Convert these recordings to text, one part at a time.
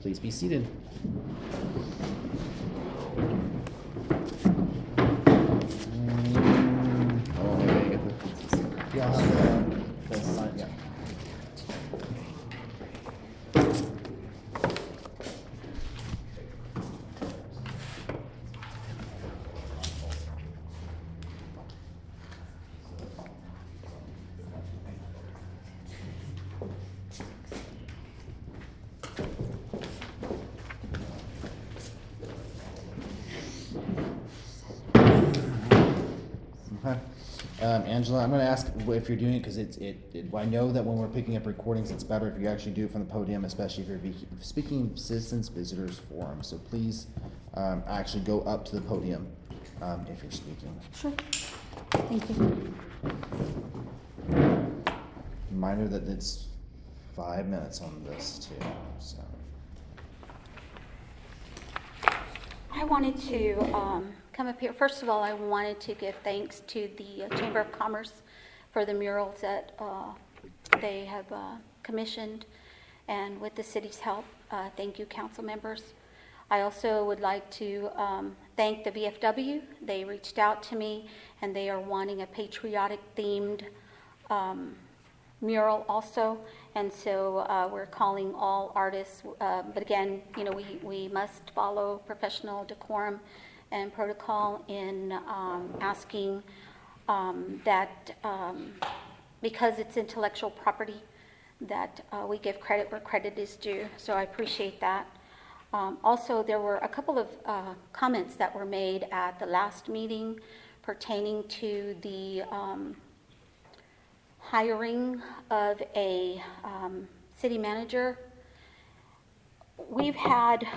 Please be seated. Oh, maybe I get the. Yeah, I'll have the sign. Yeah. Okay. Angela, I'm going to ask if you're doing it because I know that when we're picking up recordings, it's better if you actually do it from the podium, especially if you're speaking citizens visitors forum. So please actually go up to the podium if you're speaking. Sure. Thank you. Reminder that it's 5 minutes on this too. So. I wanted to come up here. First of all, I wanted to give thanks to the Chamber of Commerce for the murals that they have commissioned, and with the city's help. Thank you, council members. I also would like to thank the VFW. They reached out to me, and they are wanting a patriotic themed mural also, and so we're calling all artists, but again, you know, we must follow professional decorum and protocol in asking that because it's intellectual property, that we give credit where credit is due, so I appreciate that. Also, there were a couple of comments that were made at the last meeting pertaining to the hiring of a city manager. We've had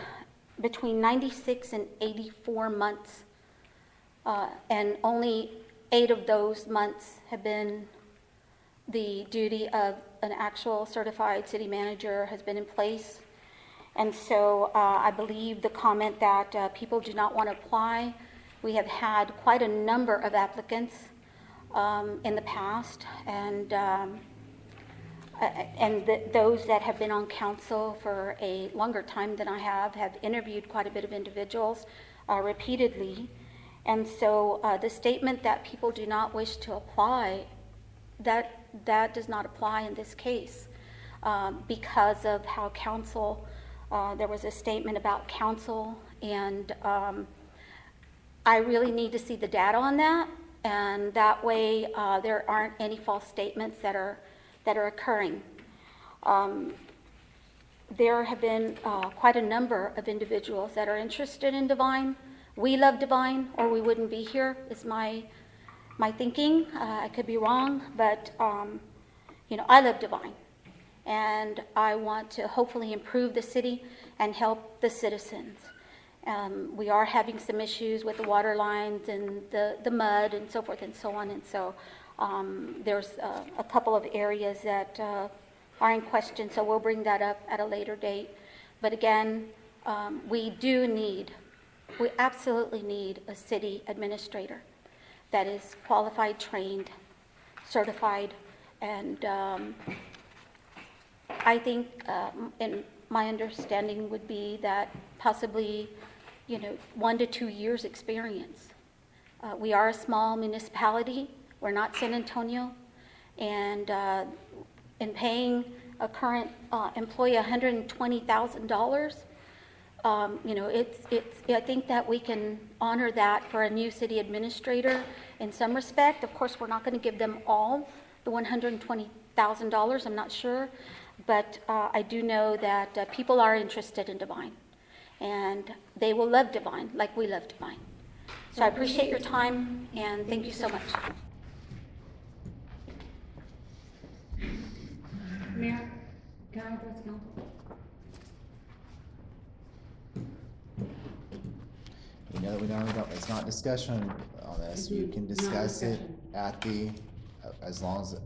between 96 and 84 months, and only 8 of those months have been the duty of an actual certified city manager has been in place. And so I believe the comment that people do not want to apply, we have had quite a number of applicants in the past, and those that have been on council for a longer time than I have interviewed quite a bit of individuals repeatedly. And so the statement that people do not wish to apply, that does not apply in this case because of how council, there was a statement about council, and I really need to see the data on that, and that way there aren't any false statements that are occurring. There have been quite a number of individuals that are interested in Devine. We love Devine, or we wouldn't be here, is my thinking. I could be wrong, but you know, I love Devine, and I want to hopefully improve the city and help the citizens. We are having some issues with the water lines and the mud and so forth and so on, and so there's a couple of areas that are in question, so we'll bring that up at a later date. But again, we absolutely need a city administrator that is qualified, trained, certified, and I think, and my understanding would be that possibly, you know, 1 to 2 years experience. We are a small municipality. We're not San Antonio, and in paying a current employee $120,000, you know, I think that we can honor that for a new city administrator in some respect. Of course, we're not going to give them all the $120,000. I'm not sure, but I do know that people are interested in Devine, and they will love Devine like we love Devine. So I appreciate your time, and thank you so much. Mayor, can I address council? You know that we don't, it's not discussion on this. You can discuss it at the, as long as,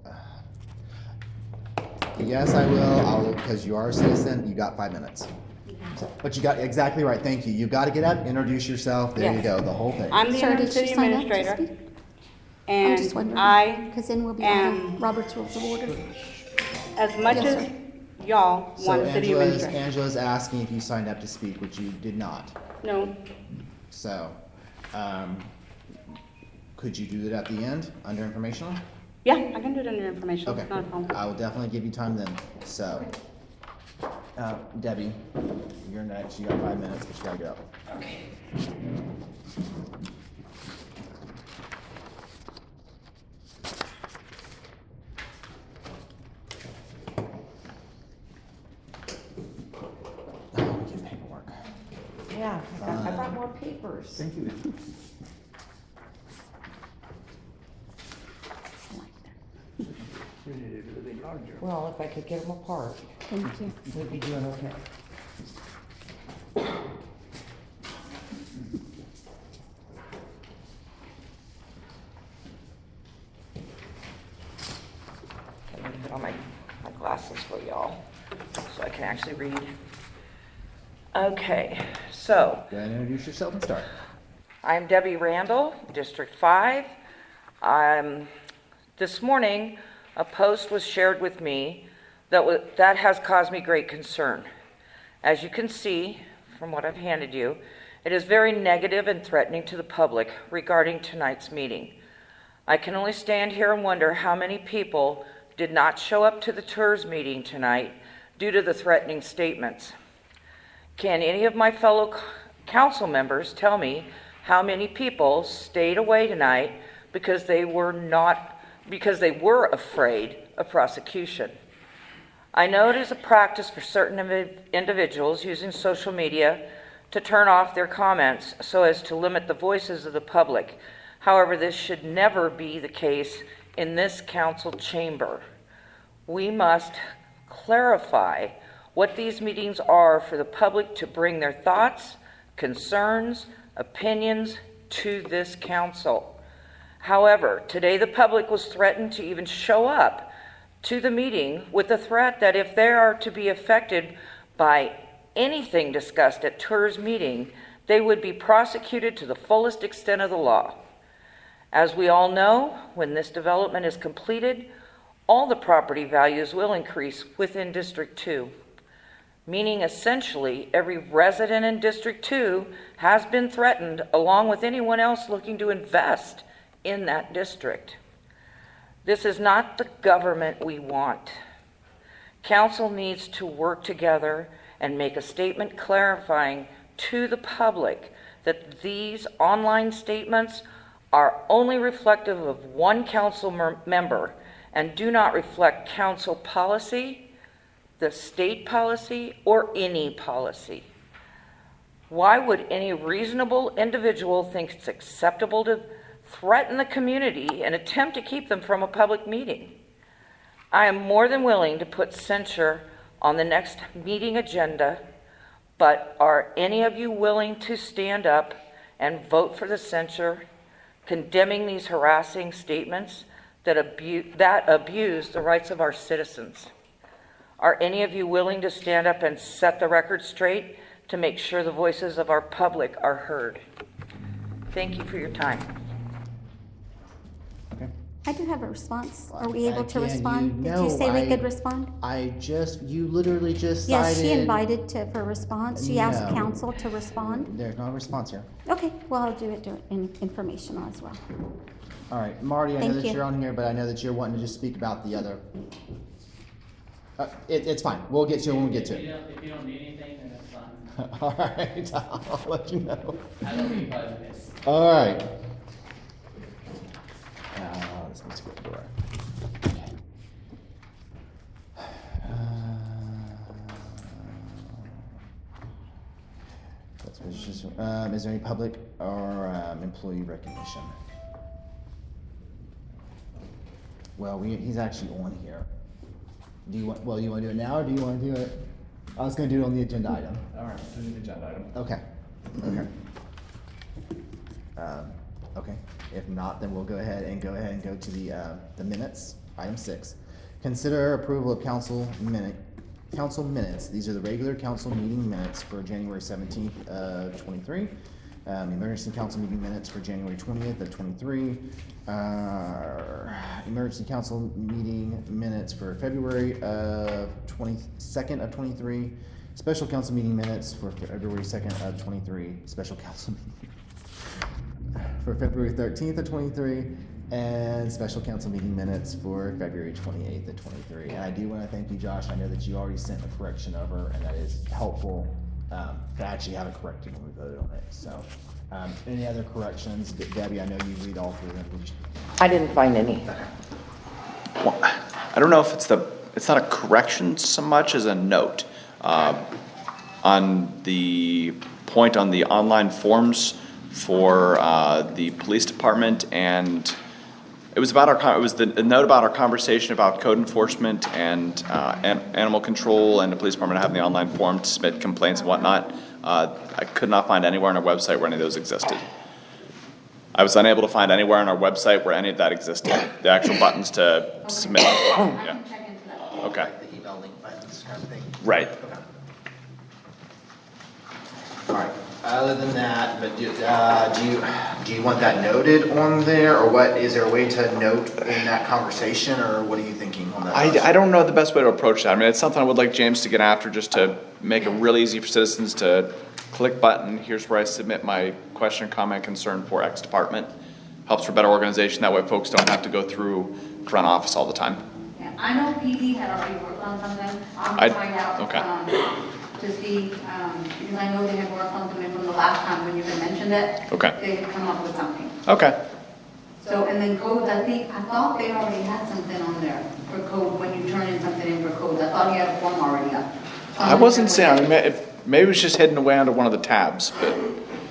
yes, I will, because you are a citizen, you got 5 minutes. But you got, exactly right, thank you. You've got to get up, introduce yourself, there you go, the whole thing. I'm the Sir, interim did city you sign up to administrator, speak? I'm just and wondering, I because then we'll be out am, of Robert's Rules of Order. as much Yes, as sir. y'all So want a city administrator. Angela's asking if you signed up to speak, which you did not. No, So, could you do it at the end, under informational? yeah, I can do it under information, Okay, not a problem. I will definitely give you time then, so. Debbie, you're next, you got 5 minutes, but you gotta go. Okay. Oh, we get paperwork. Yeah, I brought more papers. Thank you. Well, if I could get them apart, Thank you. we'd be doing okay. Let me put on my glasses for y'all, so I can actually read. Okay, so. Go ahead and introduce yourself and start. I'm Debbie Randall, District 5. This morning, a post was shared with me that has caused me great concern. As you can see from what I've handed you, it is very negative and threatening to the public regarding tonight's meeting. I can only stand here and wonder how many people did not show up to the TERS meeting tonight due to the threatening statements. Can any of my fellow council members tell me how many people stayed away tonight because they were afraid of prosecution? I know it is a practice for certain individuals using social media to turn off their comments so as to limit the voices of the public. However, this should never be the case in this council chamber. We must clarify what these meetings are for the public to bring their thoughts, concerns, opinions to this council. However, today the public was threatened to even show up to the meeting with the threat that if they are to be affected by anything discussed at TERS meeting, they would be prosecuted to the fullest extent of the law. As we all know, when this development is completed, all the property values will increase within District 2, meaning essentially every resident in District 2 has been threatened along with anyone else looking to invest in that district. This is not the government we want. Council needs to work together and make a statement clarifying to the public that these online statements are only reflective of one council member and do not reflect council policy, the state policy, or any policy. Why would any reasonable individual think it's acceptable to threaten the community and attempt to keep them from a public meeting? I am more than willing to put censure on the next meeting agenda, but are any of you willing to stand up and vote for the censure, condemning these harassing statements that abuse the rights of our citizens? Are any of you willing to stand up and set the record straight to make sure the voices of our public are heard? Thank you for your time. Okay. I do have a response. Are we I able to can- respond? Did no, you say we I- could respond? You literally just Yes, cited. she invited for response. She asked No. council to respond. There's no response here. Okay, well, I'll do it in informational as well. All right, Marty, I know Thank that you. you're on here, but I know that you're wanting to just speak about the other. It's fine. We'll get to it when we get to If it. you don't need anything, then it's fine. All right, I'll let you know. I don't need 5 minutes. All right. Let's go to the door. Okay. Is there any public or employee recognition? Well, he's actually on here. You want to do it now, or do you want to do it? I was going to do it on the agenda item. All right, this is the agenda item. Okay. Okay. If not, then we'll go ahead and go to the minutes. Item 6. Consider approval of council minutes. These are the regular council meeting minutes for January 17th, 23. Emergency council meeting minutes for January 20th of 23. Emergency council meeting minutes for February of 22nd of 23. Special council meeting minutes for February 2nd of 23. Special council meeting for February 13th of 23. And special council meeting minutes for February 28th of 23. And I do want to thank you, Josh. I know that you already sent a correction over, and that is helpful to actually have it corrected when we voted on it. So, any other corrections? Debbie, I know you read all through them. I didn't find any. Well, I don't know if it's not a correction so much as a note. On the point on the online forms for the police department, and it was about it was the note about our conversation about code enforcement and animal control, and the police department having the online form to submit complaints and whatnot. I could not find anywhere on our website where any of those existed. I was unable to find anywhere on our website where any of that existed. The actual buttons to submit. I Yeah. can check into that. Okay. The email link buttons kind of thing. Right. All right. Other than that, but do you want that noted on there, or what? Is there a way to note in that conversation, or what are you thinking on that? I don't know the best way to approach that. I mean, it's something I would like James to get after, just to make it real easy for citizens to click button. Here's where I submit my question, comment, concern for X department. Helps for better organization. That way folks don't have to go through front office all the time. Yeah, I know PD had already worked on something. I'm I- gonna find out. okay. To see, because I know they had worked on something from the last time when you had mentioned it. Okay. They had come up with something. Okay. So, and then codes, I thought they already had something on there for code, when you turn in something in for codes. I thought he had a form already up. I wasn't saying, I mean, maybe it was just hidden away under one of the tabs, but,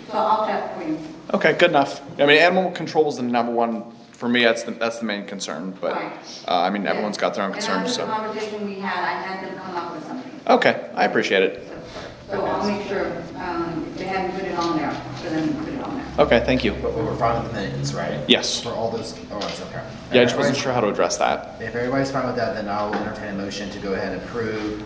So I'll check for you. okay, good enough. I mean, animal control is the number one, for me, that's the main concern, but, Right. I mean, everyone's got their own And concerns, after the so. conversation we had, I had them come up with something. Okay, I appreciate it. So I'll make sure, if they haven't put it on there, for them to put it on there. Okay, thank you. But we were fine with the minutes, right? Yes. For all those. Oh, it's okay. Yeah, I just wasn't sure how to address that. If everybody's fine with that, then I'll entertain a motion to go ahead and approve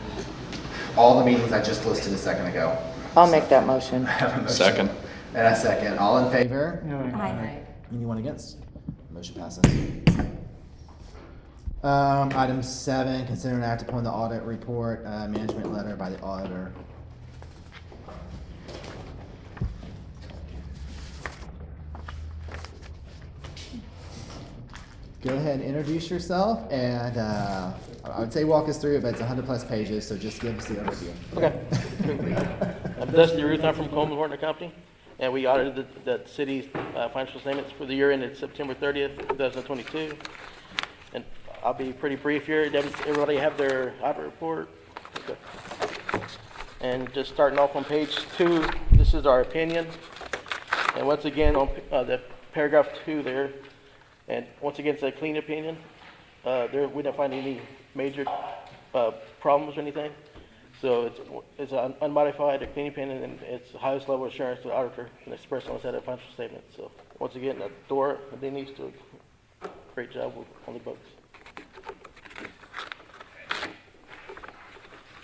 all the meetings I just listed a second ago. I'll make that motion. I have a motion Second. And a second. All in favor? Aye. Anyone against? Motion passes. Item 7, consider an act upon the audit report, management letter by the auditor. Go ahead and introduce yourself, and I would say walk us through it, but it's 100+ pages, so just give us the overview. Okay. I'm Dusty Ruth, I'm from Coleman Horton Company, and we audited the city's financial statements for the year ended September 30th, 2022. And I'll be pretty brief here. Everybody have their audit report? Okay. And just starting off on page 2, this is our opinion. And once again, on the paragraph 2 there, and once again, it's a clean opinion. We didn't find any major problems or anything. So it's an unmodified, a clean opinion, and it's the highest level of assurance to the auditor can express on the set of financial statement. So once again, Dora and Denise do a great job on the books.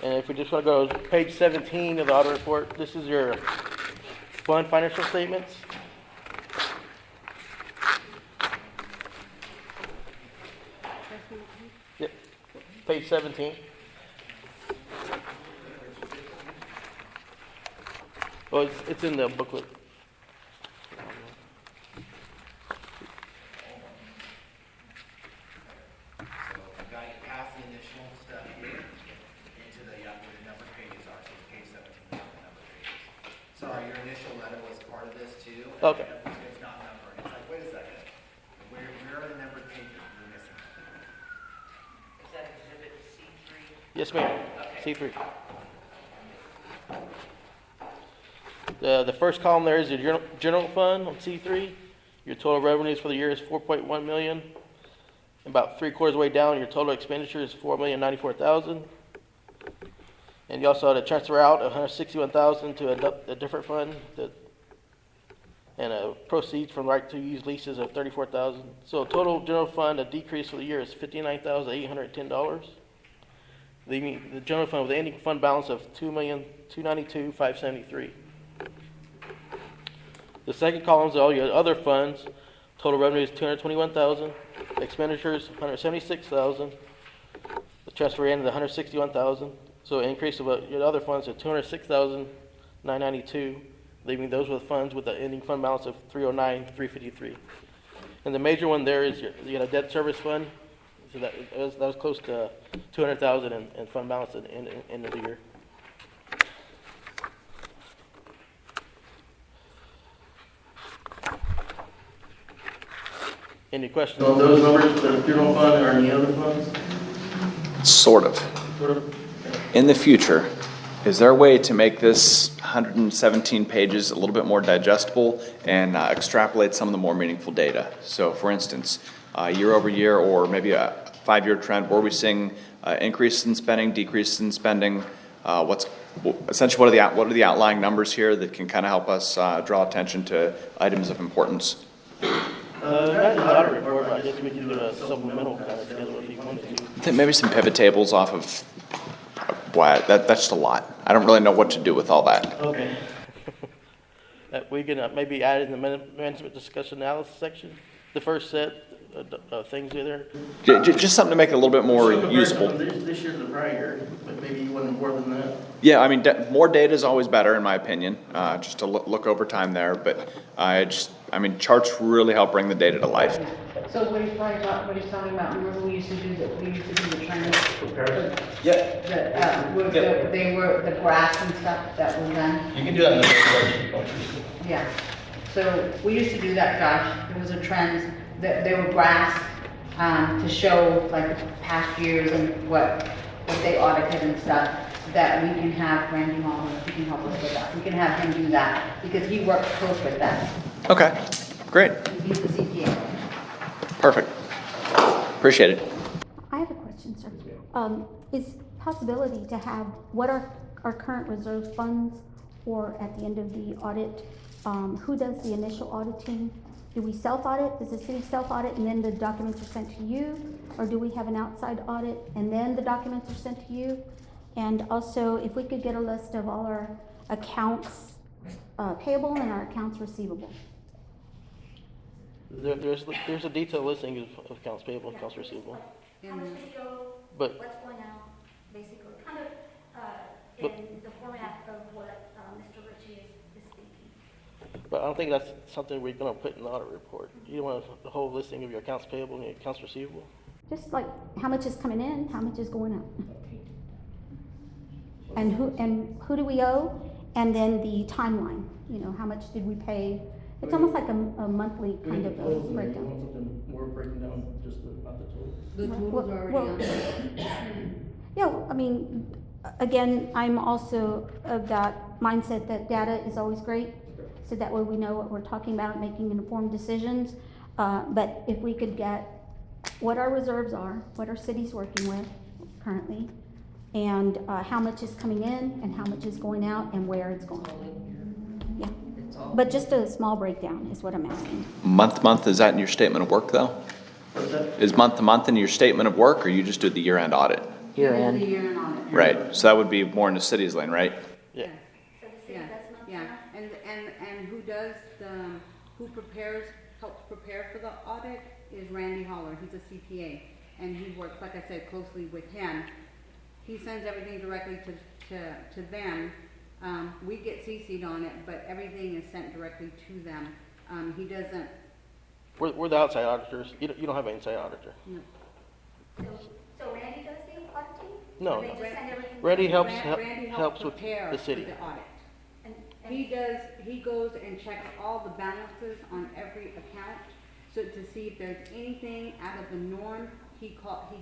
And if we just want to go to page 17 of the audit report, this is your fund financial statements. Yep, page 17. Well, it's in the booklet. I've got you past the initial stuff here into the, where the number pages are, so page 17 is the number pages. Sorry, your initial letter was part of this too. and Okay. It's not numbered. It's like, wait a second, where are the numbered pages we're missing? Is that exhibit C3? Yes, ma'am. C3. The first column there is your general fund on C3. Your total revenues for the year is $4.1 million. About 3/4 way down, your total expenditure is $4,094,000. And you also had to transfer out $161,000 to a different fund, and proceeds from right to use leases of $34,000. So total general fund, a decrease for the year is $59,810. Leaving the general fund with an ending fund balance of $2,292,573. The second column is all your other funds. Total revenue is $221,000. Expenditures, $176,000. The transfer in is $161,000. So an increase of your other funds of $206,992, leaving those with funds with an ending fund balance of $309,353. And the major one there is your debt service fund. So that was close to $200,000 in fund balance at the end of the year. Any questions on those numbers for the funeral fund or any other funds? Sort of. In the future, is there a way to make this 117 pages a little bit more digestible and extrapolate some of the more meaningful data? So for instance, year over year or maybe a 5-year trend, were we seeing increases in spending, decreases in spending? Essentially, what are the outlying numbers here that can kind of help us draw attention to items of importance? Not the audit report, but I guess we can do a supplemental kind of schedule if you wanted to. I think maybe some pivot tables off of why that's just a lot. I don't really know what to do with all that. Okay. We can maybe add in the management discussion analysis section, the first set of things in there. Just something to make it a little bit more usable. This year to the prior year, but maybe you wanted more than that. Yeah, I mean, more data is always better in my opinion, just to look over time there. But charts really help bring the data to life. So what he's talking about, remember we used to do the trends? Yep. They were the grass and stuff that was done. You can do that in the spreadsheet. Yeah. So we used to do that, Josh. There was a trend that they were grass to show like the past years and what they audited and stuff. That we can have Randy Muller, he can help us with that. We can have him do that because he works close with that. Okay, great, He's the CPA. perfect. Appreciate it. I have a question, sir. Is possibility to have what are our current reserve funds, or at the end of the audit, who does the initial auditing? Do we self-audit? Does the city self-audit and then the documents are sent to you? Or do we have an outside audit and then the documents are sent to you? And also, if we could get a list of all our accounts payable and our accounts receivable. There's a detailed listing of accounts payable, accounts receivable. How much did it go, But what's going out, basically, kind of But- in the format of what Mr. Ritchie is speaking. But I don't think that's something we're gonna put in the audit report. You want the whole listing of your accounts payable and your accounts receivable? Just like how much is coming in, how much is going out. And who do we owe? And then the timeline, how much did we pay? It's almost like a monthly kind of a breakdown. Something more breaking down just about the total. The totals are Well, already on there. Yeah, again, I'm also of that mindset that data is always great. So that way we know what we're talking about, making informed decisions. But if we could get what our reserves are, what our city's working with currently, and how much is coming in and how much is going out and where it's going. Yeah, but just a small breakdown is what I'm asking. Month to month, is that in your statement of work though? Is month to month in your statement of work, or you just do the year-end audit? The year-end audit. Right, so that would be more in the city's lane, right? Yeah. Yeah, and who does who helps prepare for the audit is Randy Holler. He's a CPA, and he works, like I said, closely with him. He sends everything directly to them. We get CC'd on it, but everything is sent directly to them. He doesn't. We're the outside auditors. You don't have an inside auditor. No. So Randy does the auditing? No, Or they no. just send everything? Randy helps Randy helps with prepare the city. for the audit. And- He goes and checks all the balances on every account, so to see if there's anything out of the norm. He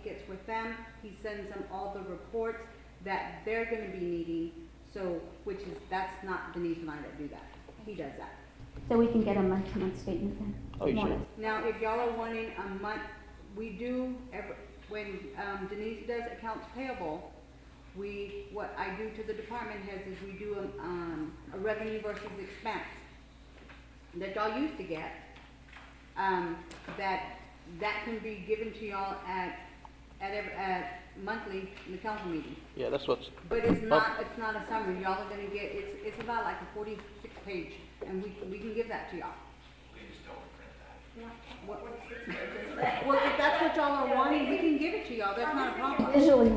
gets with them, he sends them all the reports that they're gonna be needing, that's not Denise and I that do that. He does that. So we can get a month-to-month statement then? Oh, you More. should. Now, if y'all are wanting a month, we do, when Denise does accounts payable, what I do to the department heads is we do a revenue versus expense that y'all used to get, that can be given to y'all at monthly in the council meeting. Yeah, that's what's, But it's not a summary, y'all are gonna get, it's about like a 46 page, and we can give that to y'all. Well, if that's what y'all are wanting, we can give it to y'all, that's not a problem. Visually,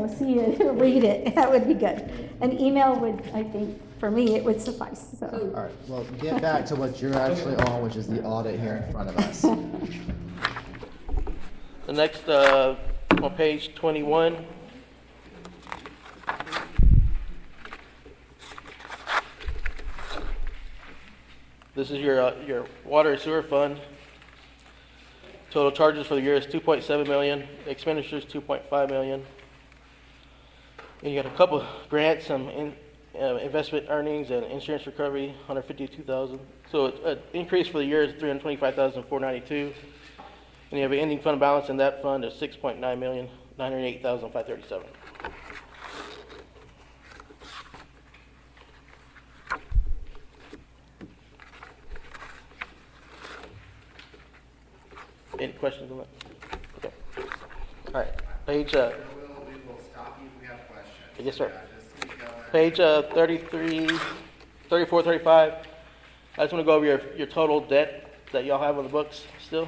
see it, read it, that would be good. An email would, I think, for me, it would suffice, so. All right, well, get back to what you're actually on, which is the audit here in front of us. the next, on page 21. This is your water and sewer fund. Total charges for the year is 2.7 million, expenditures 2.5 million. And you got a couple grants, some investment earnings and insurance recovery, 152,000. So an increase for the year is 325,492. And you have an ending fund balance in that fund of 6.9 million, 908,537. Any questions on that? Okay. All right. Page, We will stop you if we have questions. yes, sir. Just keep going. Page 33, 34, 35. I just want to go over your total debt that y'all have on the books still.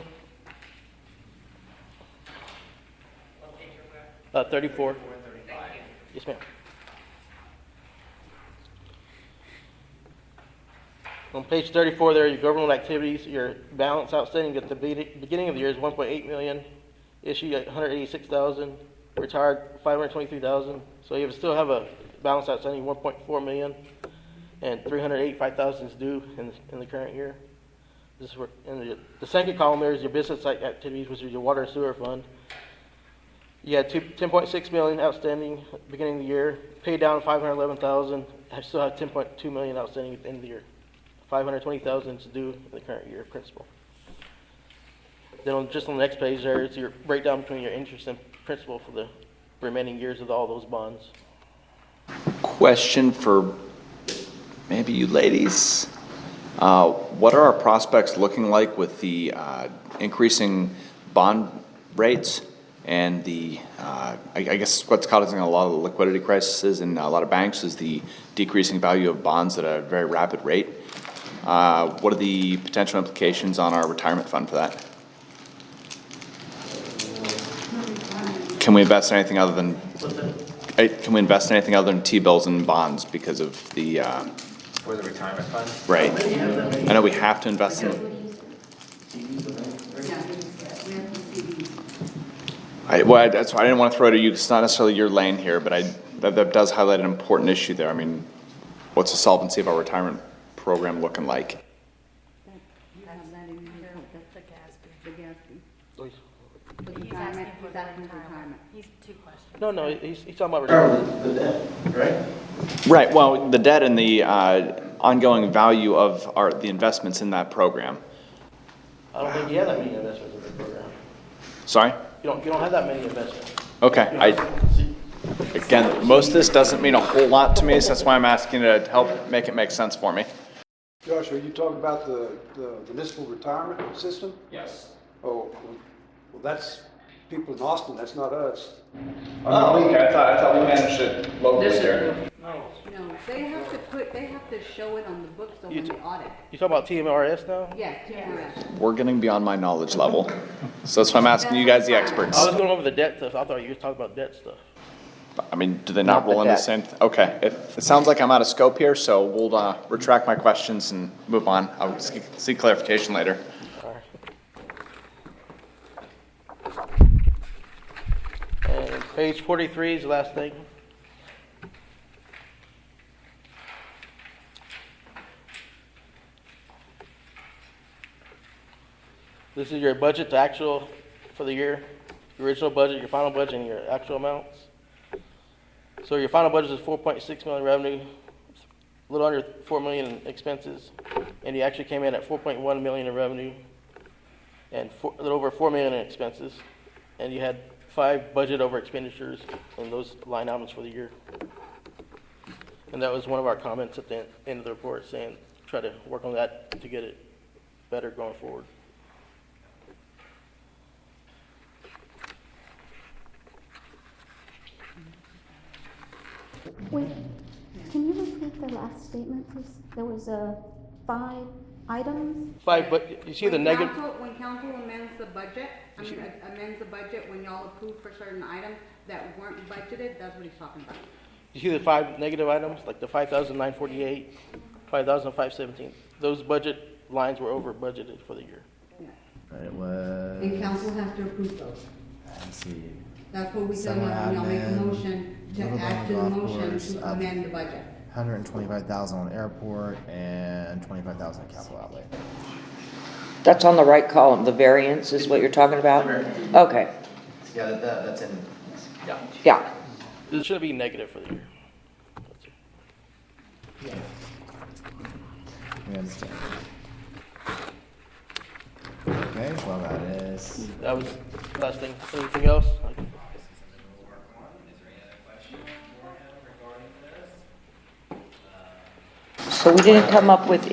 34. Yes, ma'am. On page 34 there, your government activities, your balance outstanding at the beginning of the year is 1.8 million, issued at 186,000, retired 523,000. So you still have a balance outstanding 1.4 million, and 385,000 is due in the current year. This is where, and the second column there is your business site activities, which is your water and sewer fund. You had 10.6 million outstanding at the beginning of the year, paid down 511,000. I still have 10.2 million outstanding at the end of the year. 520,000 is due in the current year principal. Then just on the next page there is your breakdown between your interest and principal for the remaining years of all those bonds. Question for maybe you ladies. What are our prospects looking like with the increasing bond rates and the, I guess what's causing a lot of the liquidity crises in a lot of banks is the decreasing value of bonds at a very rapid rate. What are the potential implications on our retirement fund for that? Can we invest in anything other than T-bills and bonds because of the For the retirement fund? right? I know we have to invest in. That's why I didn't want to throw it at you. 'Cause it's not necessarily your lane here, but that does highlight an important issue there. I mean, what's the solvency of our retirement program looking like? You have that in your, The Gatsby. the Gatsby. Oh, The He's retirement, asking for he's the asking for retirement. retirement. He's two questions. No, he's talking about retirement. The debt, right? Right. Well, the debt and the ongoing value of the investments in that program. I don't think you have that many investments in the program. Sorry. You don't have that many investments. Okay. Again, most of this doesn't mean a whole lot to me, so that's why I'm asking to help make sense for me. Josh, are you talking about the municipal retirement system? Yes. Oh, well, that's people in Austin, that's not us. Oh, okay. I thought we managed it locally here. No, they have to show it on the books though when they audit. You talking about TMRS now? Yeah, TMRS. We're getting beyond my knowledge level, so that's why I'm asking you guys, the experts. I was going over the debt stuff. I thought you were talking about debt stuff. I mean, do they not Not the roll in the debt. same? Okay. It sounds like I'm out of scope here, so we'll retract my questions and move on. I'll seek clarification later. All right. And page 43 is the last thing. This is your budget to actual for the year, your original budget, your final budget, and your actual amounts. So your final budget is 4.6 million revenue, a little under 4 million in expenses, and you actually came in at 4.1 million in revenue and a little over 4 million in expenses, and you had 5 budget over expenditures in those line items for the year. And that was one of our comments at the end of the report, saying try to work on that to get it better going forward. Wait, can you repeat the last statement, please? There was 5 items? Five, but you see the negative, When council amends the budget, amends the budget, when y'all approve for certain items that weren't budgeted, that's what he's talking about. you see the 5 negative items, like the 5,948, 5,517. Those budget lines were over budgeted for the year. It was, And council has to approve those. let's see, That's what we tell Summer y'all, when y'all make a admin, motion to Little add to the Golf motion course, to amend the budget. 125,000 on airport and 25,000 capital outlay. That's on the right column, the variance is what you're talking about? Okay, Yeah, that's in, yeah. yeah. This should be negative for the year. We understand. Okay, well that is, That was the last thing. Anything else? So we didn't come up with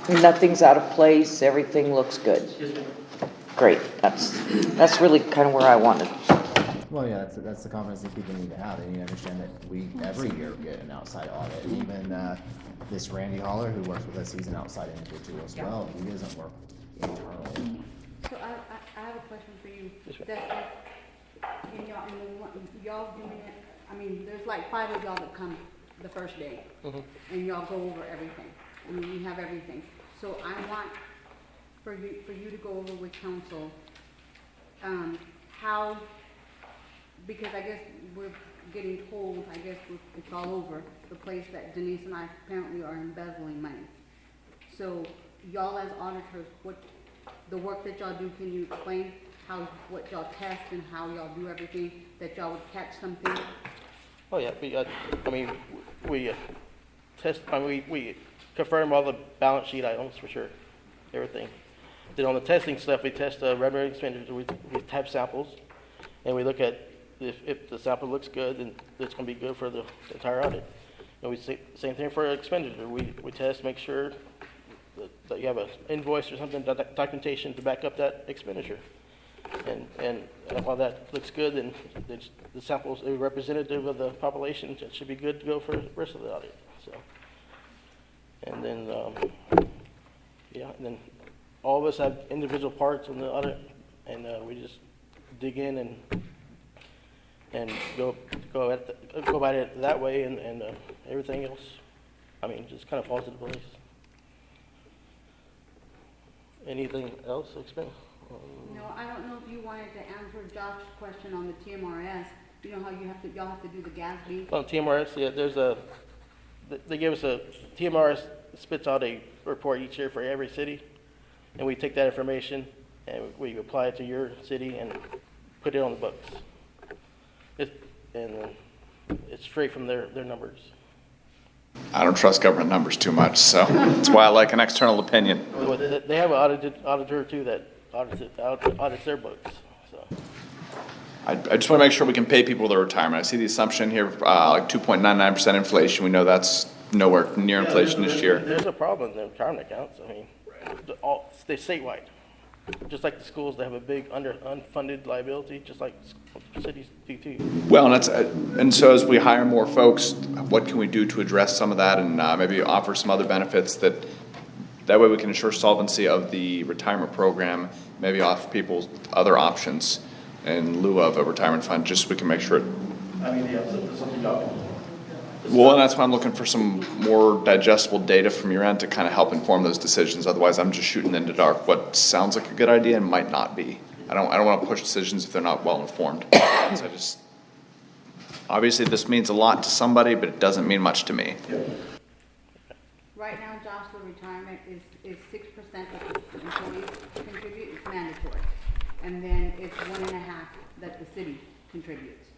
nothing's out of place, everything looks good. Great, that's really kind of where I wanted. well, yeah, that's the confidence that people need to have. They need to understand that we every year get an outside audit. Even this Randy Holler who works with us, he's an outside individual as well. He doesn't work internally. So I have a question for you. Yes, ma'am. That, and y'all doing it, I mean, there's like 5 of y'all that come the first day, and y'all go over everything. I mean, you have everything. So I want for you to go over with council, how, because I guess we're getting told, I guess it's all over the place that Denise and I apparently are embezzling money. So y'all as auditors, what, the work that y'all do, can you explain what y'all test and how y'all do everything, that y'all would catch something? Oh, yeah, we test, we confirm all the balance sheet items for sure, everything. Then on the testing stuff, we test revenue expenditures, we have samples, and we look at if the sample looks good, then it's gonna be good for the entire audit. And we say, same thing for expenditure, we test, make sure that you have an invoice or something, documentation to back up that expenditure. And while that looks good, then the samples are representative of the population, it should be good to go for the rest of the audit, so. And then, yeah, and then all of us have individual parts in the audit, and we just dig in and go about it that way, and everything else, just kind of falls into place. Anything else, explain? No, I don't know if you wanted to answer Josh's question on the TMRS. You know how y'all have to do the GASB? On TMRS, yeah, they give us TMRS spits out a report each year for every city, and we take that information and we apply it to your city and put it on the books. It's straight from their numbers. I don't trust government numbers too much, so that's why I like an external opinion. They have an auditor too that audits their books, so. I just want to make sure we can pay people their retirement. I see the assumption here, like 2.99% inflation. We know that's nowhere near inflation this year. There's a problem in the retirement accounts. They're statewide. Just like the schools, they have a big unfunded liability, just like cities do too. Well, and so as we hire more folks, what can we do to address some of that and maybe offer some other benefits that way we can ensure solvency of the retirement program, maybe offer people other options in lieu of a retirement fund, just so we can make sure Something y'all. Well, and that's why I'm looking for some more digestible data from your end to kind of help inform those decisions. Otherwise, I'm just shooting in the dark what sounds like a good idea and might not be. I don't want to push decisions if they're not well informed. So obviously this means a lot to somebody, but it doesn't mean much to me. Right now, Josh, the retirement is 6% that the employees contribute, it's mandatory. And then it's 1.5% that the city contributes.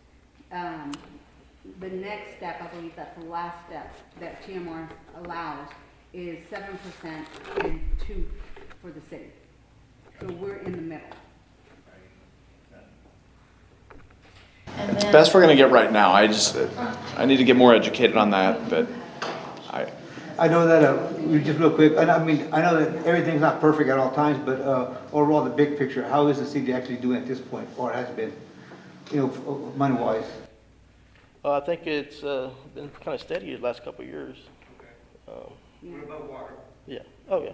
The next step, I believe that's the last step that TMR allows, is 7% and 2% for the city. So we're in the middle. It's the best we're going to get right now. I need to get more educated on that, but I know that, just real quick, and I know that everything's not perfect at all times, but overall, the big picture, how is the city actually doing at this point, or has been, money-wise? I think it's been kind of steady the last couple of years. Yeah. What about water? Yeah, oh, yeah.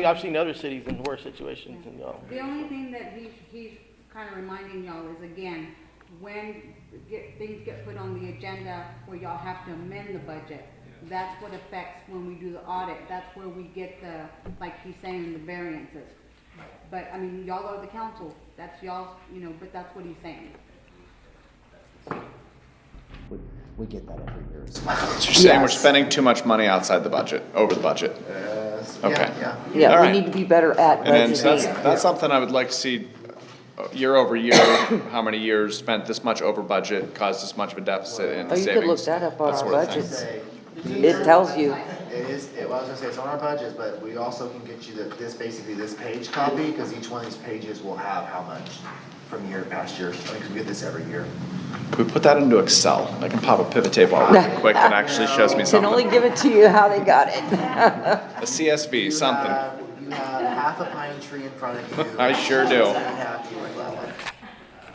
I've seen other cities in worse situations and, The only thing that he's kind of reminding y'all is, again, when things get put on the agenda where y'all have to amend the budget, that's what affects when we do the audit. That's where we get the, like he's saying, the variances. But, I mean, y'all are the council. That's y'all's, but that's what he's saying. We get that every year. So you're saying we're spending too much money outside the budget, over the budget? Okay. Yeah, All we right. need to be better at And then so budgeting. that's something I would like to see year over year, how many years spent this much over budget, caused this much of a deficit in Oh, you savings. could look that up on that our sort of thing. budgets. Say, It tells you. It is, well, I was gonna say, it's on our budgets, but we also can get you basically this page copy, because each one of these pages will have how much from past years. I think we get this every year. Could we put that into Excel? I can pop a pivot table out really quick that actually shows me Can only something. give it to you how they got it. A CSV, something. You have half a pine tree in front of you. I sure do. So happy with that one.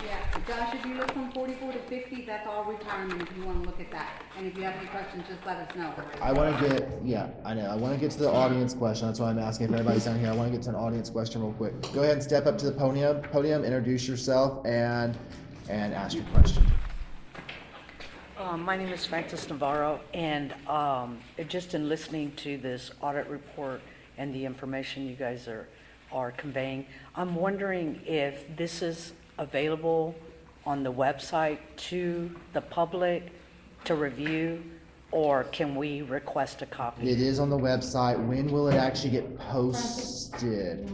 Yeah, Josh, if you look from 44 to 50, that's all retirement if you want to look at that. And if you have any questions, just let us know. I want to get, I know, I want to get to the audience question. That's why I'm asking if everybody's down here. I want to get to an audience question real quick. Go ahead and step up to the podium, introduce yourself, and ask your question. My name is Francis Navarro, and just in listening to this audit report and the information you guys are conveying, I'm wondering if this is available on the website to the public to review, or can we request a copy? It is on the website. When will it actually get posted?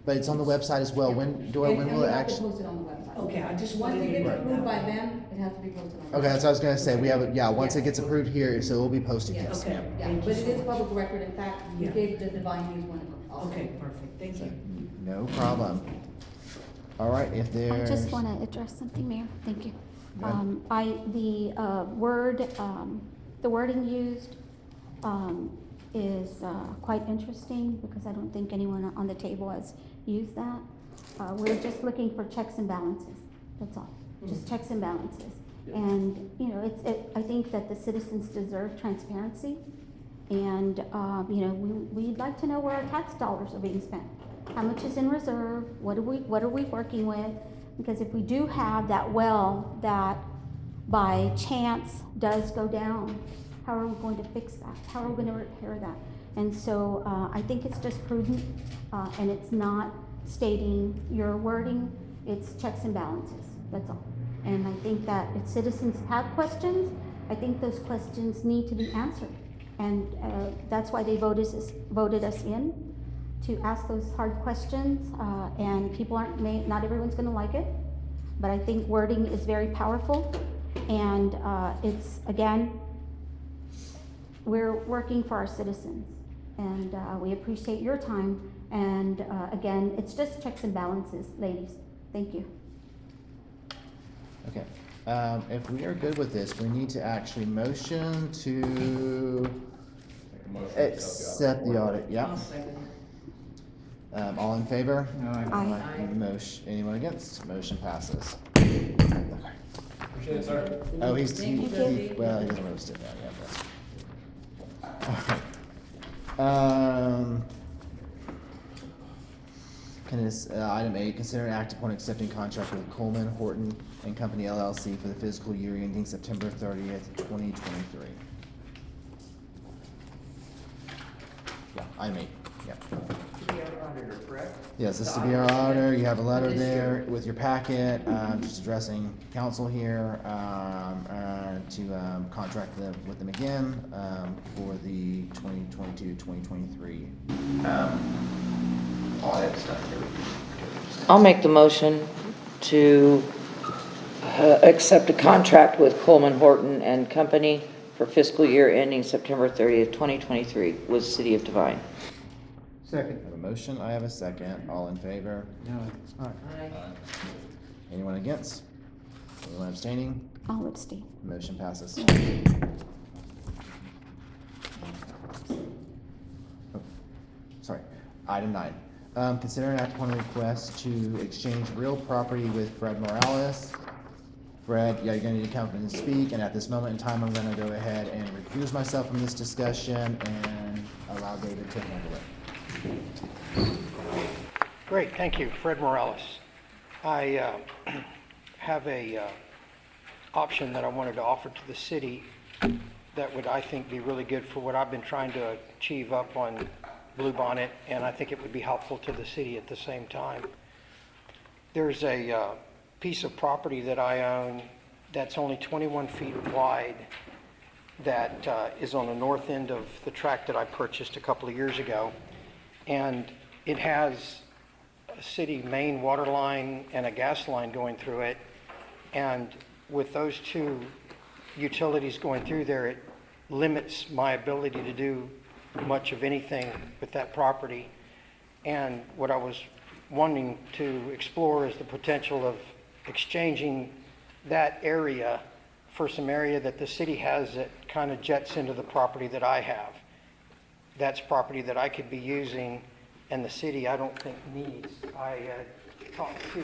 But it's on the website as well. When will it actually? Post it on the website. Okay, I just Once wanted it to. gets approved by them, it has to be posted on the website. Okay, that's what I was gonna say. We have it, once it gets approved here, so it will be posted, yes. Okay. Yeah, but it is public record. In fact, we Yeah. gave the Devine News one also. Okay, perfect, thank you. No problem. All right, if I there's. just want to address something, Mayor. Thank you. Go ahead. The wording used, is, quite interesting because I don't think anyone on the table has used that. We're just looking for checks and balances. That's all. Just checks and balances. And, I think that the citizens deserve transparency. And, we'd like to know where our tax dollars are being spent. How much is in reserve? What are we working with? Because if we do have that well that by chance does go down, how are we going to fix that? How are we going to repair that? And so I think it's just prudent, and it's not stating your wording, it's checks and balances, that's all. And I think that if citizens have questions, I think those questions need to be answered. And that's why they voted us in, to ask those hard questions, and people not everyone's gonna like it, but I think wording is very powerful, and it's, again, we're working for our citizens, and we appreciate your time, and again, it's just checks and balances, ladies. Thank you. Okay, if we are good with this, we need to actually motion to accept the audit, yeah. All in favor? Aye. Motion, anyone against? Motion passes. Appreciate it, sir. Oh, he Thank you. well, he doesn't roast it down, yeah, item 8, consider an act upon accepting contract with Coleman, Horton and Company LLC for the fiscal year ending September 30th, 2023. Yeah, item 8, yeah. Yes, this is to be our auditor. You have a letter there with your packet, just addressing council here, to contract with them again, for the 2022-2023 Audit stuff. I'll make the motion to accept a contract with Coleman Horton and Company for fiscal year ending September 30th, 2023 with City of Devine. Second. I have a motion, I have a second. All in favor? No. Anyone against? Anyone abstaining? I'll abstain. Motion passes. Oh, sorry. Item 9. Consider an act upon a request to exchange real property with Fred Morales Fred, yeah, you're gonna need to come up and speak, and at this moment in time, I'm gonna go ahead and recuse myself from this discussion and allow David to handle it. Great, thank you. Fred Morales. I have a option that I wanted to offer to the city that would, I think, be really good for what I've been trying to achieve up on Bluebonnet, and I think it would be helpful to the city at the same time. There's a piece of property that I own that's only 21 feet wide that is on the north end of the tract that I purchased a couple of years ago. And it has a city main water line and a gas line going through it. And with those two utilities going through there, it limits my ability to do much of anything with that property. And what I was wanting to explore is the potential of exchanging that area for some area that the city has that kind of jets into the property that I have. That's property that I could be using and the city I don't think needs. I talked to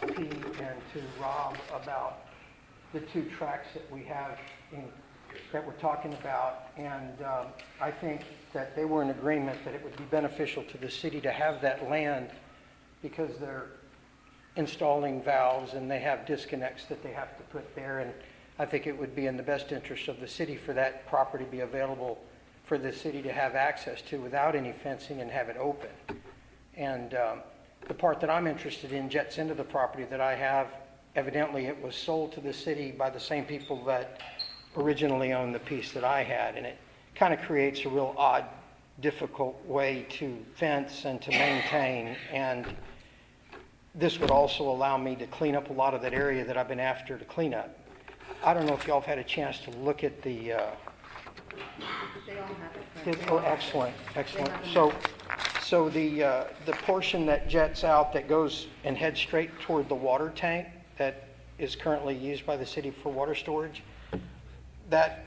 Pete and to Rob about the two tracks that we have that we're talking about, and I think that they were in agreement that it would be beneficial to the city to have that land because they're installing valves and they have disconnects that they have to put there, and I think it would be in the best interest of the city for that property to be available for the city to have access to without any fencing and have it open. And the part that I'm interested in jets into the property that I have. Evidently it was sold to the city by the same people that originally owned the piece that I had, and it kind of creates a real odd, difficult way to fence and to maintain. And this would also allow me to clean up a lot of that area that I've been after to clean up. I don't know if y'all have had a chance to look at the They all have it. oh, excellent. So the portion that jets out that goes and heads straight toward the water tank that is currently used by the city for water storage, that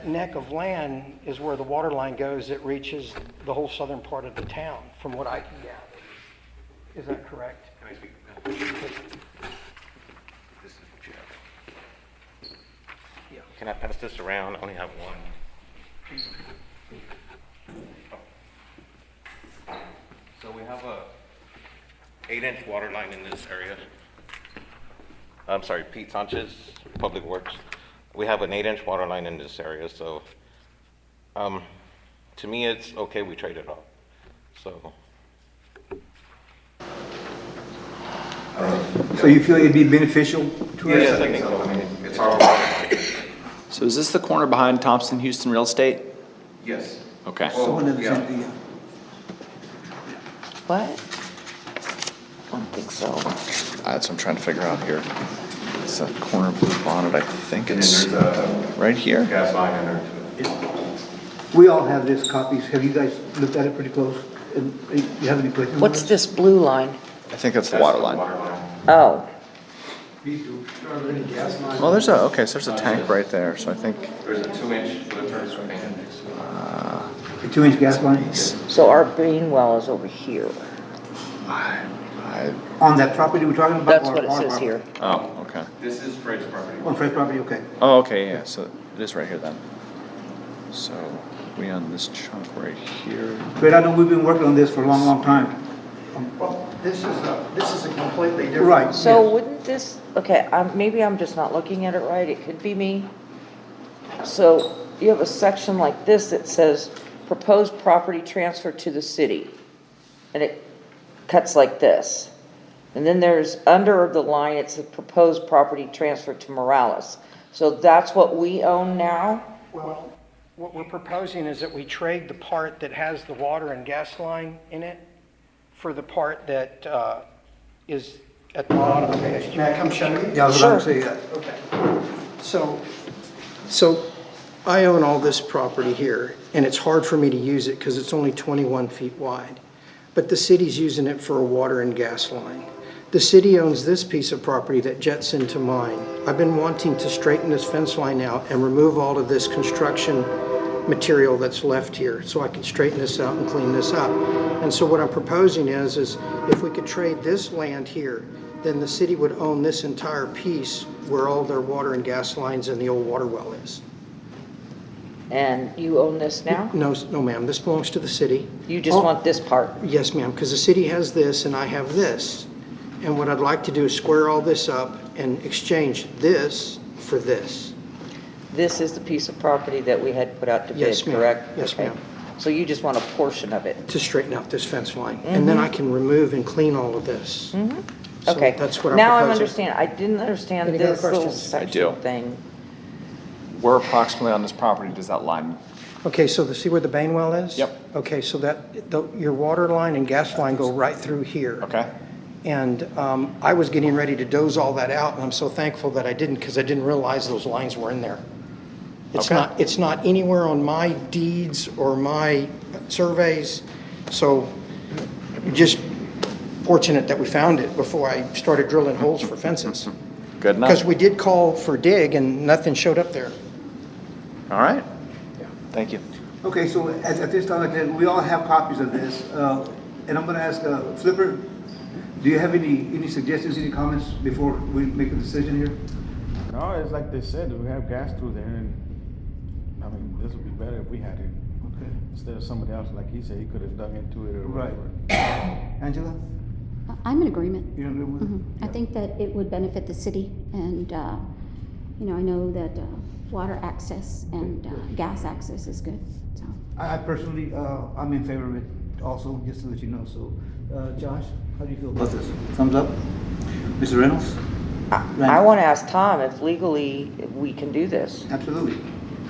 neck of land is where the water line goes that reaches the whole southern part of the town, from what I can gather. Is that correct? Can I speak? This is what you have. Yeah. Can I pass this around? I only have one. So we have a 8-inch water line in this area. I'm sorry, Pete Sanchez, Public Works. We have an 8-inch water line in this area, so to me it's okay, we trade it off. So So you feel it'd be beneficial to us? yes, I think so. I mean, it's our water line. So is this the corner behind Thompson Houston Real Estate? Yes. Okay. Someone in the Yeah. center, yeah. What? I don't think so. That's what I'm trying to figure out here. It's a corner blue bonnet, I think it's And there's a right here. gas line in there too. We all have this copies. Have you guys looked at it pretty close? And you have any questions? What's this blue line? I think that's the water line. Oh, Well, there's a, okay, so there's a tank right there, so I think, There's a 2-inch filter right there. A 2-inch gas line? so our bean well is over here. On that property we're talking about? That's or what it our says property? here. oh, okay. This is Fred's property. On Fred's property, okay. Oh, okay, yeah, so it is right here then. So we on this chunk right here. Fred, I know we've been working on this for a long, long time. Well, this is a completely different. Right. So yes. wouldn't this, okay, maybe I'm just not looking at it right, it could be me. So you have a section like this that says proposed property transfer to the city. And it cuts like this. And then there's, under the line, it's a proposed property transfer to Morales. So that's what we own now? Well, what we're proposing is that we trade the part that has the water and gas line in it for the part that is at the bottom of the page. May I come show you? Yeah, I was about to say that. Okay. So I own all this property here, and it's hard for me to use it because it's only 21 feet wide. But the city's using it for a water and gas line. The city owns this piece of property that jets into mine. I've been wanting to straighten this fence line out and remove all of this construction material that's left here so I can straighten this out and clean this up. And so what I'm proposing is if we could trade this land here, then the city would own this entire piece where all their water and gas lines and the old water well is. And you own this now? No, no ma'am, this belongs to the city. You just want this part? Yes, ma'am, because the city has this and I have this. And what I'd like to do is square all this up and exchange this for this. This is the piece of property that we had put out to Yes, bid, ma'am. correct? Yes, Okay. ma'am. So you just want a portion of it? To straighten out this fence line. And then I can remove and clean all of this. So Okay. that's what I'm Now I'm proposing. understanding. I didn't understand Any other this little questions? I do. section thing. Where approximately on this property does that line? Okay, so see where the Bain well is? Yep. Okay, so your water line and gas line go right through here. Okay. And I was getting ready to doze all that out, and I'm so thankful that I didn't, because I didn't realize those lines were in there. Okay. It's not anywhere on my deeds or my surveys, so just fortunate that we found it before I started drilling holes for fences. Good enough. Because we did call for dig and nothing showed up there. All right. Thank you. Okay, so at this time, like that, we all have copies of this, and I'm gonna ask, Flipper, do you have any suggestions, any comments before we make a decision here? No, it's like they said, we have gas through there, and I mean, this would be better if we had it. Okay. Instead of somebody else, like he said, he could have dug into it or Right. whatever. Angela? I'm in agreement. You agree with it? I think that it would benefit the city, and, I know that water access and gas access is good, so. I personally, I'm in favor of it also, just to let you know, so, Josh, how do you feel about this? Thumbs up? Mr. Reynolds? I want to ask Tom if legally we can do this. Absolutely.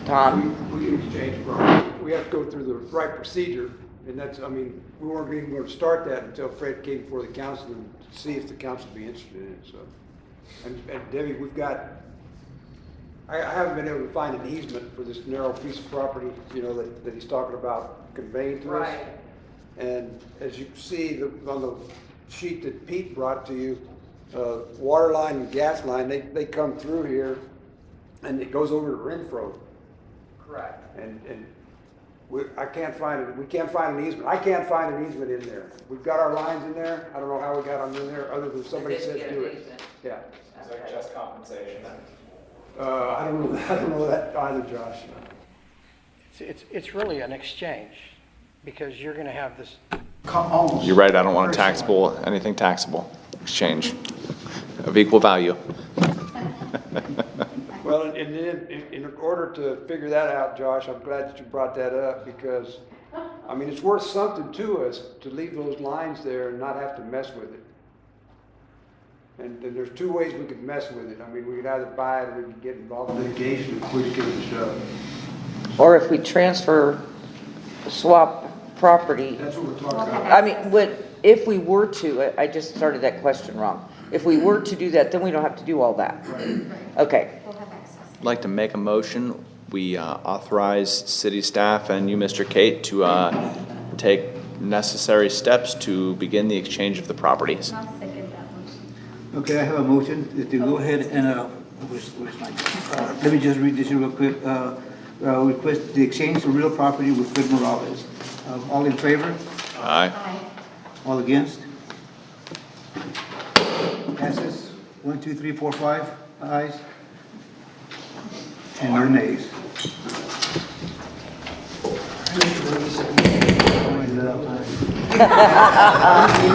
Tom? We can exchange property. We have to go through the right procedure, and that's, I mean, we weren't even going to start that until Fred came before the council and see if the council would be interested in it, so. And Debbie, we've got, I haven't been able to find an easement for this narrow piece of property, that he's talking about conveying to us. And as you can see, on the sheet that Pete brought to you, water line and gas line, they come through here, and it goes over to Renfro. Correct. And we can't find an easement. I can't find an easement in there. We've got our lines in there. I don't know how we got them in there, other than somebody said do it. Yeah. Is that just compensation? I don't know that either, Josh. It's really an exchange, because you're gonna have this. You're right, I don't want anything taxable. Exchange of equal value. Well, and then, in order to figure that out, Josh, I'm glad that you brought that up, because, I mean, it's worth something to us to leave those lines there and not have to mess with it. And there's two ways we could mess with it. I mean, we could either buy it or we could get involved in litigation, push it and shove. Or if we swap property. That's what we're talking about. I mean, if we were to, I just started that question wrong. If we were to do that, then we don't have to do all that. Okay. I'd like to make a motion. We authorize city staff and you, Mr. Kate, to take necessary steps to begin the exchange of the properties. Okay, I have a motion to go ahead and, let me just read this real quick. Request the exchange of real property with Fred Morales. All in favor? Aye. All against? Passes. 1, 2, 3, 4, 5 ayes. And no nays. Leave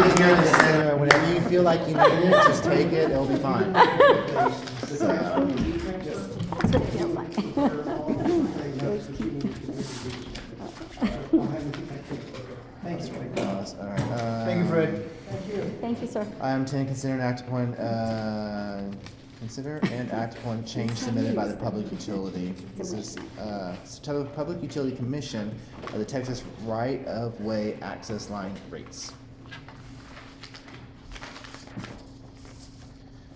it here in the center. Whenever you feel like you need it, just take it. It'll be fine. That's what it feels like. Thanks for the cause. All right. Thank you, Fred. Thank you, sir. Item 10, consider and act upon change submitted by the Public Utility. This is, Public Utility Commission of the Texas Right-of-Way Access Line Rates.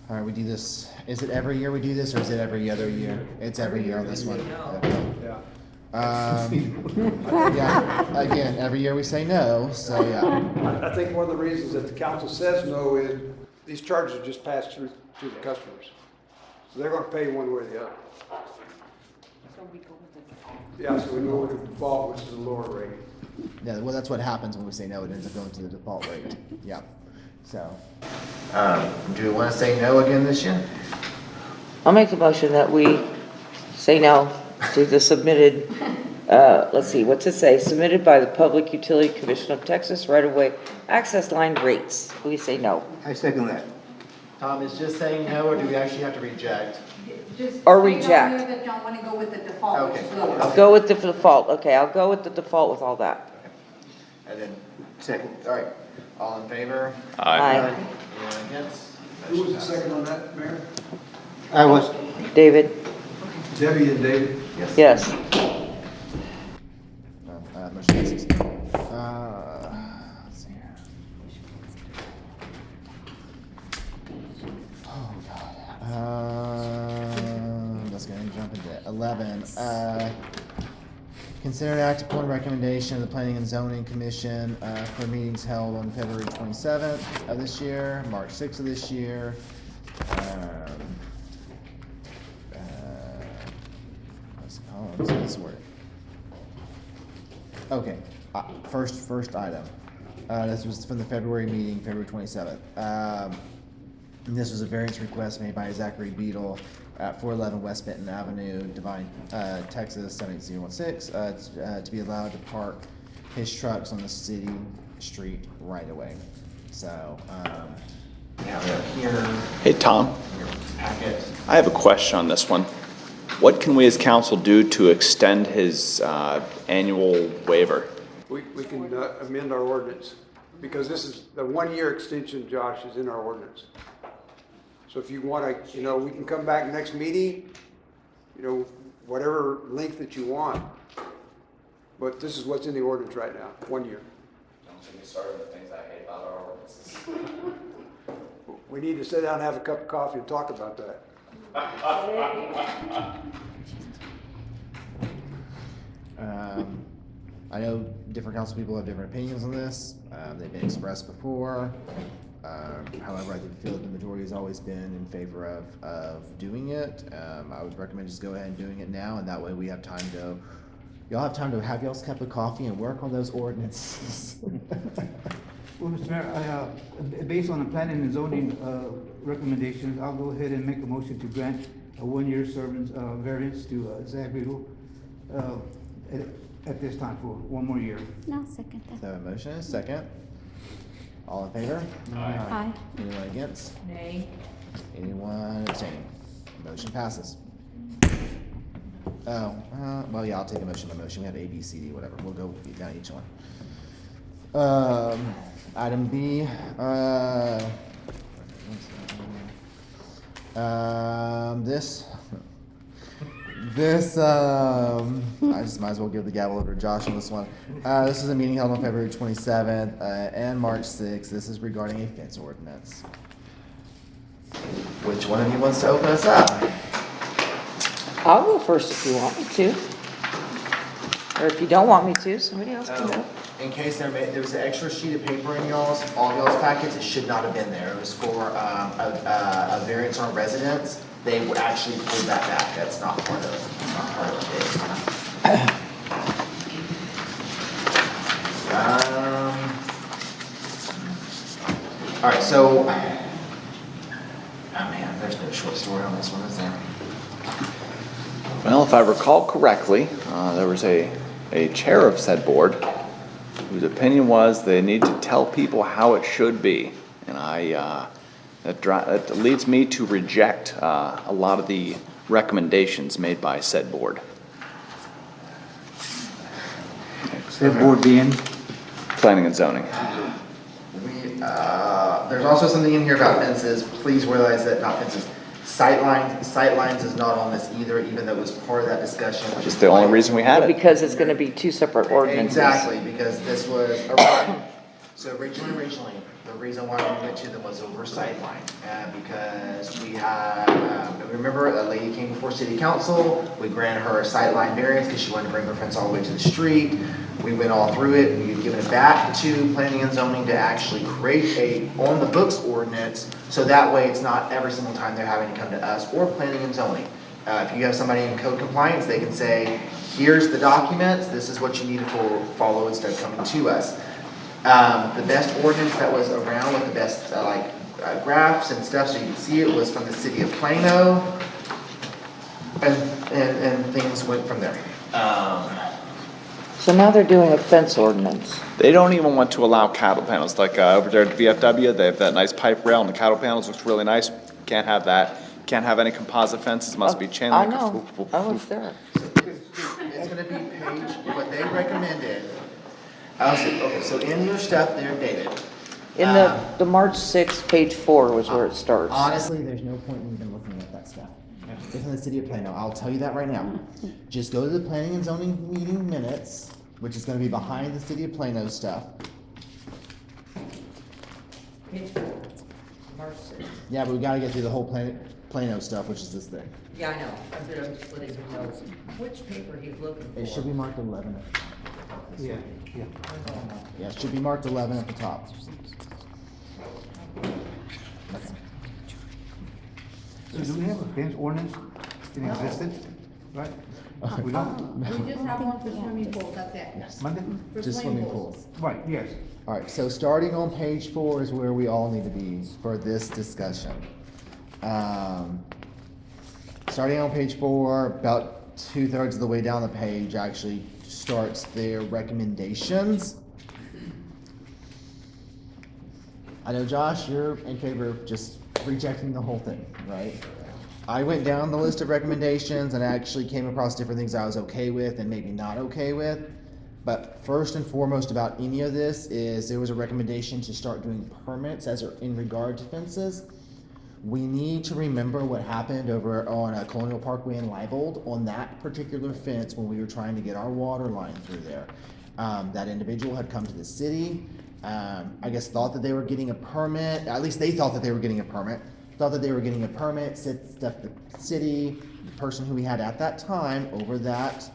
All right, we do this, is it every year we do this, or is it every other year? It's every year on this one. Yeah. Yeah, again, every year we say no, so yeah. I think one of the reasons that the council says no is these charges are just passed through to the customers. So they're gonna pay one way or the other. Yeah, so we go with the default, which is a lower rate. Yeah, well, that's what happens when we say no, it ends up going to the default rate, yeah. So, do we want to say no again this year? I'll make the motion that we say no to the submitted, let's see, what's it say? Submitted by the Public Utility Commission of Texas right-of-way access line rates. We say no. I second that. Tom, is just saying no, or do we actually have to reject? Just Or say reject. no here, but don't wanna go with the default, Okay. which is lower. Okay. Go with the default. Okay, I'll go with the default with all that. And then, Second. all right, all in favor? Aye. Anyone against? Who was the second on that, Mayor? I was, David? Debbie and David? Yes. Motion passes. Let's see here. Oh, God. Let's go ahead and jump into 11. Consider an act upon recommendation of the Planning and Zoning Commission for meetings held on February 27th of this year, March 6th of this year. What's this word? Okay, first item. This was from the February meeting, February 27th. And this was a variance request made by Zachary Beadle at 411 West Benton Avenue, Devine, Texas 78016, to be allowed to park his trucks on the city street right away. So, Yeah, we have here, Hey, Tom, your packet. I have a question on this one. What can we as council do to extend his annual waiver? We can amend our ordinance, because this is, the 1-year extension, Josh, is in our ordinance. So if you want to, we can come back next meeting, whatever length that you want. But this is what's in the ordinance right now, 1 year. Don't get me started with things I hate about our ordinances. We need to sit down and have a cup of coffee and talk about that. I know different council people have different opinions on this. They've been expressed before. However, I feel that the majority has always been in favor of doing it. I would recommend just go ahead and doing it now, and that way we have time to, y'all have time to have y'all's cup of coffee and work on those ordinances. well, Mr. Mayor, based on the planning and zoning recommendations, I'll go ahead and make a motion to grant a 1-year variance to Zach Beadle at this time for 1 more year. No, second that. So a motion and a second. All in favor? Aye. Anyone against? Nay. Anyone abstaining? Motion passes. Oh, well, yeah, I'll take a motion by motion. We have A, B, C, D, whatever. We'll go down each one. Item B, I just might as well give the gavel over to Josh on this one. This is a meeting held on February 27th and March 6th. This is regarding a fence ordinance. Which one of you wants to open us up? I'll go first if you want me to. Or if you don't want me to, somebody else can go. In case there was an extra sheet of paper in all y'all's packets, it should not have been there. It was for a variance on residence. They actually pulled that back. That's not part of it. All right, so, oh man, there's no short story on this one, is there? Well, if I recall correctly, there was a chair of said board whose opinion was they need to tell people how it should be. And that leads me to reject a lot of the recommendations made by said board. Said board being? Planning and zoning. There's also something in here about fences. Please realize that, not fences, sightlines is not on this either, even though it was part of that discussion. Just the only reason we had it. Because it's gonna be 2 separate ordinances. Exactly, because this was, so originally, the reason why we went to them was over sightline, because we had, remember a lady came before city council, we granted her a sightline variance because she wanted to bring her fence all the way to the street. We went all through it, we've given it back to planning and zoning to actually create a on the books ordinance, so that way it's not every single time they're having to come to us or planning and zoning. If you have somebody in code compliance, they can say, here's the documents, this is what you need to follow instead of coming to us. The best ordinance that was around with the best, graphs and stuff, so you can see it, was from the city of Plano. And things went from there. So now they're doing a fence ordinance. They don't even want to allow cattle panels, like over there at VFW, they have that nice pipe rail and the cattle panels, looks really nice. Can't have that, can't have any composite fences, must be chain I link. know, I was there. It's gonna be page, what they recommended. Okay, so in your stuff there, David. In the March 6th, page 4 was where it starts. Honestly, there's no point in even looking at that stuff. It's in the city of Plano, I'll tell you that right now. Just go to the planning and zoning meeting minutes, which is gonna be behind the city of Plano stuff. Page 4, March 6th. Yeah, but we gotta get through the whole Plano stuff, which is this thing. Yeah, I know, I'm just letting you know which paper he's looking for. It should be marked 11 at the top. Yeah. Yeah, it should be marked 11 at the top. So do we have a fence ordinance in existence, right? We don't? We just have one for swimming pools, that's it. Yes. Monday? For Just swimming pools. Right, yes. All right, so starting on page 4 is where we all need to be for this discussion. Starting on page 4, about 2/3 of the way down the page actually starts their recommendations. I know, Josh, you're in favor of just rejecting the whole thing, right? I went down the list of recommendations and actually came across different things I was okay with and maybe not okay with. But first and foremost about any of this is there was a recommendation to start doing permits as in regard to fences. We need to remember what happened over on Colonial Parkway in Leibold on that particular fence when we were trying to get our water line through there. That individual had come to the city, I guess thought that they were getting a permit, at least they thought that they were getting a permit, stepped the city, the person who we had at that time over that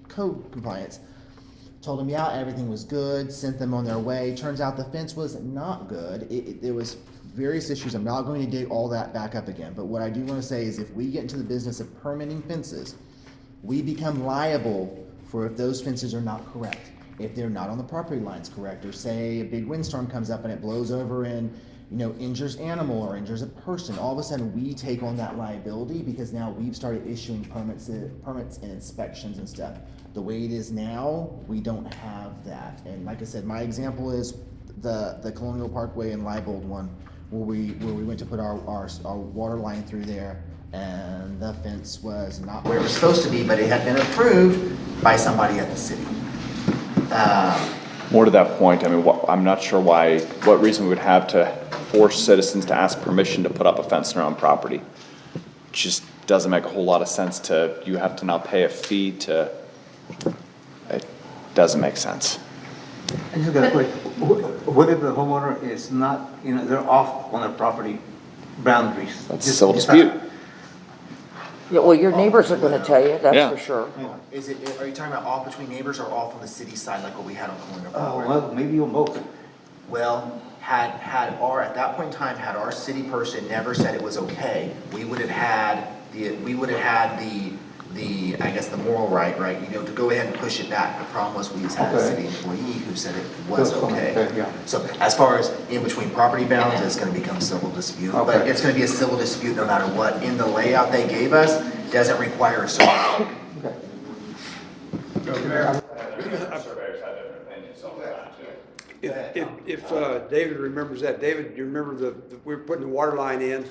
code compliance. Told them, yeah, everything was good, sent them on their way. Turns out the fence was not good. There was various issues. I'm not going to dig all that back up again. But what I do want to say is if we get into the business of permitting fences, we become liable for if those fences are not correct. If they're not on the property lines correct, or say a big windstorm comes up and it blows over and, injures animal or injures a person, all of a sudden we take on that liability because now we've started issuing permits and inspections and stuff. The way it is now, we don't have that. And like I said, my example is the Colonial Parkway and Leibold one, where we went to put our water line through there, and the fence was not Where it was supposed to be, but it had been approved by somebody at the city. More to that point, I mean, I'm not sure what reason we would have to force citizens to ask permission to put up a fence on their own property. It just doesn't make a whole lot of sense you have to now pay a fee to, it doesn't make sense. I just got a quick, what if the homeowner is not, they're off on their property boundaries? That's a civil dispute. Yeah, well, your neighbors are gonna tell you, Yeah. that's for sure. Are you talking about off between neighbors or off on the city side, like what we had on Colonial Oh, Parkway? well, maybe on both. Well, at that point in time, had our city person never said it was okay, we would have had the, I guess, the moral right, to go ahead and push it back. The problem was we had a city employee who said it was okay. Yeah. So as far as in between property bounds, it's gonna become civil dispute. But Okay. it's gonna be a civil dispute no matter what. In the layout they gave us, doesn't require a survey. If David remembers that, David, you remember we were putting the water line in,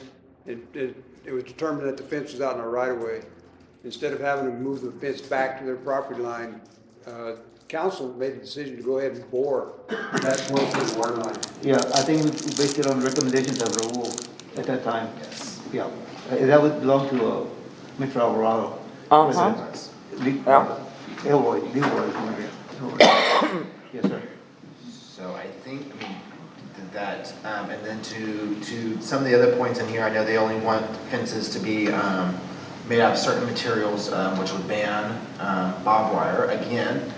and it was determined that the fence was out in our right of way. Instead of having to move the fence back to their property line, council made the decision to go ahead and bore that close to the water line. Yeah, I think we based it on recommendations of Raul at that time. Yes. Yeah, that would belong to Mr. Alvarado. Uh-huh. Elroy. Yes, sir. So I think, that, and then to some of the other points in here, I know they only want fences to be, made out of certain materials, which would ban, barbed wire. Again,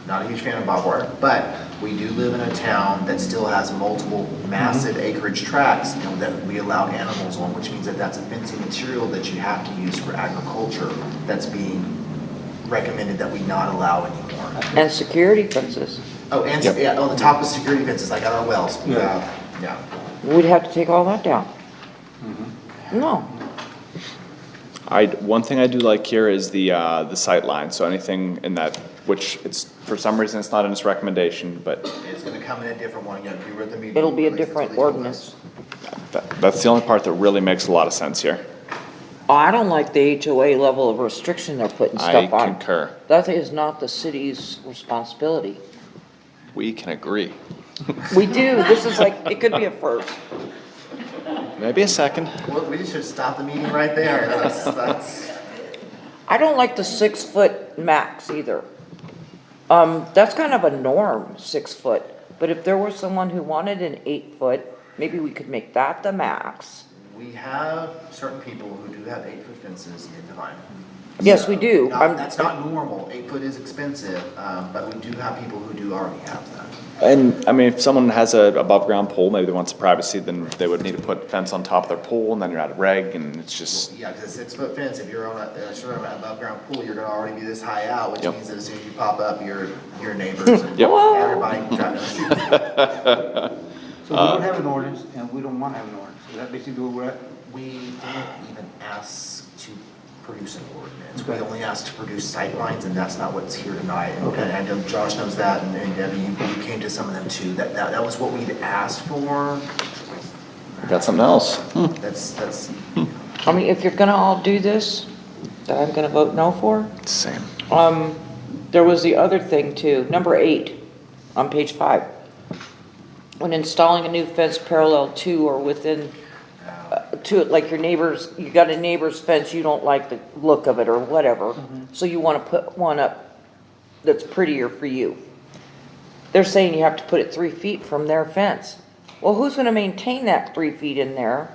not a huge fan of barbed wire, but we do live in a town that still has multiple massive acreage tracts, that we allow animals on, which means that that's a fencing material that you have to use for agriculture that's being recommended that we not allow anymore. And security fences. Oh, and, yeah, on the top of security fences, like on our wells, we Yeah. have, yeah. We'd have to take all that down. No. One thing I do like here is the sight line, so anything in that, which it's, for some reason, it's not in this recommendation, but It's gonna come in a different one, you know, if you read the meeting. It'll be a release, that's different what they told ordinance. us. that's the only part that really makes a lot of sense here. Oh, I don't like the HOA level of restriction they're putting stuff I on. concur. That is not the city's responsibility. We can agree. We do, this is like, it could be a first. Maybe a second. Well, we should stop the meeting right there, that's. I don't like the 6 foot max either. That's kind of a norm, 6 foot. But if there was someone who wanted an 8 foot, maybe we could make that the max. We have certain people who do have 8-foot fences in Devine. Yes, we do. That's not normal, 8 foot is expensive, but we do have people who do already have that. And, I mean, if someone has a above-ground pool, maybe they want some privacy, then they would need to put a fence on top of their pool, and then you're out of reg, and it's just, Yeah, because a 6-foot fence, if you're on an above-ground pool, you're gonna already be this high out, which Yep. means that as soon as you pop up, your neighbors and Yep. everybody can drive down the street. So we don't have an ordinance, and we don't want to have an ordinance. Is that basically where we're at? We didn't even ask to produce an ordinance. We Okay. only asked to produce sightlines, and that's not what's here tonight. Okay. And I know Josh knows that, and Debbie, you came to some of them too. That was what we'd asked for. got something else. That's, I mean, if you're gonna all do this, that I'm gonna vote no for. Same. There was the other thing too, number 8 on page 5. When installing a new fence parallel to or within, to it, like your neighbor's, you got a neighbor's fence, you don't like the look of it or whatever, so you wanna put one up that's prettier for you. They're saying you have to put it 3 feet from their fence. Well, who's gonna maintain that 3 feet in there?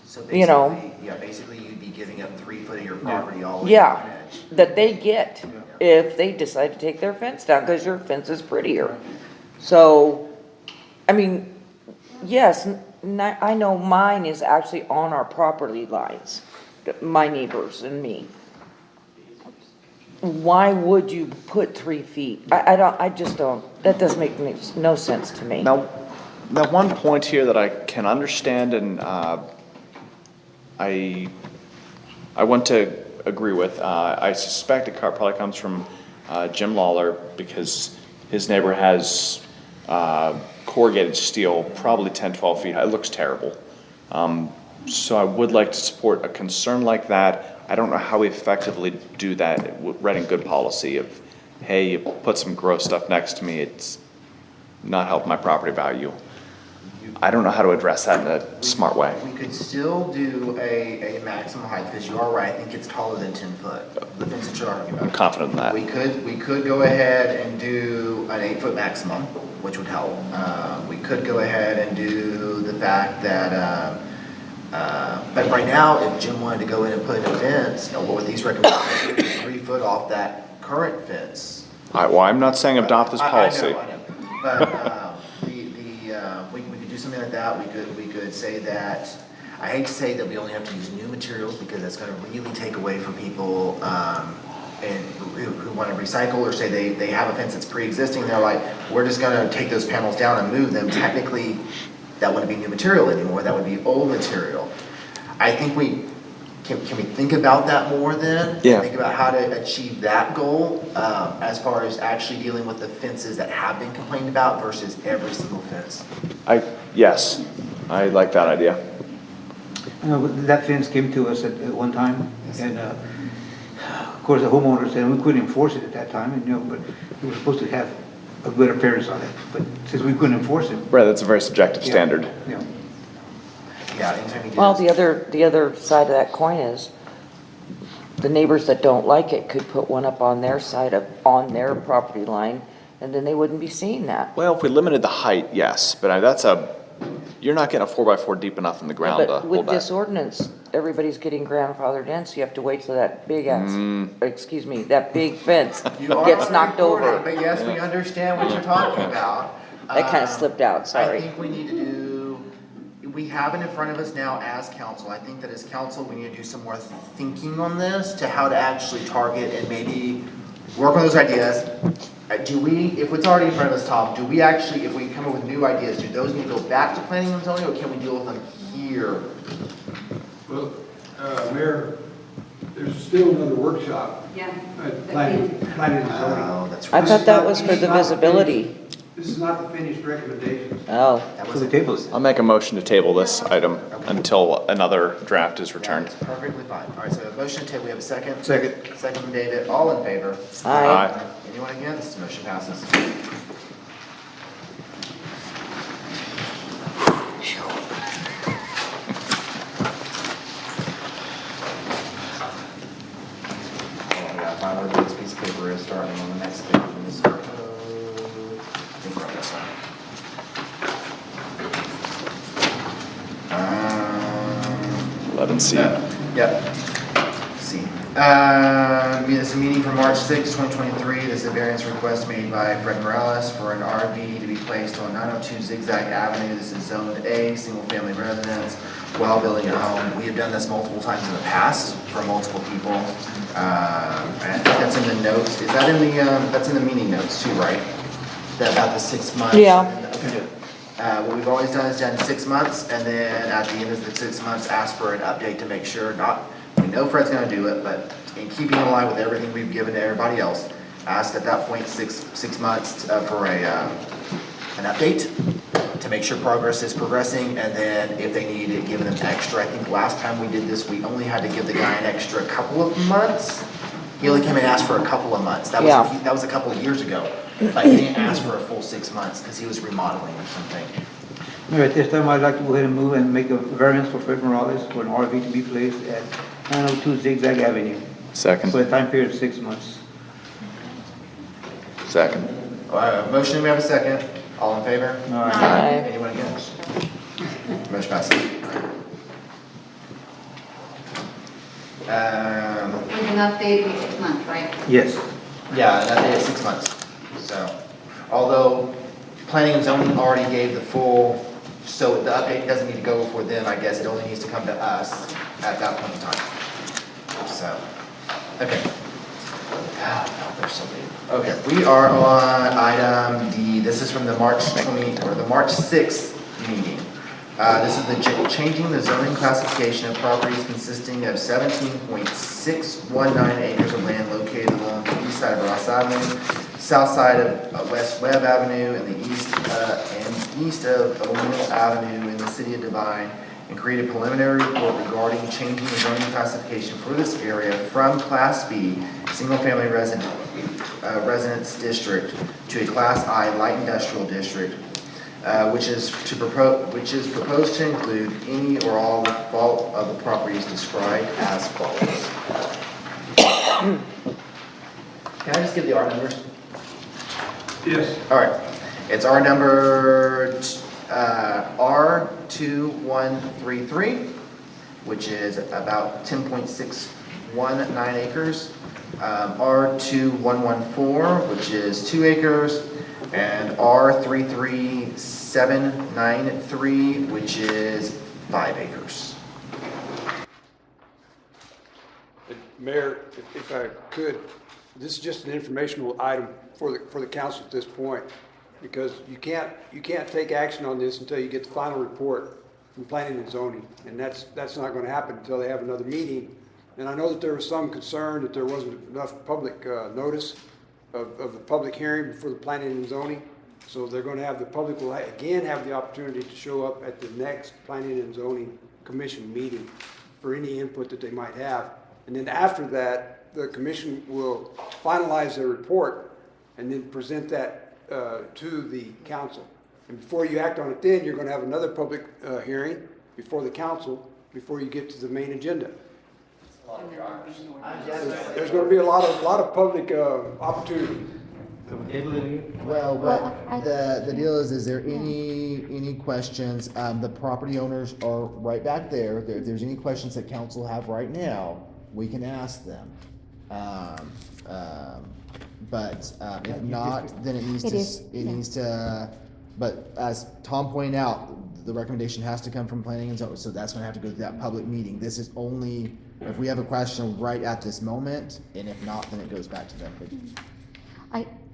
so You know. basically you'd be giving up 3 foot of your property all the way Yeah, to the edge. that they get if they decide to take their fence down, cause your fence is prettier. So, I mean, yes, I know mine is actually on our property lines, my neighbors and me. Why would you put 3 feet? I just don't, that doesn't make no sense to me. Now, that one point here that I can understand and I want to agree with, I suspect it probably comes from Jim Lawler because his neighbor has corrugated steel, probably 10, 12 feet high. It looks terrible. So I would like to support a concern like that. I don't know how we effectively do that, writing good policy of, hey, you put some gross stuff next to me, it's not helping my property value. I don't know how to address that in a smart way. We could still do a maximum height, because you are right, I think it's taller than 10 foot, the fence that you're arguing about. I'm confident in that. We could go ahead and do an 8-foot maximum, which would help. We could go ahead and do the fact that, but right now, if Jim wanted to go in and put in a fence, what would these recommendations, 3 foot off that current fence? Well, I'm not saying adopt this policy. I know. But, we could do something like that. We could say that, I hate to say that we only have to use new materials because that's gonna really take away from people, and who wanna recycle or say they have a fence that's pre-existing. They're like, we're just gonna take those panels down and move them. Technically, that wouldn't be new material anymore. That would be old material. I think can we think about that more then? Yeah. Think about how to achieve that goal, as far as actually dealing with the fences that have been complained about versus every single fence. Yes, I like that idea. That fence came to us at one time, and of course, the homeowner said we couldn't enforce it at that time, and but we were supposed to have a good appearance on it, but since we couldn't enforce it. Right, that's a very subjective standard. Yeah. Yeah, anytime you do Well, this. the other side of that coin is, the neighbors that don't like it could put one up on their side on their property line, and then they wouldn't be seeing that. Well, if we limited the height, yes, but you're not getting a 4x4 deep enough in the ground to But with hold that. this ordinance, everybody's getting grandfathered in, so you have to wait till that big ass, that big fence You are gets knocked recording, over. But yes, we understand what you're talking about. That kinda slipped out, I sorry. think we need to we have it in front of us now as council. I think that as council, we need to do some more thinking on this to how to actually target and maybe work on those ideas. Do we, if it's already in front of us, Tom, do we actually, if we come up with new ideas, do those need to go back to planning and zoning, or can we deal with them here? Well, Mayor, there's still another workshop. Yeah. Planning and zoning. Oh, that's I right. thought that was for the visibility. This is not the finished recommendations. Oh. That For was the it. tables. I'll make a motion to table this item until another draft is returned. That's perfectly fine. All right, so a motion to table, we have a second? Second. Second from David, all in favor? Aye. Anyone against? Motion passes. Oh, we gotta find where this piece of paper is, starting on the next page from this. I think we're on this one. 11C. Yep. C. This meeting for March 6, 2023, this is a variance request made by Fred Morales for an RV to be placed on 902 Zigzag Avenue. This is zoned A, single-family residence, while building a home. We have done this multiple times in the past for multiple people. And that's in the notes. Is that in the, that's in the meeting notes too, right? That about the 6 months? Yeah. Okay. What we've always done is done 6 months, and then at the end of the 6 months, ask for an update to make sure, we know Fred's gonna do it, but in keeping in line with everything we've given to everybody else, ask at that point, six months for an update to make sure progress is progressing, and then if they need it, give them extra. I think last time we did this, we only had to give the guy an extra couple of months. He only came and asked for a couple of months. That was a couple of years ago. But he didn't ask for a full 6 months because he was remodeling or something. Mayor, at this time, I'd like to go ahead and move and make a variance for Fred Morales for an RV to be placed at 902 Zigzag Avenue Second. for a time period of 6 months. Second. Motion, we have a second. All in favor? Aye. Anyone against? Motion passes. With an update in 6 months, right? Yes. Yeah, that is 6 months. So, although planning and zoning already gave the full, so the update doesn't need to go before then, I guess it only needs to come to us at that point in time. So, okay. There's something. Okay, we are on item D. This is from the March 6th meeting. This is the changing the zoning classification of properties consisting of 17.619 acres of land located along the east side of Ross Avenue, south side of West Webb Avenue, and the east of O'Neill Avenue in the city of Devine, and create a preliminary report regarding changing the zoning classification for this area from Class B, single-family residence district, to a Class I light industrial district, which is proposed to include any or all of the properties described as follows. Can I just give the R numbers? Yes. All right. It's R number R2133, which is about 10.619 acres. R2114, which is 2 acres. And R33793, which is 5 acres. Mayor, if I could, this is just an informational item for the council at this point, because you can't take action on this until you get the final report from planning and zoning, and that's not going to happen until they have another meeting. And I know that there was some concern that there wasn't enough public notice of the public hearing before the planning and zoning, so they're going to have, the public will again have the opportunity to show up at the next planning and zoning commission meeting for any input that they might have. And then after that, the commission will finalize their report and then present that to the council. And before you act on it then, you're going to have another public hearing before the council before you get to the main agenda. There's going to be a lot of public opportunity. Well, but the deal is there any questions? The property owners are right back there. If there's any questions that council have right now, we can ask them. But if not, then it needs to, but as Tom pointed out, the recommendation has to come from planning and zoning, so that's gonna have to go to that public meeting. This is only if we have a question right at this moment, and if not, then it goes back to them.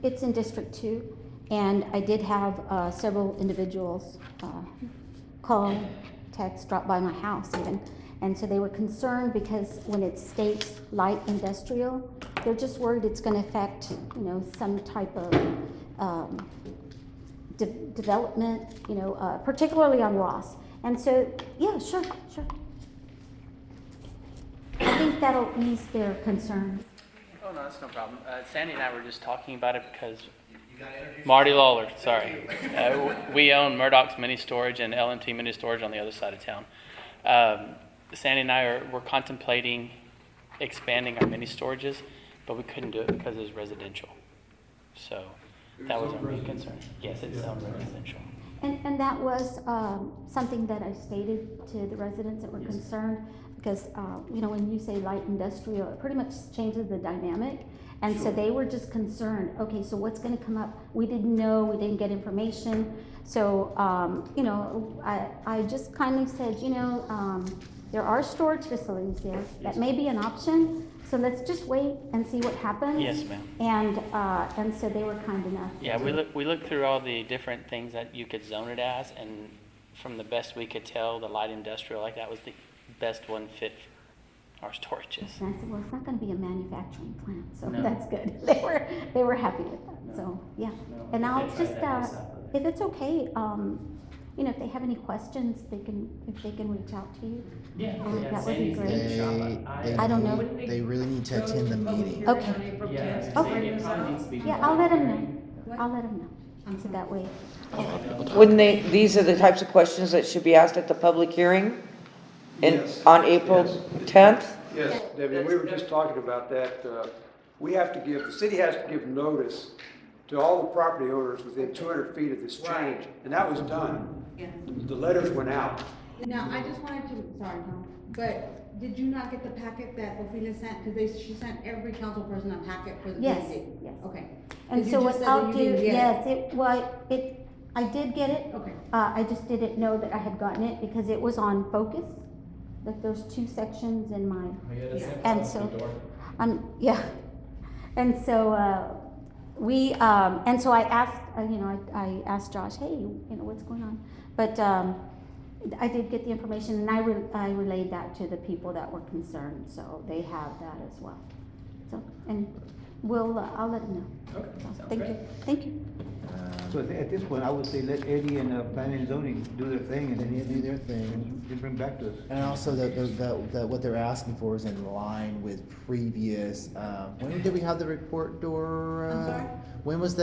It's in District 2, and I did have several individuals call, text, drop by my house even. And so they were concerned because when it states light industrial, they're just worried it's gonna affect, some type of development, particularly on Ross. And so, yeah, sure. I think that'll ease their concerns. Oh, no, that's no problem. Sandy and I were just talking about it because Marty Lawler, sorry. We own Murdoch's Mini Storage and L&T Mini Storage on the other side of town. Sandy and I were contemplating expanding our mini storages, but we couldn't do it because it's residential. So that was our main concern. Yes, it's residential. And that was something that I stated to the residents that were concerned, because, when you say light industrial, it pretty much changes the dynamic. And so they were just concerned, okay, so what's gonna come up? We didn't know, we didn't get information. So, I just kindly said, there are storage facilities there. That may be an option. So let's just wait and see what happens. Yes, ma'am. And so they were kind enough. Yeah, we looked through all the different things that you could zone it as, and from the best we could tell, the light industrial like that was the best one fit for our storages. And I said, well, it's not going to be a manufacturing plant, so No. that's good. They were happy with that. So yeah, and we I'll could try just that separately. if it's okay, if they have any questions, they can reach out to you. Yeah, that would be great. They I don't know. They really need to attend the meeting. Okay. Yeah, Okay. it probably needs to be. Yeah, I'll let them know. So that way. Wouldn't these are the types of questions that should be asked at the public hearing Yes. on April 10th? Yes, Debbie, we were just talking about that. The city has to give notice to all the property owners within 200 feet of this change, and that was done. Yeah. The letters went out. Now, I just wanted to, sorry, Tom, but did you not get the packet that Ophelia sent? Because she sent every council person a packet for the Yes, meeting. yes. Okay. And 'Cause so you what just said I'll that do, you didn't get yes, I did get it. Okay. I just didn't know that I had gotten it because it was on focus. Like there's two sections in my, and so, yeah. And so, and so I asked, I asked Josh, hey, what's going on? But, I did get the information and I relayed that to the people that were concerned, so they have that as well. So, and I'll let them know. Okay, So, sounds thank great. you, thank you. So at this point, I would say let Eddie and planning and zoning do their thing, and They then do their thing. they bring back to us. And also that what they're asking for is in line with previous, when did we have the report, Dora? I'm sorry? When was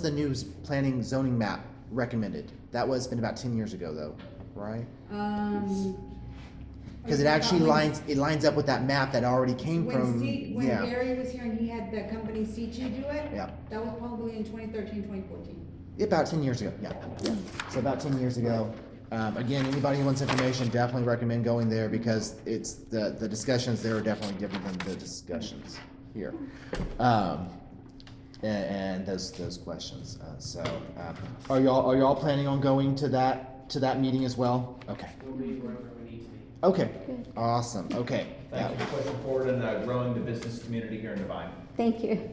the new planning zoning map recommended? That was been about 10 years ago though, right? Because it actually lines up with that map that already came from, When yeah. Gary was here and he had the company CG do it? Yeah. That was probably in 2013, 2014. About 10 years ago, yeah. So about 10 years ago. Again, anybody who wants information, definitely recommend going there because it's the discussions there are definitely different than the discussions here. And those questions. Are y'all planning on going to that meeting as well? Okay. We'll be wherever we need to be. Okay. Awesome. Okay. Thank you for pushing forward and growing the business community here in Devine. Thank you.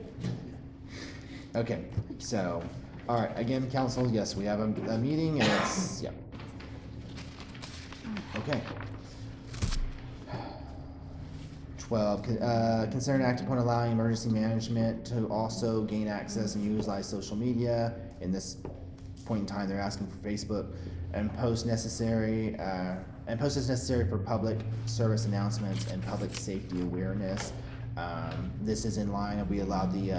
Okay. So, all right. Again, council. Yes, we have a meeting, and it's yeah. Okay. 12, consider an act upon allowing emergency management to also gain access and utilize social media. In this point in time, they're asking for Facebook and post as necessary for public service announcements and public safety awareness. This is in line, and we allowed the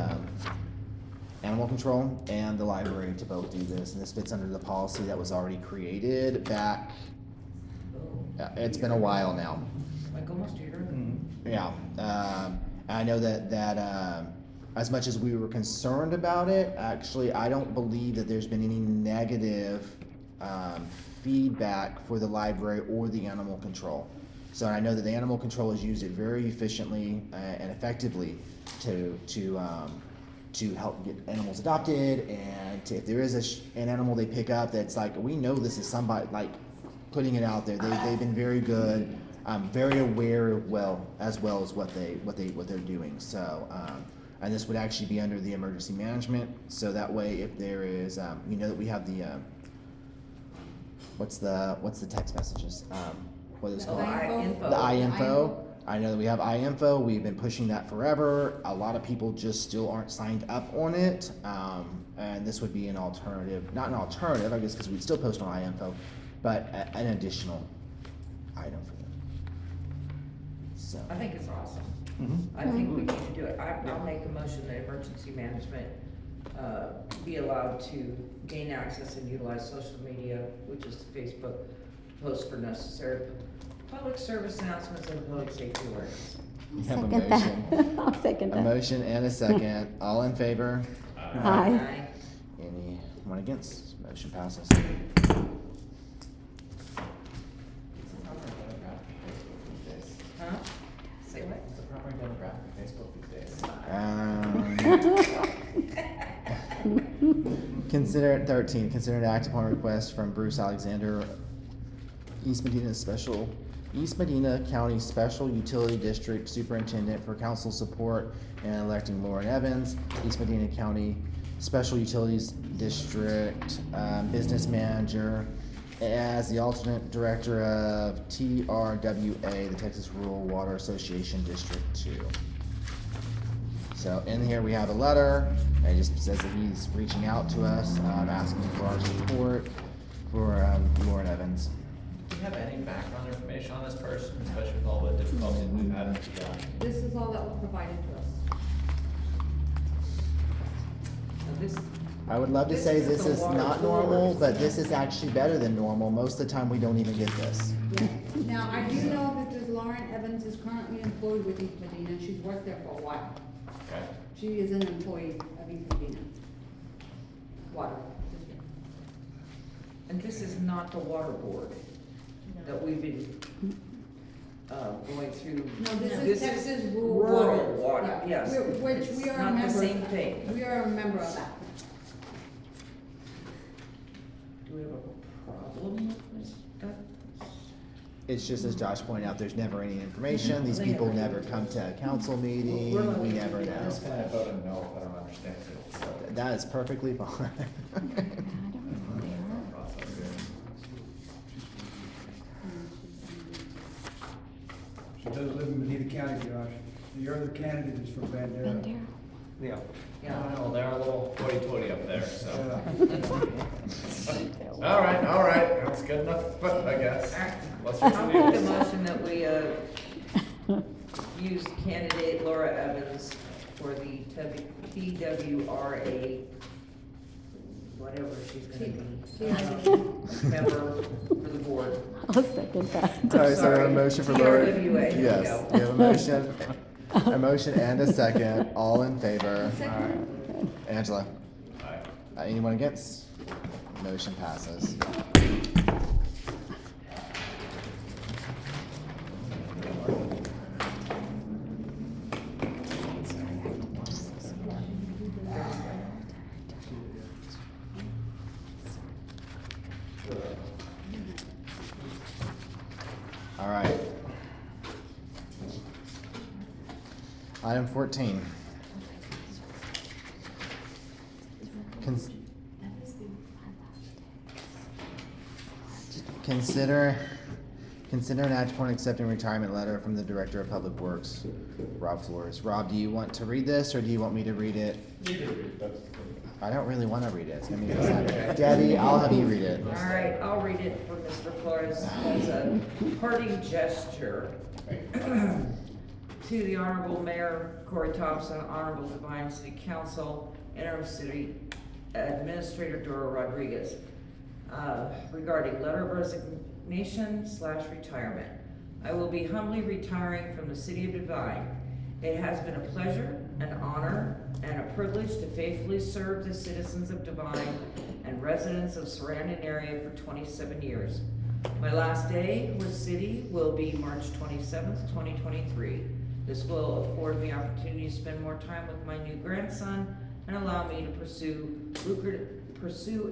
animal control and the library to both do this, and this fits under the policy that was already created back. It's been a while now. Like almost a year. Yeah, I know that as much as we were concerned about it, actually, I don't believe that there's been any negative feedback for the library or the animal control. So I know that the animal control has used it very efficiently and effectively to help get animals adopted, and if there is an animal they pick up that's like, we know this is somebody, like putting it out there. They've been very good. very aware as well as what they're doing. So, and this would actually be under the emergency management. So that way, if there is, that we have the, what's the text messages? What is it called? iInfo. The iInfo. I know that we have iInfo. We've been pushing that forever. A lot of people just still aren't signed up on it. And this would be an alternative, not an alternative, I guess, because we'd still post on iInfo, but an additional item for them. So. I think it's awesome. Mm-hmm. I think we need to do it. I'll make a motion that emergency management be allowed to gain access and utilize social media, which is Facebook, post for necessary public service announcements and public safety awareness. We have a Second motion. that. I'll second A that. motion and a second. All in favor? Aye. Anyone against? Motion passes. Huh? Say what? What's the proper demographic of Facebook these days? Consider it 13. Consider an act upon request from Bruce Alexander, East Medina County Special Utility District Superintendent, for council support in electing Lauren Evans, East Medina County Special Utilities District Business Manager, as the alternate director of TRWA, the Texas Rural Water Association District 2. So in here we have a letter, and it just says that he's reaching out to us, asking for our support for Lauren Evans. Do you have any background information on this person, especially with all the difficulties we've had in the This is all that was provided to us. I would love to say this is not normal, but this is actually better than normal. Most of the time, we don't even get this. Now, I do know that this Lauren Evans is currently employed with East Medina, and she's worked there for a while. Okay. She is an employee of East Medina. Water. And this is not the water board that we've been going through. No, this is Texas Rural Rural Water. water, Yeah. yes. Which we are a Not the member. same thing. We are a member of that. Do we have a problem with this stuff? It's just as Josh pointed out, there's never any information. These people never come to a council meeting. We never I'm know. just gonna vote no if I don't understand it. So. That is perfectly fine. She does live in Medina County, Josh. The other candidate is from Bandera. Yeah. Yeah. Well, they're a little hoity-toity up there, so. All right, that's good enough, I guess. What's your I'll make the news? motion that we, use candidate Laura Evans for the TWRA, whatever she's gonna be, member for the board. I'll second that. All right, so we have a motion for Lauren. TRWA, there we Yes, go. we have a motion and a second. All in favor? Angela? Aye. Anyone against? Motion passes. All right. Item 14. Consider an act upon accepting retirement letter from the Director of Public Works, Rob Flores. Rob, do you want to read this, or do you want me to read it? You can read it. I don't really want to read it. It's gonna be sad. Debbie, I'll have you read it. All right, I'll read it for Mr. Flores as a parting gesture to the Honorable Mayor Cory Thompson, Honorable Devine City Council, Interim City Administrator Dora Rodriguez, regarding letter of resignation/retirement. I will be humbly retiring from the City of Devine. It has been a pleasure, an honor, and a privilege to faithfully serve the citizens of Devine and residents of surrounding area for 27 years. My last day with City will be March 27th, 2023. This will afford me opportunity to spend more time with my new grandson and allow me to pursue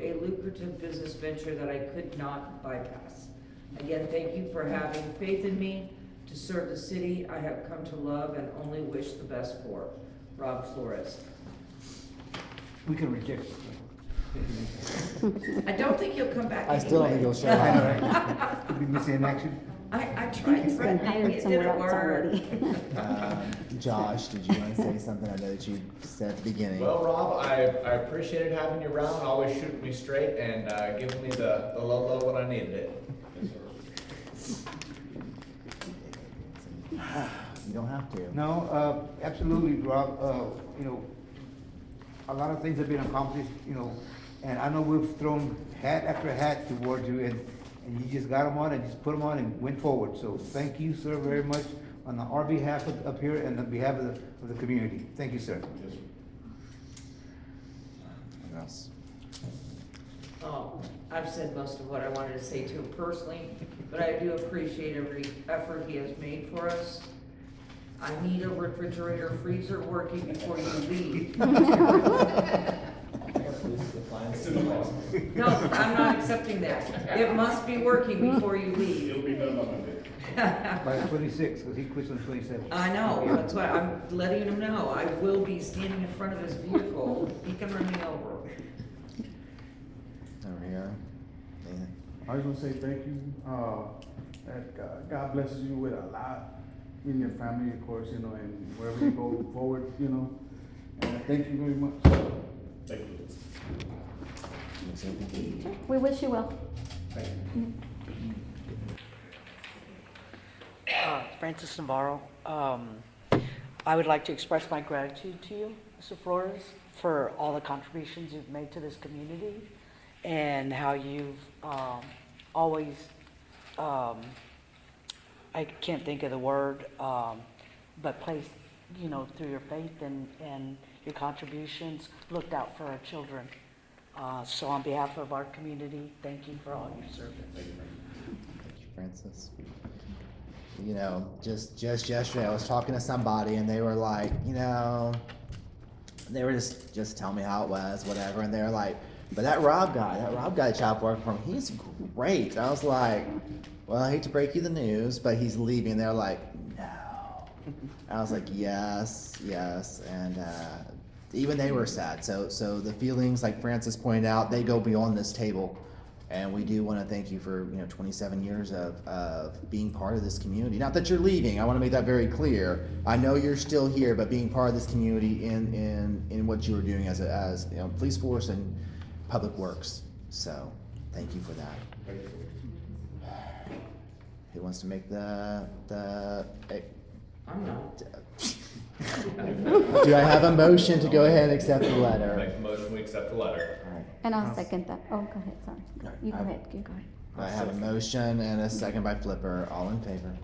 a lucrative business venture that I could not bypass. Again, thank you for having faith in me to serve the city I have come to love and only wish the best for. Rob Flores. We can reject it. I don't think he'll come back anyway. I still don't think he'll show up. We'll be missing in action. I tried threatening, it didn't work. Josh, did you want to say something? I know that you said at the beginning. Well, Rob, I appreciated having you around, always shooting me straight and giving me the low when I needed it. You don't have to. No, absolutely, Rob. You know, a lot of things have been accomplished, you know, and I know we've thrown hat after hat towards you, and you just got them on and just put them on and went forward. So thank you, sir, very much on our behalf up here and on behalf of the community. Thank you, sir. What else? I've said most of what I wanted to say to him personally, but I do appreciate every effort he has made for us. I need a refrigerator freezer working before you leave. No, I'm not accepting that. It must be working before you leave. It'll be done on Monday. By 26, because he quits on 27. I know, that's why I'm letting him know. I will be standing in front of his vehicle. He can run me over. Over here. Nathan. I was gonna say thank you, that God blesses you with a lot in your family, of course, you know, and wherever you go forward, you know, and thank you very much. Thank you. We wish you well. Thank you. Francis Navarro. I would like to express my gratitude to you, Mr. Flores, for all the contributions you've made to this community and how you've always, I can't think of the word, but placed, you know, through your faith and your contributions, looked out for our children. So on behalf of our community, thank you for all your service. Thank you, Francis. You know, just yesterday I was talking to somebody and they were like, you know, they were just telling me how it was, whatever, and they were like, but that Rob guy child working for him, he's great. And I was like, well, I hate to break you the news, but he's leaving. They're like, no. I was like, yes, and even they were sad. So the feelings, like Francis pointed out, they go beyond this table. And we do want to thank you for 27 years of being part of this community. Not that you're leaving. I want to make that very clear. I know you're still here, but being part of this community in what you were doing as police force and public works. So thank you for that. Who wants to make the I'm not. Do I have a motion to go ahead and accept the letter? Make the motion, we accept the letter. All right. And I'll second that. Oh, go ahead, sorry. You go ahead, you go ahead. I have a motion and a second by Flipper. All in favor?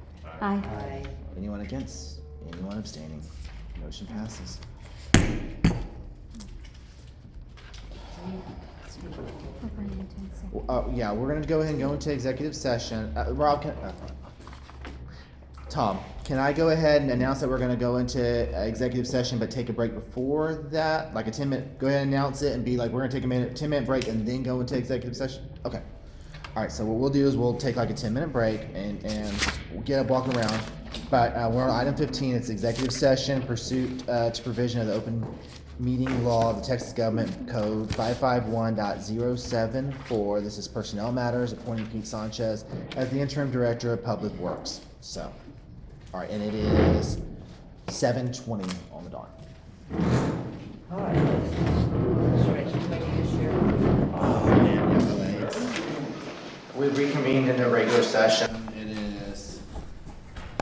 Aye. Anyone against? Anyone abstaining? Motion passes. Yeah, we're gonna go ahead and go into executive session. Rob, Tom, can I go ahead and announce that we're gonna go into executive session, but take a break before that? Like a 10-minute, go ahead and announce it and be like, we're gonna take a 10-minute break and then go into executive session? Okay. All right, so what we'll do is we'll take like a 10-minute break and we'll get up, walk around. But we're on item 15, it's executive session pursuit to provision of the open meeting law of the Texas Government Code 551.074. This is personnel matters, appointing Pete Sanchez as the interim director of public works. So, all right, and it is 7:20 on the dot. All right. We reconvened in a regular session. It is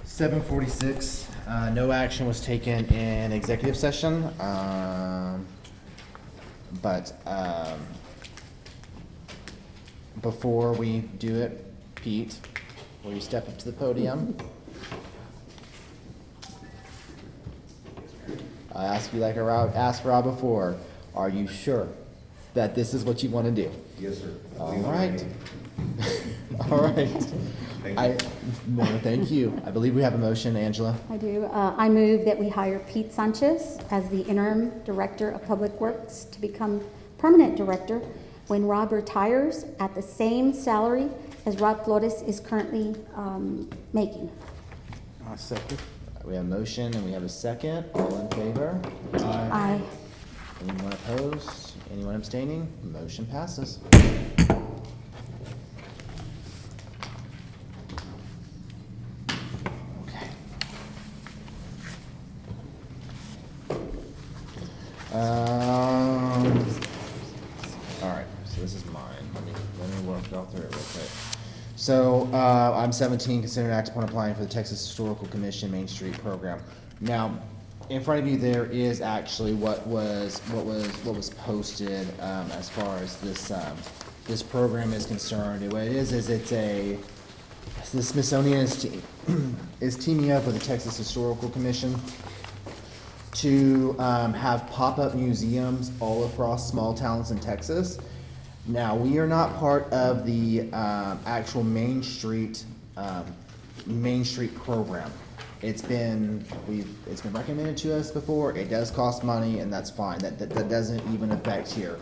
7:46. No action was taken in executive session, but before we do it, Pete, will you step up to the podium? I asked you like I asked Rob before, are you sure that this is what you want to do? Yes, sir. All right. All right. Thank you. I believe we have a motion, Angela. I do. I move that we hire Pete Sanchez as the interim director of public works to become permanent director when Rob retires at the same salary as Rob Flores is currently making. I second. We have a motion and we have a second. All in favor? Aye. Anyone opposed? Anyone abstaining? Motion passes. Okay. All right, so this is mine. Let me work y'all through it real quick. So, item 17, consider an act upon applying for the Texas Historical Commission Main Street Program. Now, in front of you, there is actually what was posted, as far as this program is concerned. What it is the Smithsonian is teaming up with the Texas Historical Commission to have pop-up museums all across small towns in Texas. Now, we are not part of the actual Main Street program. It's been recommended to us before. It does cost money, and that's fine. That doesn't even affect here.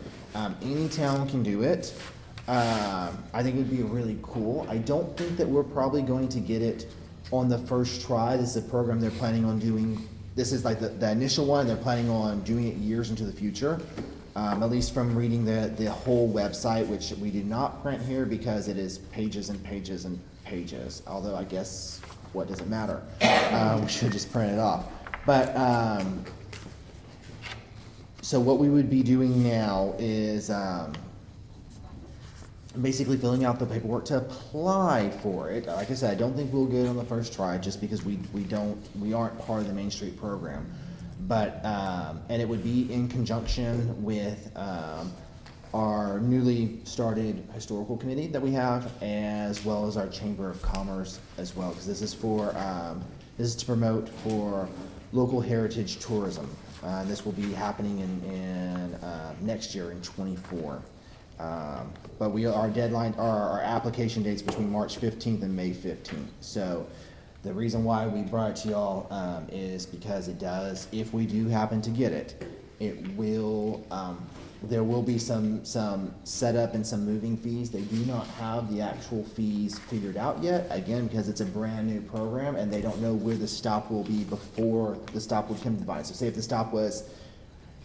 Any town can do it. I think it would be really cool. I don't think that we're probably going to get it on the first try. This is a program they're planning on doing. This is like the initial one. They're planning on doing it years into the future. At least from reading the whole website, which we did not print here because it is pages and pages and pages. Although I guess, what does it matter? We should just print it off. But, so what we would be doing now is basically filling out the paperwork to apply for it. Like I said, I don't think we'll get it on the first try just because we aren't part of the Main Street program. But, and it would be in conjunction with our newly started historical committee that we have, as well as our Chamber of Commerce as well, because this is to promote for local heritage tourism. This will be happening in next year in '24. But our application date's between March 15th and May 15th. So the reason why we brought it to y'all is because it does, if we do happen to get it, it will, there will be some setup and some moving fees. They do not have the actual fees figured out yet, again, because it's a brand new program and they don't know where the stop will be before the stop would come to Devine. So say if the stop was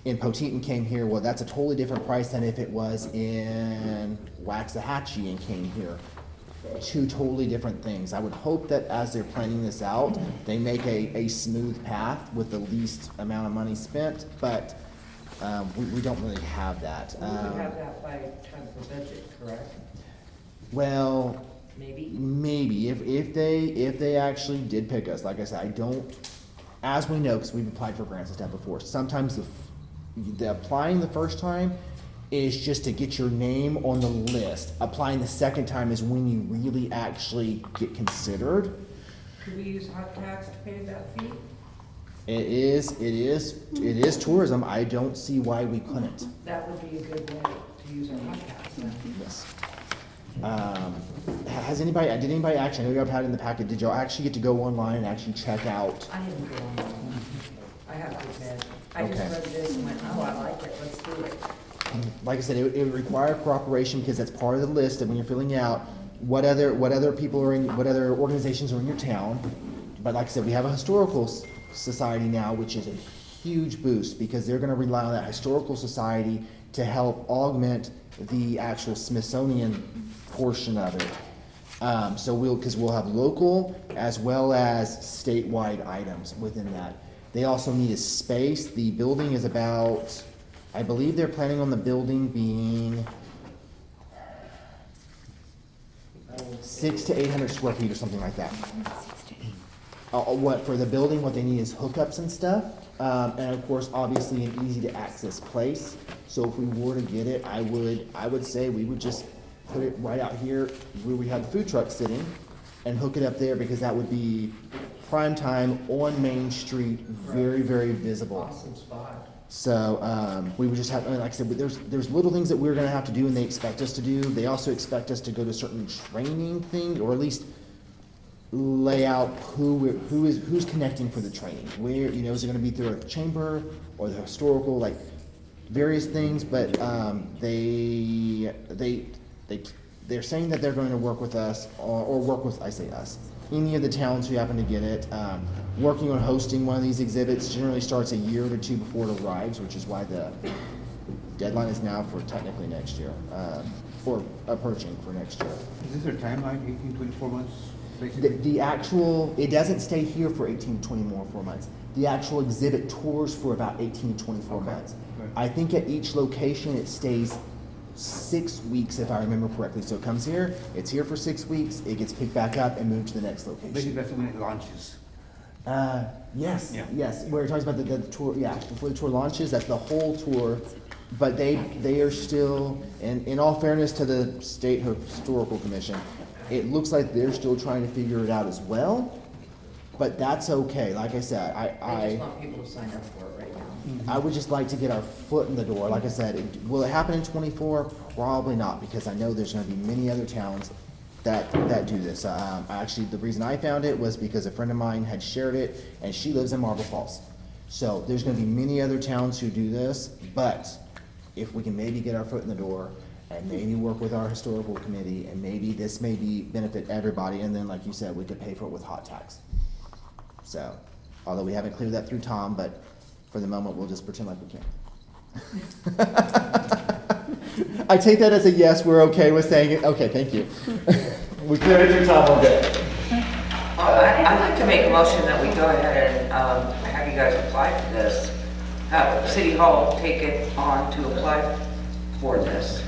in Poteet and came here, well, that's a totally different price than if it was in Waxahachie and came here. Two totally different things. I would hope that as they're planning this out, they make a smooth path with the least amount of money spent, but we don't really have that. We would have that by time for budget, correct? Well, Maybe. if they actually did pick us, like I said, I don't, as we know, because we've applied for grants and stuff before, sometimes the applying the first time is just to get your name on the list. Applying the second time is when you really actually get considered. Could we use hot tax to pay that fee? It is tourism. I don't see why we couldn't. That would be a good way to use our hot tax then. Yes. Did anybody actually, I know y'all had it in the packet, did y'all actually get to go online and actually check out? I didn't go on. I have to admit, I just Okay. read this and went, oh, I like it, let's do it. Like I said, it would require cooperation because that's part of the list of when you're filling out what other organizations are in your town. But like I said, we have a historical society now, which is a huge boost because they're gonna rely on that historical society to help augment the actual Smithsonian portion of it. So we'll have local as well as statewide items within that. They also need a space. The building is about, I believe they're planning on the building being 600 to 800 square feet or something like that. What for the building, what they need is hookups and stuff, and of course, obviously, an easy to access place. So if we were to get it, I would say we would just put it right out here where we have the food truck sitting, and hook it up there because that would be prime time on Main Street, very, very visible. Awesome spot. So we would just have, like I said, there's little things that we're gonna have to do and they expect us to do. They also expect us to go to certain training things, or at least lay out who's connecting for the training. Where, is it gonna be through a chamber or the historical, like various things, but they're saying that they're going to work with us, or work with, I say us, any of the towns who happen to get it. Working on hosting one of these exhibits generally starts a year or two before it arrives, which is why the deadline is now for technically next year, or approaching for next year. Is this their timeline, 18, 24 months, basically? The actual, it doesn't stay here for 18 to 24 months. The actual exhibit tours for about 18 to 24 months. Okay. I think at each location it stays 6 weeks, if I remember correctly. So it comes here, it's here for 6 weeks, it gets picked back up and moved to the next location. Basically, that's when it launches. Yes, Yeah. yes, where it talks about the tour, yeah, before the tour launches, that's the whole tour. But they are still, and in all fairness to the State Historical Commission, it looks like they're still trying to figure it out as well, but that's okay. Like I said, I just want people to sign up for it right now. I would just like to get our foot in the door. Like I said, will it happen in 24? Probably not, because I know there's gonna be many other towns that do this. Actually, the reason I found it was because a friend of mine had shared it, and she lives in Marble Falls. So there's gonna be many other towns who do this, but if we can maybe get our foot in the door and maybe work with our historical committee, and maybe this may be benefit everybody, and then like you said, we could pay for it with hot tax. So, although we haven't cleared that through Tom, but for the moment, we'll just pretend like we can. I take that as a yes, we're okay with saying it. Okay, thank you. We cleared it through Tom, we're good. I'd like to make a motion that we go ahead and have you guys apply for this. Have City Hall take it on to apply for this.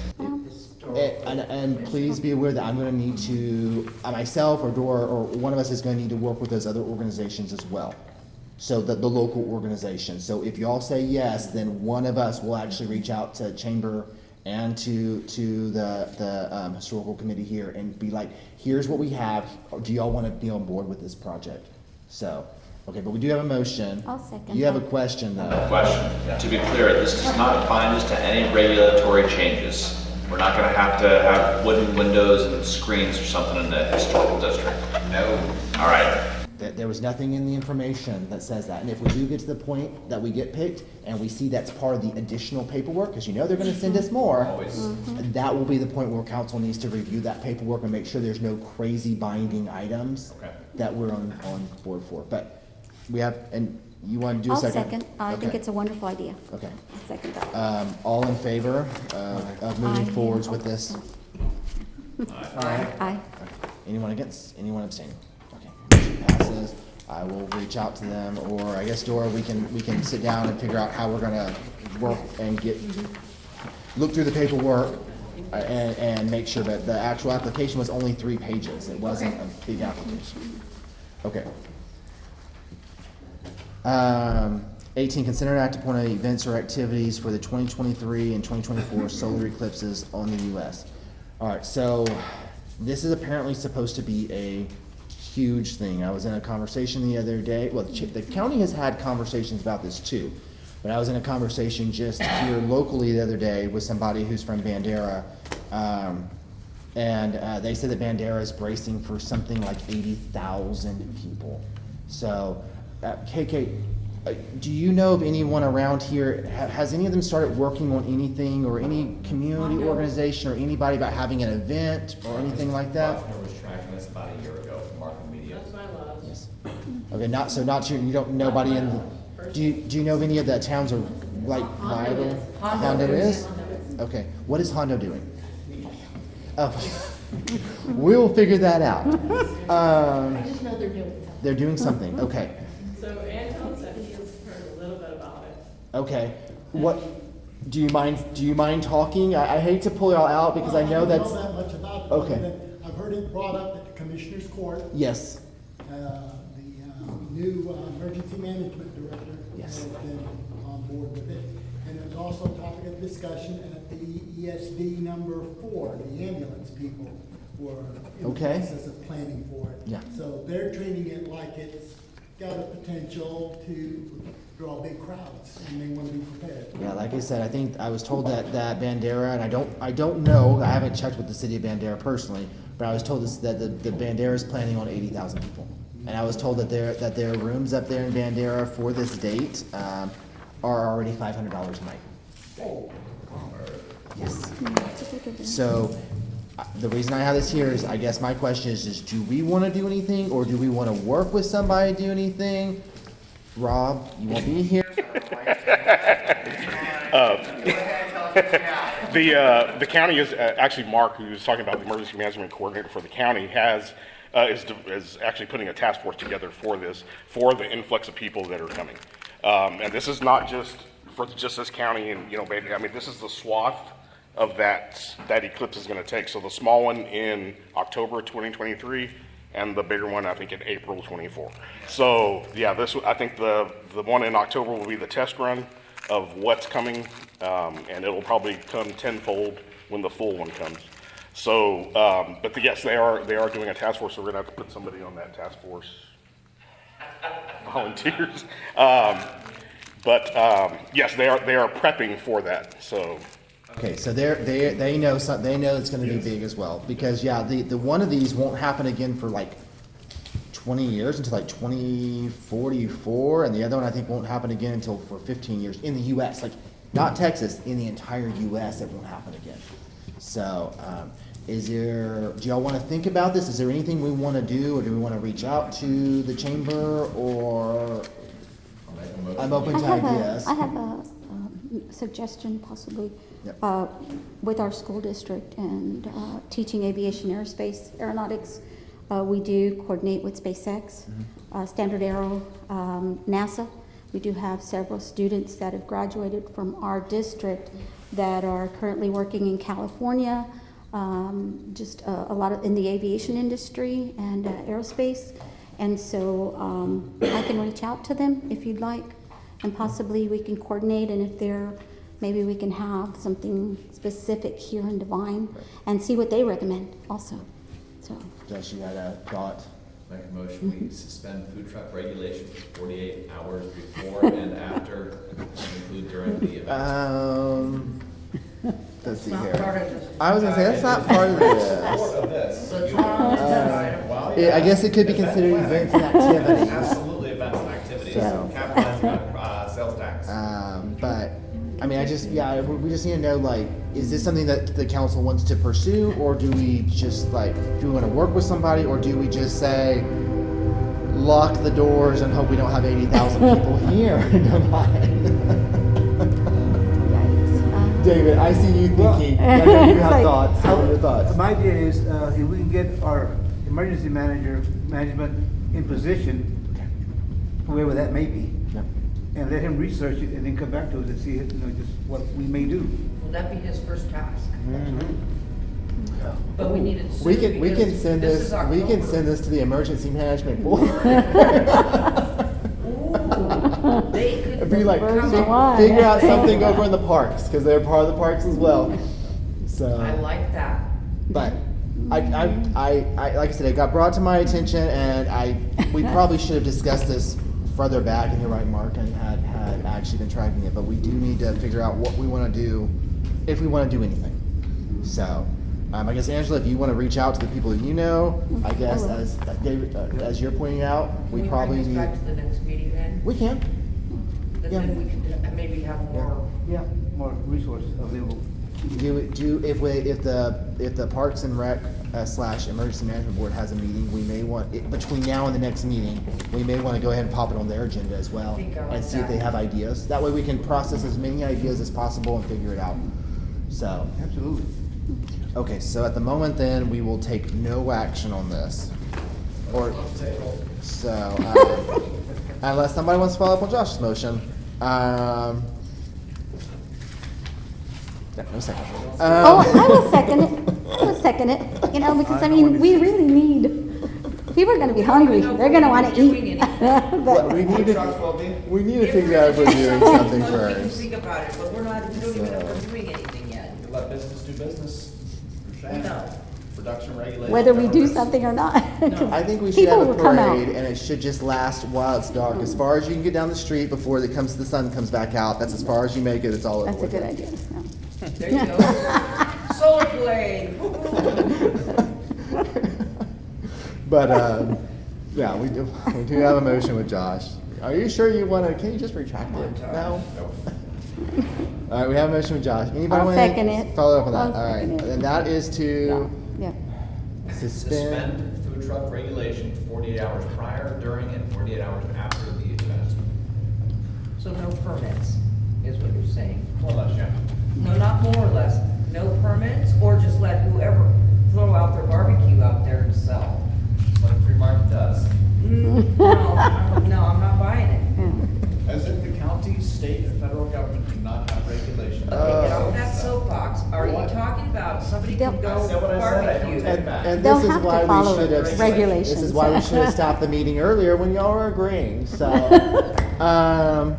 And please be aware that I'm gonna need to, myself or Dora, or one of us is gonna need to work with those other organizations as well. So the local organization. So if y'all say yes, then one of us will actually reach out to Chamber and to the historical committee here and be like, here's what we have. Do y'all wanna be on board with this project? So, okay, but we do have a motion. I'll second You have a that. question though. Question, to be clear, this does not bind us to any regulatory changes. We're not gonna have to have wooden windows and screens or something in the historical district. No. All right. There was nothing in the information that says that. And if we do get to the point that we get picked and we see that's part of the additional paperwork, because you know they're gonna send us more, that will be the point where council needs to review that paperwork and make sure there's no crazy binding items that we're on board for. But we have, and you want to do a I'll second? second. I think Okay. it's a wonderful idea. Okay. I'll second that. All in favor of moving Aye. forwards with this? Aye. Anyone against? Anyone abstaining? Okay, motion passes. I will reach out to them, or I guess Dora, we can sit down and figure out how we're gonna work and look through the paperwork and make sure that the actual application was only 3 pages. It wasn't a big application. Okay. 18, consider an act upon any events or activities for the 2023 and 2024 solar eclipses on the U.S. All right, so this is apparently supposed to be a huge thing. I was in a conversation the other day. Well, the county has had conversations about this too, but I was in a conversation just here locally the other day with somebody who's from Bandera, and they said that Bandera is bracing for something like 80,000 people. So, KK, do you know of anyone around here, has any of them started working on anything, or any community organization or anybody about having an event or anything like that? I was tracking this about a year ago from Markham Media. That's my love. Yes. Okay, you don't, nobody in, do you know of any of the towns are like viable? Hondo is? Okay, what is Hondo doing? Oh, we'll figure that out. I just know they're doing something. They're doing something, okay. So Anton said he has heard a little bit about it. Okay, what, do you mind talking? I hate to pull y'all out because I know that's. I don't know that much about it. Okay. I've heard it brought up at the Commissioner's Court. Yes. The new emergency management director Yes. has been on board with it. And it was also a topic of discussion at the ESD number 4, the ambulance people were in the Okay. process of planning for it. Yeah. So they're treating it like it's got a potential to draw big crowds, and they want to be prepared. Yeah, like I said, I think I was told that Bandera, and I don't know, I haven't checked with the city of Bandera personally, but I was told that the Bandera is planning on 80,000 people. And I was told that their rooms up there in Bandera for this date are already $500 a night. Oh. Yes. So the reason I have this here is, I guess my question is do we want to do anything, or do we want to work with somebody to do anything? Rob, you won't be here. The county is, actually Mark, who was talking about the emergency management coordinator for the county, is actually putting a task force together for this, for the influx of people that are coming. And this is not just for just this county and, I mean, this is the swath of that eclipse is going to take. So the small one in October 2023 and the bigger one, I think, in April 24. So yeah, I think the one in October will be the test run of what's coming, and it'll probably come tenfold when the full one comes. So, but yes, they are doing a task force, so we're gonna have to put somebody on that task force. Volunteers. Yes, they are prepping for that. So. Okay, so they know it's going to be big as well, because the one of these won't happen again for like 20 years until like 2044, and the other one I think won't happen again until for 15 years in the U.S. Like not Texas, in the entire U.S. it won't happen again. So, do y'all want to think about this? Is there anything we want to do, or do we want to reach out to the chamber, or I'm open to ideas. I have a suggestion possibly. Yep. With our school district and teaching aviation, aeronautics, we do coordinate with SpaceX, Standard Aero, NASA. We do have several students that have graduated from our district that are currently working in California, just a lot of in the aviation industry and aerospace. And so I can reach out to them if you'd like, and possibly we can coordinate, and if maybe we can have something specific here in Devine and see what they recommend also. So. Josh, you had a thought? Make a motion, we suspend food truck regulation for 48 hours before and after, include during the event. Let's see Not here. part of this. I was gonna say, that's not part of this. Part of this. So it's not on this side. I guess it could be considered events and activities. Absolutely, events and activities, So. capitalizing on sales tax. But, I mean, we just need to know, like, is this something that the council wants to pursue, or do we just, like, do we want to work with somebody, or do we just say, lock the doors and hope we don't have 80,000 people here in Devine? David, I see you thinking. I know you have thoughts. What are your thoughts? My idea is, if we can get our emergency management in position, whoever that may be, and let him research it and then come back to us and see, just what we may do. Will that be his first task? Mm-hmm. But we need it soon. We can because send this this. is We can October. send this to the emergency management board. Ooh, they could. It'd be like come figure out something over in the parks, because they're part of the parks as well. So I like that. But I like I said, it got brought to my attention, and we probably should have discussed this further back. And you're right, Mark, and had actually been tracking it. But we do need to figure out what we want to do, if we want to do anything. So. I guess, Angela, if you want to reach out to the people you know, I guess, as David, as you're pointing out, we probably bring need. this back to the next meeting then? We can. And Yeah. then we can maybe have more. Yeah, more resources available. If the Parks and Rec / Emergency Management Board has a meeting, we may want between now and the next meeting, we may want to go ahead and pop it on their agenda as well, and see if they have ideas. That way, we can process as many ideas as possible and figure it out. So. Absolutely. Okay, so at the moment then, we will take no action on this. Unless somebody wants to follow up on Josh's motion. No second. I will second it. I will second it, because I mean, we really need, people are gonna be hungry. They're gonna wanna eat. But we need to figure out if we're doing something We can first. think about it, but we don't even know if we're doing anything yet. You let business do business. No. Production regulation. whether we do something or not. I think we should People have a will come out. parade, and it should just last while it's dark. As far as you can get down the street before the sun comes back out. That's as far as you make it. It's all. That's a good idea. Yeah. There you go. Solar blade. But yeah, we do have a motion with Josh. Are you sure you want to? Can you just retract it? No. All right, we have a motion with Josh. Anybody I'll want second to it. follow up on that? I'll All right, second it. and that is to Suspend food truck regulation 48 hours prior, during, and 48 hours after the event. So no permits, is what you're saying? More or less, yeah. No, not more or less. No permits, or just let whoever throw out their barbecue out there and sell? Like free market does. No, I'm not buying it. As if the county, state, and federal government do not have regulations. Okay, get off that soapbox. Are you talking about somebody can go I said what I said, I don't barbecue? take it back. And They'll this is have to why we follow should have regulations. This is why we should have stopped the meeting earlier when y'all were agreeing. So, all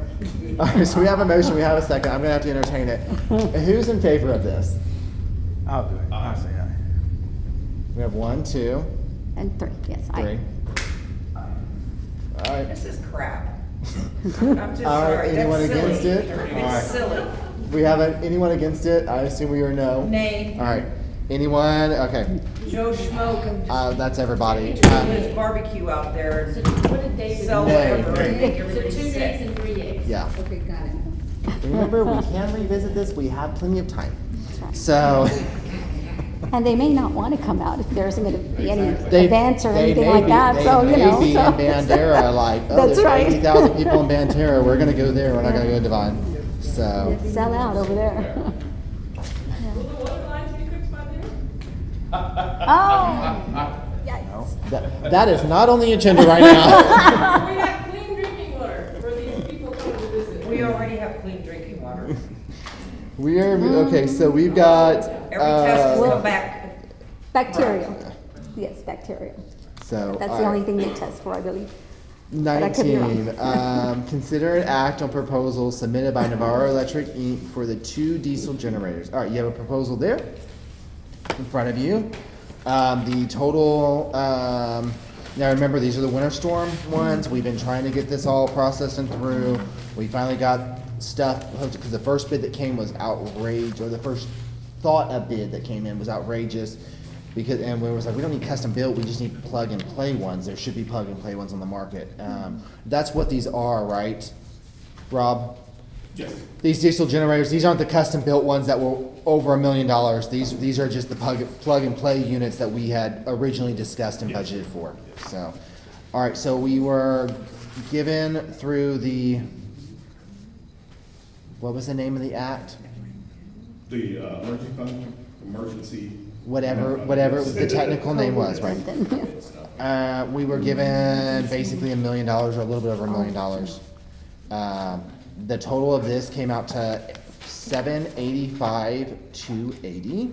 right, so we have a motion. We have a second. I'm gonna have to entertain it. Who's in favor of this? I'll do it. I'll say aye. We have 1, 2, And 3, yes, 3. All right. This is crap. I'm just All right, sorry. anyone That's against silly. it? All right. It's silly. We have anyone against it? I assume we are no. Nay. All right. Anyone? Okay. Joe Schmo can just That's everybody. throw his barbecue out there and What did David? sell Nay. whatever and make So everybody 2 days sick. and 3 days. Yeah. Okay, got it. Remember, we can revisit this. We have plenty of time. So. And they may not want to come out if there isn't going to be any They- events or they anything may like be- that, they so, you may know. be so- in Bandera, like, oh, That's there's right. 80,000 people in Bandera. We're gonna go there. We're not gonna go to Devine. So, Sell out over there. Will the water lines be fixed by then? Oh, yikes. that is not on the agenda right now. We have clean drinking water for these people coming to visit. We already have clean drinking water. We are okay. So we've got. Every test has come back. Bacterial. Yes, bacterial. So That's the only thing they test for, I believe. But I could be 19. Consider an act on proposal submitted by Navarro Electric Inc. for the 2 diesel generators. All right, you have a proposal there in front of you. The total. Now remember, these are the winter storm ones. We've been trying to get this all processed and through. We finally got stuff because the first bid that came was outrageous, or the first thought of bid that came in was outrageous. Because, and we was like, we don't need custom built, we just need plug and play ones. There should be plug and play ones on the market. That's what these are, right, Rob? Yes. These diesel generators, these aren't the custom built ones that were over $1 million. These are just the plug and play units that we had originally discussed and budgeted for. So, all right, so we were given through the, what was the name of the act? The emergency fund, emergency. Whatever the technical name was, right? We were given basically $1 million, or a little bit over $1 million. The total of this came out to $785,280,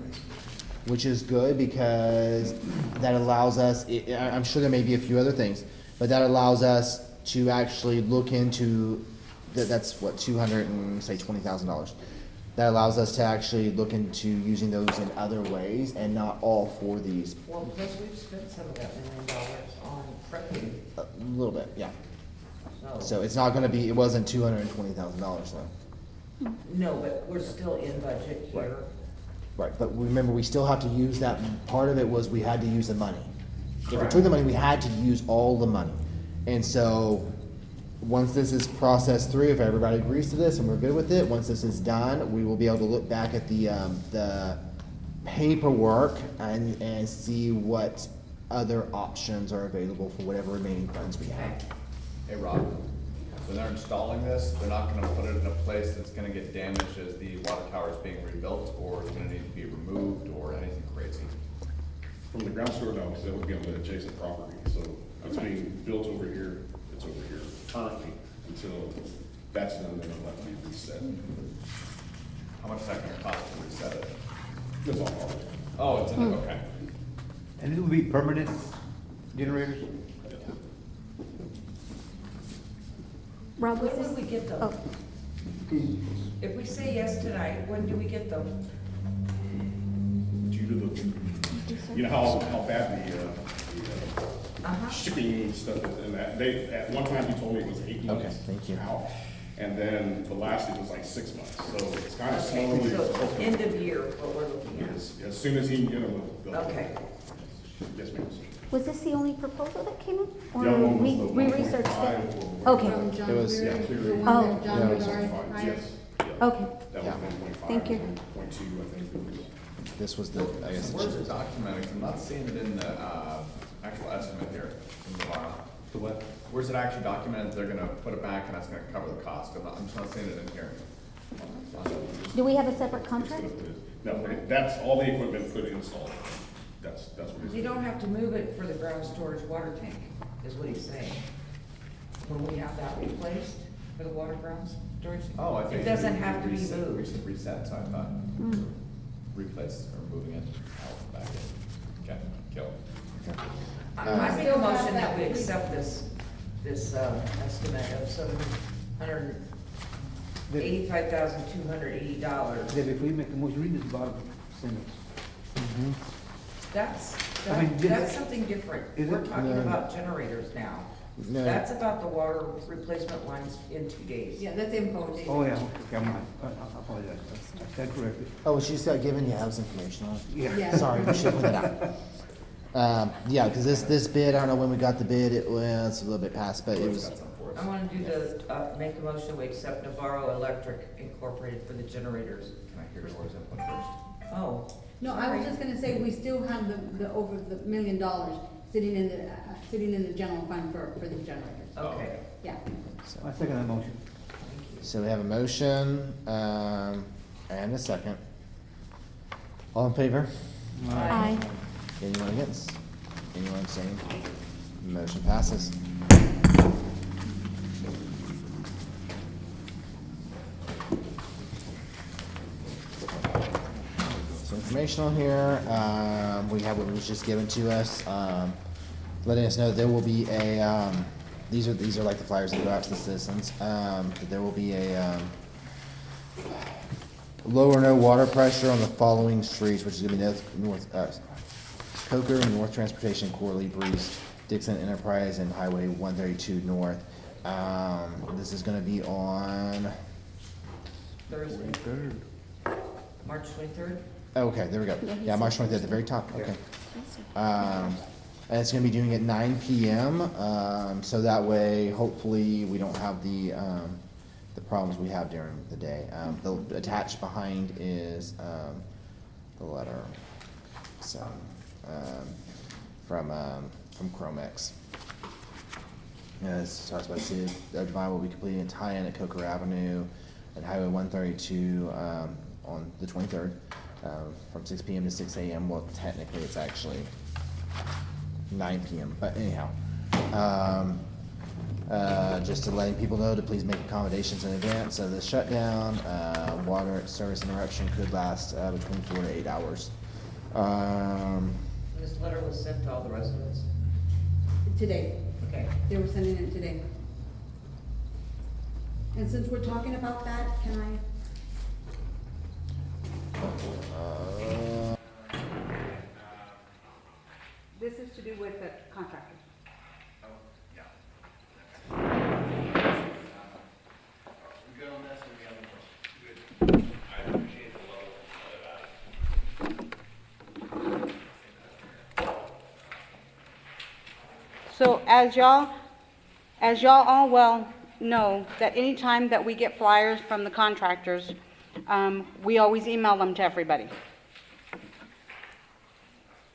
which is good because that allows us. I'm sure there may be a few other things, but that allows us to actually look into. That's what $220,000. That allows us to actually look into using those in other ways and not all for these. Well, plus we've spent some of that $1 million on prepping. A little bit, yeah. So, So it's not gonna be, it wasn't $220,000 though. no, but we're still in budget here. Right, but remember, we still have to use that, part of it was we had to use the money. If we took the money, we had to use all the money. And so, once this is processed through, if everybody agrees to this and we're good with it, once this is done, we will be able to look back at the paperwork and see what other options are available for whatever remaining funds we have. Hey, Rob, when they're installing this, they're not gonna put it in a place that's gonna get damaged as the water tower is being rebuilt, or it's gonna need to be removed, or anything crazy? From the ground store, no, because that would be on the adjacent property. So it's being built over here, it's over here currently, until that's done, then it'll have to be reset. How much is that gonna cost to reset it? That's all part of it. Oh, it's in, okay. And it will be permanent generators? Rob, was When this? will we get them? Oh, If we say yes tonight, when do we get them? Due to the, you know how bad the shipping stuff is, and that, they, at one time he told me it was 8 months. Okay, thank you. Out. And then the last it was like 6 months, so it's kind of Okay, slowly. so end of year, what we're looking at. As soon as he can get them, we'll. Okay. Yes, ma'am. was this the only proposal that came in? Or The other one was the we researched 1.5 it? or- Okay, From John It was- Greer, yeah, the clear. one Oh. that John Yeah, it was Bedard fine. hired. Yes. Yeah. okay. That Yeah. 1.5, Thank you. 1.2, I think. This was the, I guess. Where's it documented? 'Cause I'm not seeing it in the, actual estimate here from the file. The what? Where's it actually documented? They're gonna put it back and that's gonna cover the cost. I'm just not seeing it in here. Do we have a separate contract? No, that's all the equipment put installed. That's what it is. You don't have to move it for the ground storage water tank, is what he's saying. When we have that replaced for the water ground storage. Oh, I think. It doesn't have to be We moved. should reset, so I thought. Replace or moving it out back in. Okay, kill. I make a motion that we accept this estimate of $785,280. Before you make the motion, read this bottom sentence. That's I mean, this- something different. Is We're it? talking No. about generators now. No. That's about the water replacement lines in 2 days. Yeah, that's imposed. Oh, yeah, okay, I apologize. That's corrected. Oh, she's got given you house information on it? Yeah. Sorry, we should put that out. Yeah, because this bid, I don't know when we got the bid, it's a little bit past, but it was, I want to do make a motion, we accept Navarro Electric Incorporated for the generators. Can I hear yours input first? Oh. No, I was just gonna say, we still have the over the $1 million sitting in the general fund for the generators. Okay. Yeah. I second that motion. so we have a motion, and a second. All in favor? Aye. Anyone against? Anyone abstaining? Motion passes. So informational here, we have what was just given to us, letting us know that there will be a, these are like the flyers that go out to the citizens, that there will be a, low or no water pressure on the following streets, which is gonna be north, Coker, North Transportation, Corley, Breeze, Dixon Enterprise, and Highway 132 North. This is gonna be on, Thursday. March 23rd? okay, there we go. Yeah, March 20th at the very top, okay. And it's gonna be doing at 9 PM, so that way, hopefully, we don't have the problems we have during the day. The attached behind is, the letter, so, from Chromex. It talks about the city of Devine will be completing a tie-in at Coker Avenue and Highway 132, on the 23rd, from 6 PM to 6 AM. Well, technically, it's actually 9 PM, but anyhow. Just to letting people know to please make accommodations in advance of the shutdown. Water service interruption could last between 4 to 8 hours. This letter was sent to all the residents. Today, Okay. they were sending it today. And since we're talking about that, can I? This is to do with the contractor. So as y'all all well know, that anytime that we get flyers from the contractors, we always email them to everybody.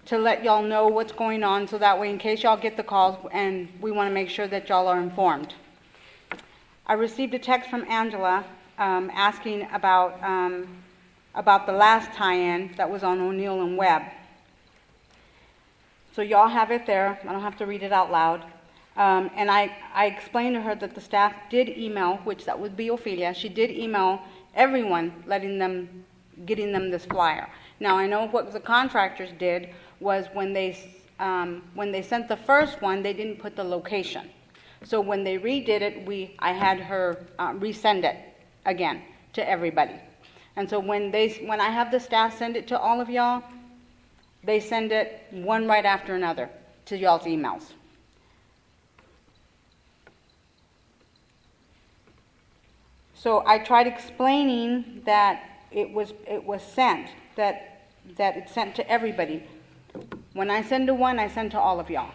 To let y'all know what's going on, so that way in case y'all get the calls, and we want to make sure that y'all are informed. I received a text from Angela, asking about the last tie-in that was on O'Neill and Webb. So y'all have it there, I don't have to read it out loud. And I explained to her that the staff did email, which that would be Ophelia, she did email everyone, getting them this flyer. Now, I know what the contractors did was when they sent the first one, they didn't put the location. So when they redid it, I had her resend it again to everybody. And so when I have the staff send it to all of y'all, they send it one right after another to y'all's emails. So I tried explaining that it was sent, that it's sent to everybody. When I send to one, I send to all of y'all.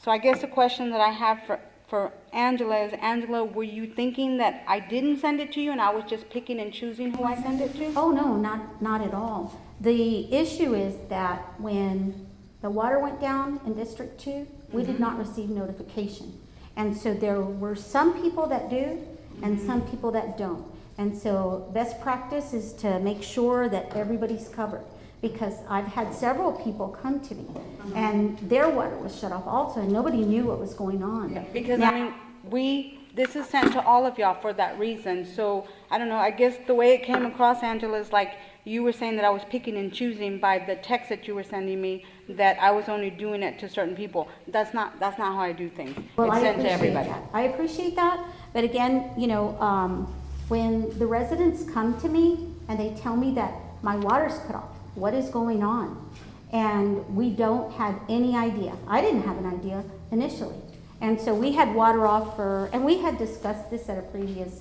So I guess the question that I have for Angela is, Angela, were you thinking that I didn't send it to you and I was just picking and choosing who I send it to? Oh, no, not at all. The issue is that when the water went down in District 2, we did not receive notification. And so there were some people that do and some people that don't. And so best practice is to make sure that everybody's covered. Because I've had several people come to me and their water was shut off also and nobody knew what was going on. Yeah, because I mean, this is sent to all of y'all for that reason. So I don't know, I guess the way it came across, Angela, is like you were saying that I was picking and choosing by the text that you were sending me, that I was only doing it to certain people. That's not how I do things. Well, It's I sent to appreciate everybody. that. I appreciate that. But again, you know, when the residents come to me and they tell me that my water's cut off, what is going on? And we don't have any idea. I didn't have an idea initially. And so we had water off and we had discussed this at a previous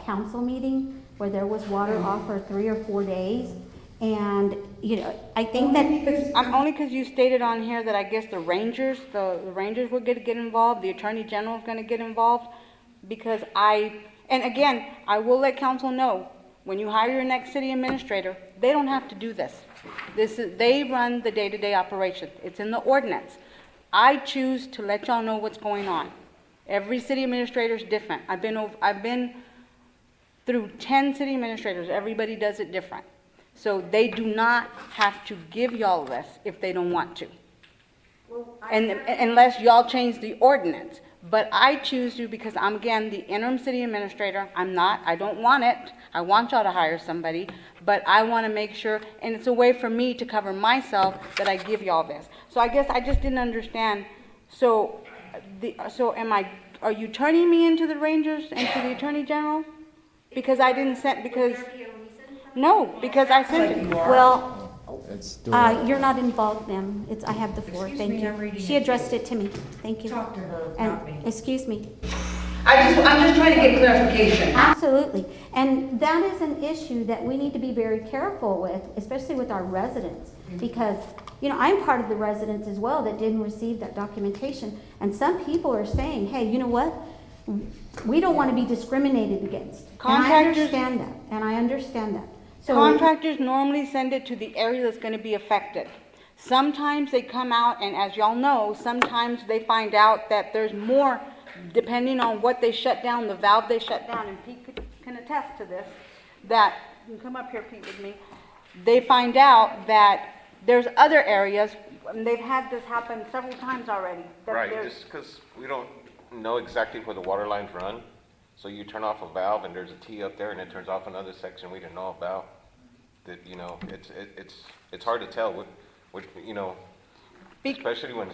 council meeting where there was water off for 3 or 4 days. And, you know, I think that... Only because you stated on here that I guess the Rangers were going to get involved, the Attorney General is going to get involved, because and again, I will let council know, when you hire your next city administrator, they don't have to do this. They run the day-to-day operation. It's in the ordinance. I choose to let y'all know what's going on. Every city administrator is different. I've been through 10 city administrators. Everybody does it different. So they do not have to give y'all this if they don't want to. And unless y'all change the ordinance. But I choose to because I'm, again, the interim city administrator. I don't want it. I want y'all to hire somebody, but I want to make sure, and it's a way for me to cover myself that I give y'all this. So I guess I just didn't understand. So are you turning me into the Rangers and to the Attorney General? Because I didn't send, because I sent it. Well, It's you're not involved, ma'am. I have the floor. Excuse Thank me, you. I'm reading She it. addressed it to me. Thank you. Talk to her, And not me. excuse me. I'm just trying to get clarification. Absolutely. And that is an issue that we need to be very careful with, especially with our residents. Because, you know, I'm part of the residents as well that didn't receive that documentation. And some people are saying, hey, you know what? We don't want to be discriminated against. And I understand that. So Contractors normally send it to the area that's going to be affected. Sometimes they come out, and as y'all know, sometimes they find out that there's more, depending on what they shut down, the valve they shut down, and Pete can attest to this, that, you can come up here, Pete, with me, they find out that there's other areas, and they've had this happen several times already. that Right, there's- just because we don't know exactly where the water lines run. So you turn off a valve and there's a T up there and it turns off another section we didn't know about. That, you know, it's hard to tell what, you know, especially when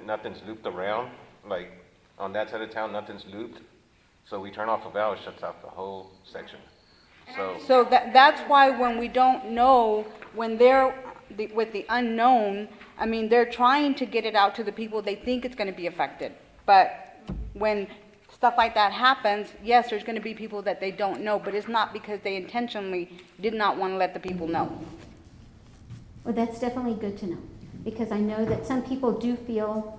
nothing's looped around, like on that side of town, nothing's looped. So we turn off a valve, it shuts off the whole section. So that's why when we don't know, when they're with the unknown, I mean, they're trying to get it out to the people they think it's going to be affected. But when stuff like that happens, yes, there's going to be people that they don't know, but it's not because they intentionally did not want to let the people know. Well, that's definitely good to know, because I know that some people do feel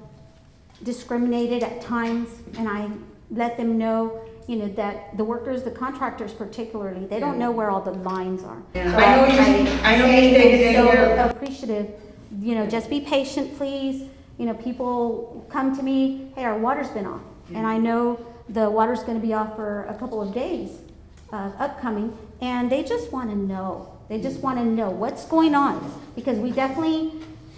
discriminated at times, and I let them know, you know, that the workers, the contractors particularly, they don't know where all the lines are. Yeah. So I know you stated in so here- appreciative, you know, just be patient, please. You know, people come to me, hey, our water's been off, and I know the water's going to be off for a couple of days upcoming, and they just want to know. They just want to know what's going on, because we definitely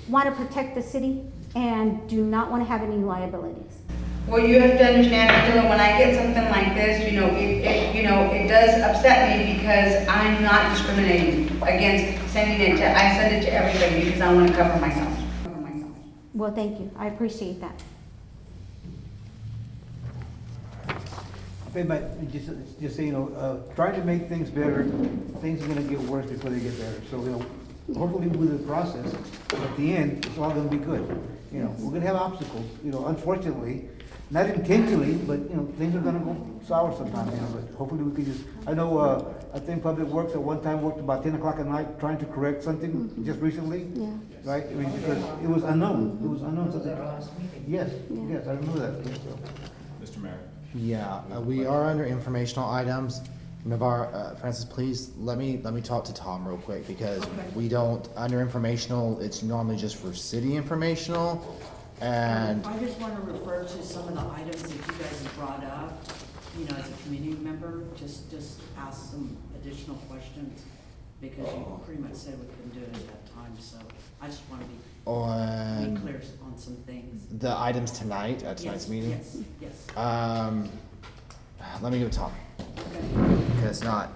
want to protect the city and do not want to have any liabilities. Well, you have to understand, Angela, when I get something like this, you know, it does upset me because I'm not discriminating against sending it to, I send it to everybody because I want to cover myself. Well, thank you. I appreciate that. But just so you know, trying to make things better, things are gonna get worse before they get better. So, you know, hopefully with the process, at the end, it's all gonna be good. You know, we're gonna have obstacles, you know, unfortunately, not intentionally, but, you know, things are gonna go sour sometimes, you know, but hopefully we can just, I know, I think Public Works at one time worked about 10 o'clock at night trying to correct something just recently. Yeah. Right? I mean, because it was unknown, so That last meeting. yes, yes, I remember that. Yes, so. Mr. Mayor. Yeah, we are under informational items. Navarre, Francis, please, let me talk to Tom real quick, because we don't, under informational, it's normally just for city informational, and, I just want to refer to some of the items that you guys have brought up, you know, as a community member, just ask some additional questions, because you pretty much said we couldn't do it at that time, so I just want to be clear on some things. the items tonight, at tonight's meeting? Yes. Let me go to Tom, because it's not.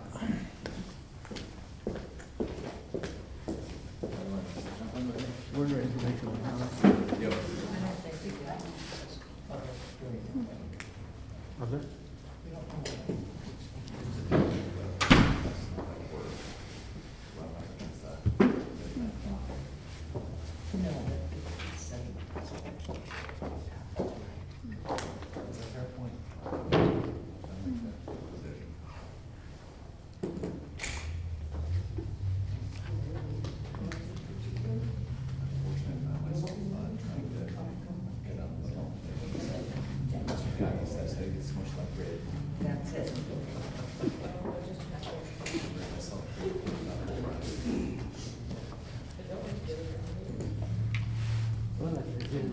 That's it.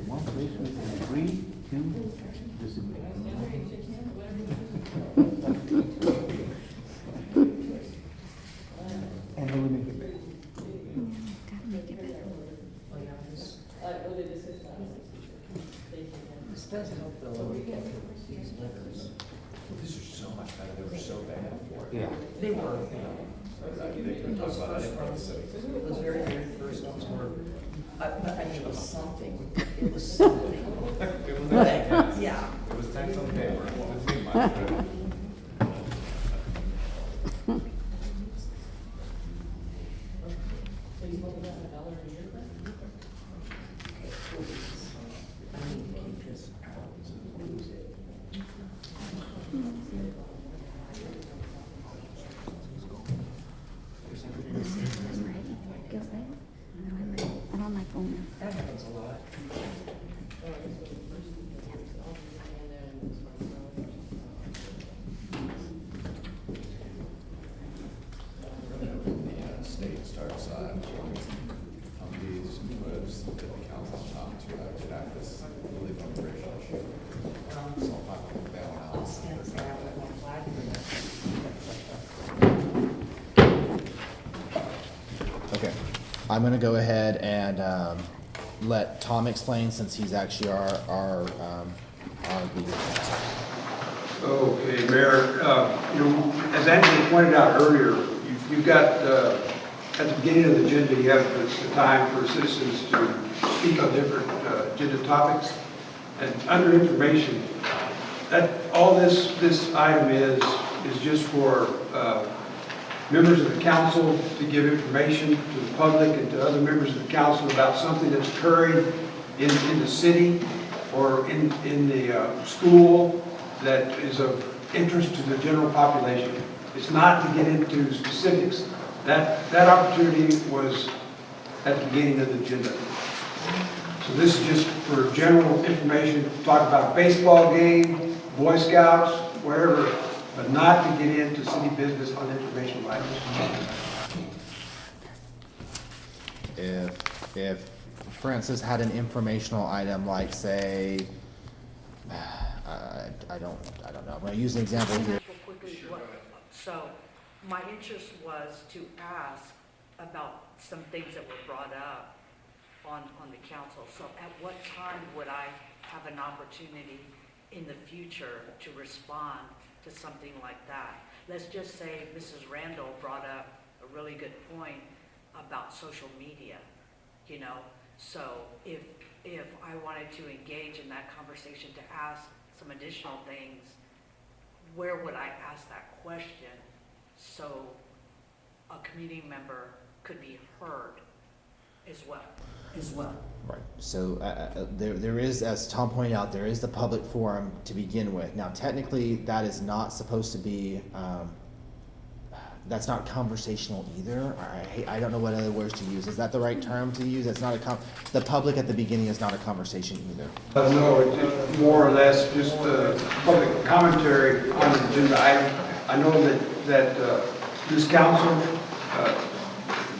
One place we can agree to disagree. And then we make it better. This does help though, when we get these letters. These are so much better, they were so bad for it. Yeah. They were. They couldn't talk about it anymore, so. Those very first ones were, but I mean, it was something. It was something. It was text. Yeah. It was text on paper, it was too much. I don't like owner. That happens a lot. The state starts, these moves that the council talked to, did act this really controversial issue. So I'll talk about that one I'll out. stand there with one flag for that. Okay, I'm gonna go ahead and, let Tom explain, since he's actually our legal counsel. Okay, Mayor, you know, as Anthony pointed out earlier, you've got, at the beginning of the agenda, you have the time for citizens to speak on different agenda topics. And under information, that, all this item is just for members of the council to give information to the public and to other members of the council about something that's occurring in the city or in the school that is of interest to the general population. It's not to get into specifics. That opportunity was at the beginning of the agenda. So this is just for general information, talk about a baseball game, Boy Scouts, wherever, but not to get into city business on information items. If Francis had an informational item, like say, I don't know, I'm gonna use an example here. So, my interest was to ask about some things that were brought up on the council. So at what time would I have an opportunity in the future to respond to something like that? Let's just say Mrs. Randall brought up a really good point about social media, you know? So if I wanted to engage in that conversation to ask some additional things, where would I ask that question so a community member could be heard as well? Right, so there is, as Tom pointed out, there is the public forum to begin with. Now technically, that is not supposed to be, that's not conversational either. I don't know what other words to use. Is that the right term to use? It's not the public at the beginning is not a conversation either. No, it's more or less just public commentary on the agenda item. I know that this council,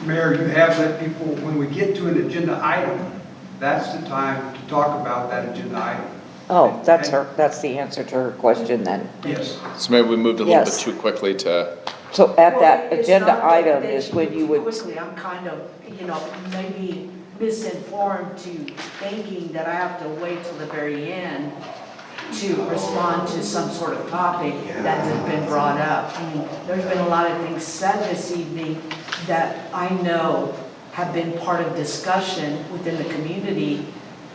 Mayor, you have let people, when we get to an agenda item, that's the time to talk about that agenda item. Oh, that's the answer to her question then. Yes. So maybe we moved a little bit Yes. too quickly to, So at that Well, it's agenda not that item they is when you would, Quickly, I'm kind of, maybe misinformed to thinking that I have to wait till the very end to respond to some sort of topic that has been brought up. I mean, there's been a lot of things said this evening that I know have been part of discussion within the community,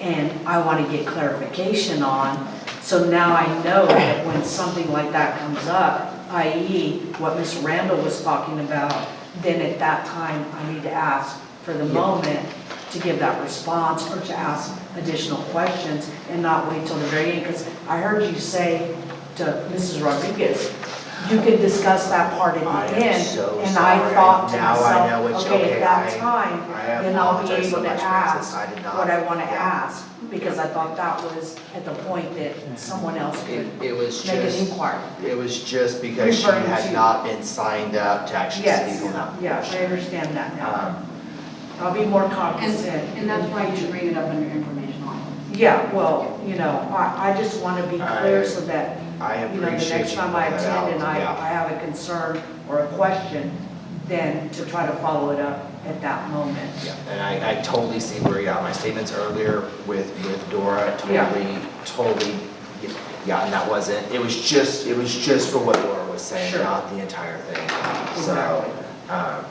and I want to get clarification on. So now I know that when something like that comes up, i.e. what Ms. Randall was talking about, then at that time I need to ask for the moment to give that response or to ask additional questions and not wait till the very end. Because I heard you say to Mrs. Rodriguez, you can discuss that part at the end. so And sorry. I thought to Now I know myself, which- okay, at that I time, then I'll be apologize able so to much, ask Francis. I did not- what I want to yeah. ask. Because I thought that was at the point that someone else could It was make an just, inquiry. it was just because she Referring had to- not been signed up to actually Yes, speak on that. yeah, I understand that now. Um, I'll be more cognizant. And that's why you bring it up under information on. Yeah, well, I just want to be clear so that, I the appreciate next you time I pointing that out, attend and yeah. I have a concern or a question, then to try to follow it up at that moment. Yeah, and I totally see where you're at. My statements earlier with Dora, totally, yeah, and that wasn't, it was just for what Dora was saying, Sure. not the entire thing. So, Exactly.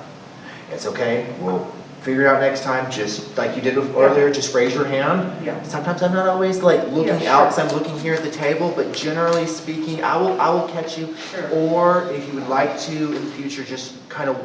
it's okay, we'll figure it out next time, just like you did earlier, just raise your hand. Yeah. Sometimes I'm not always like looking Yeah, out, sure. 'cause I'm looking here at the table, but generally speaking, I will catch you. Sure. Or if you would like to in the future, just kind of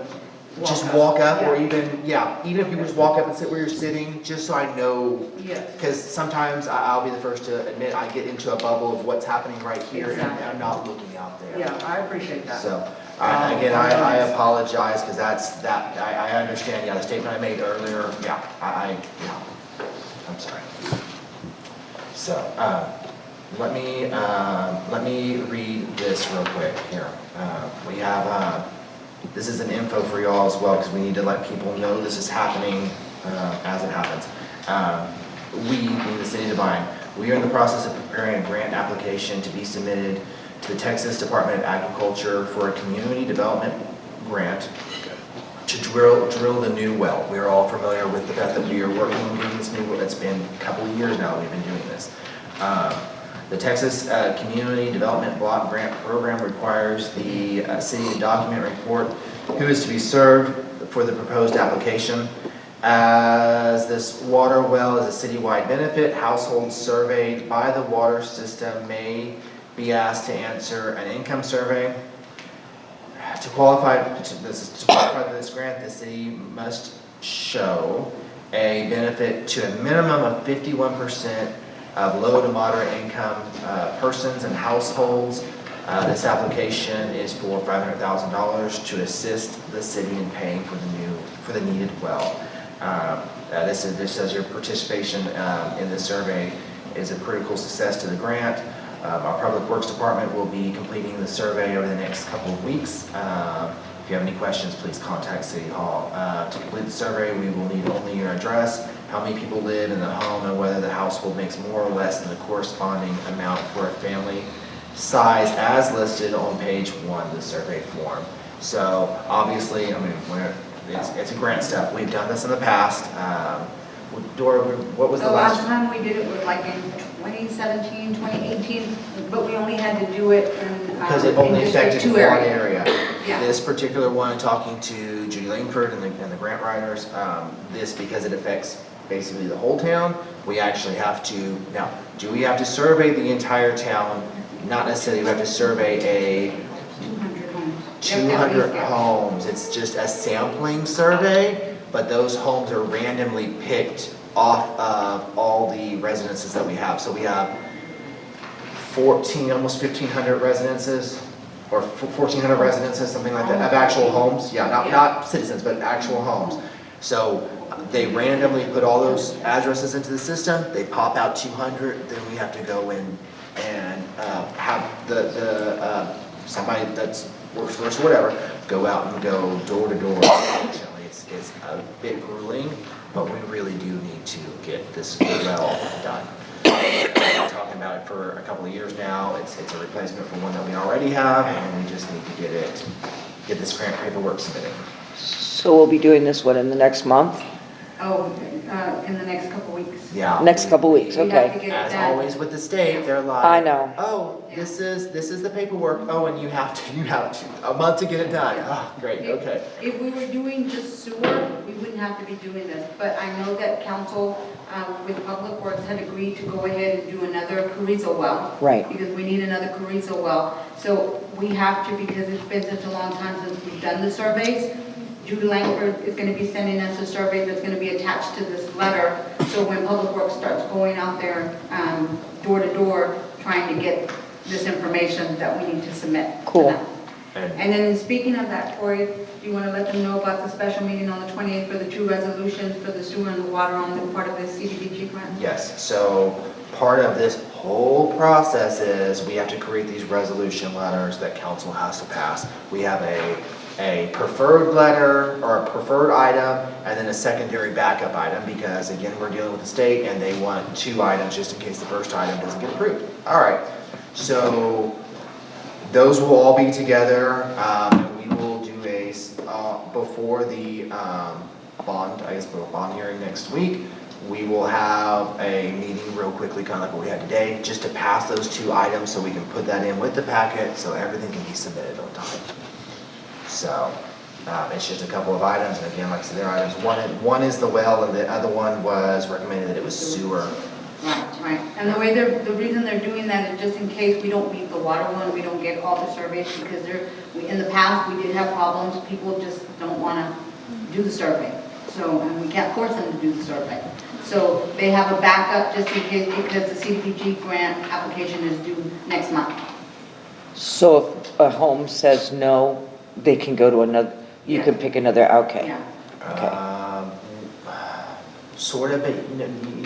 just Walk up. walk up, or Yeah. even if you just walk up and sit where you're sitting, just so I know. Yes. Because sometimes I'll be the first to admit I get into a bubble of what's happening right here, and Exactly. I'm not looking out there. Yeah, I appreciate that. So, again, I apologize, because I understand, the statement I made earlier, I'm sorry. So, let me read this real quick here. We have, this is an info for y'all as well, because we need to let people know this is happening, as it happens. We, being the city of Devine, we are in the process of preparing a grant application to be submitted to the Texas Department of Agriculture for a community development grant to drill the new well. We are all familiar with the fact that we are working on doing this new well. It's been a couple of years now we've been doing this. The Texas Community Development Block Grant Program requires the city to document report who is to be served for the proposed application. As this water well is a citywide benefit, households surveyed by the water system may be asked to answer an income survey. To qualify for this grant, the city must show a benefit to a minimum of 51% of low to moderate income persons and households. This application is for $500,000 to assist the city in paying for the needed well. This says your participation in this survey is a critical success to the grant. Our Public Works Department will be completing the survey over the next couple of weeks. If you have any questions, please contact City Hall. To complete the survey, we will need only your address, how many people live in the home, and whether the household makes more or less than the corresponding amount for a family size as listed on page 1 of the survey form. So obviously, it's a grant stuff. We've done this in the past. Dora, what was The last time we did it was like in 2017, 2018, but we only had to do it in. Because it in only just affected two one areas. area. Yeah. This particular one, talking to Judy Langford and the grant writers, this, because it affects basically the whole town, we actually have to, now, do we have to survey the entire town? Not necessarily, we have to survey a 200 homes. It's just a sampling survey, but those homes are randomly picked off of all the residences that we have. So we have 14, almost 1,500 residences, or 1,400 residences, something like that, of actual homes. Yeah, not citizens, but actual homes. So they randomly put all those addresses into the system, they pop out 200, then we have to go in and have somebody that's works for us or whatever, go out and go door to door. Unfortunately, it's a bit grueling, but we really do need to get this well done. We've been talking about it for a couple of years now. It's a replacement for one that we already have, and we just need to get this grant paperwork submitted. So we'll be doing this, what, in the next month? Oh, in the next couple weeks. Yeah. Next couple weeks, We have to okay. get it As done. always with the state, they're like, I know. oh, this is the paperwork. Oh, and you have a month to get it done. Oh, great, okay. If we were doing just sewer, we wouldn't have to be doing this, but I know that council, with Public Works had agreed to go ahead and do another Carrizo well. Right. Because we need another Carrizo well, so we have to, because it's been such a long time since we've done the surveys. Judy Langford is gonna be sending us a survey that's gonna be attached to this letter, so when Public Works starts going out there, door to door, trying to get this information that we need to submit to Cool. them. And then speaking of that, Cory, do you want to let them know about the special meeting on the 28th for the two resolutions for the sewer and the water on the part of the CDBG grant? Yes, so part of this whole process is we have to create these resolution letters that council has to pass. We have a preferred letter or a preferred item and then a secondary backup item because again, we're dealing with the state and they want 2 items just in case the first item doesn't get approved. All right, so those will all be together. We will do before the bond hearing next week. We will have a meeting real quickly, kind of like what we had today, just to pass those 2 items so we can put that in with the packet so everything can be submitted on time. So it's just a couple of items, and again, like I said, there are items. One is the well, and the other one was recommended that it was sewer. Right. And the reason they're doing that is just in case we don't meet the water one, we don't get all the surveys, because in the past, we did have problems. People just don't want to do the survey. So, and we can't force them to do the survey. So they have a backup just in case, because the CDBG grant application is due next month. So if a home says no, they can go to another, you can pick another, okay. Yeah. Sort of, but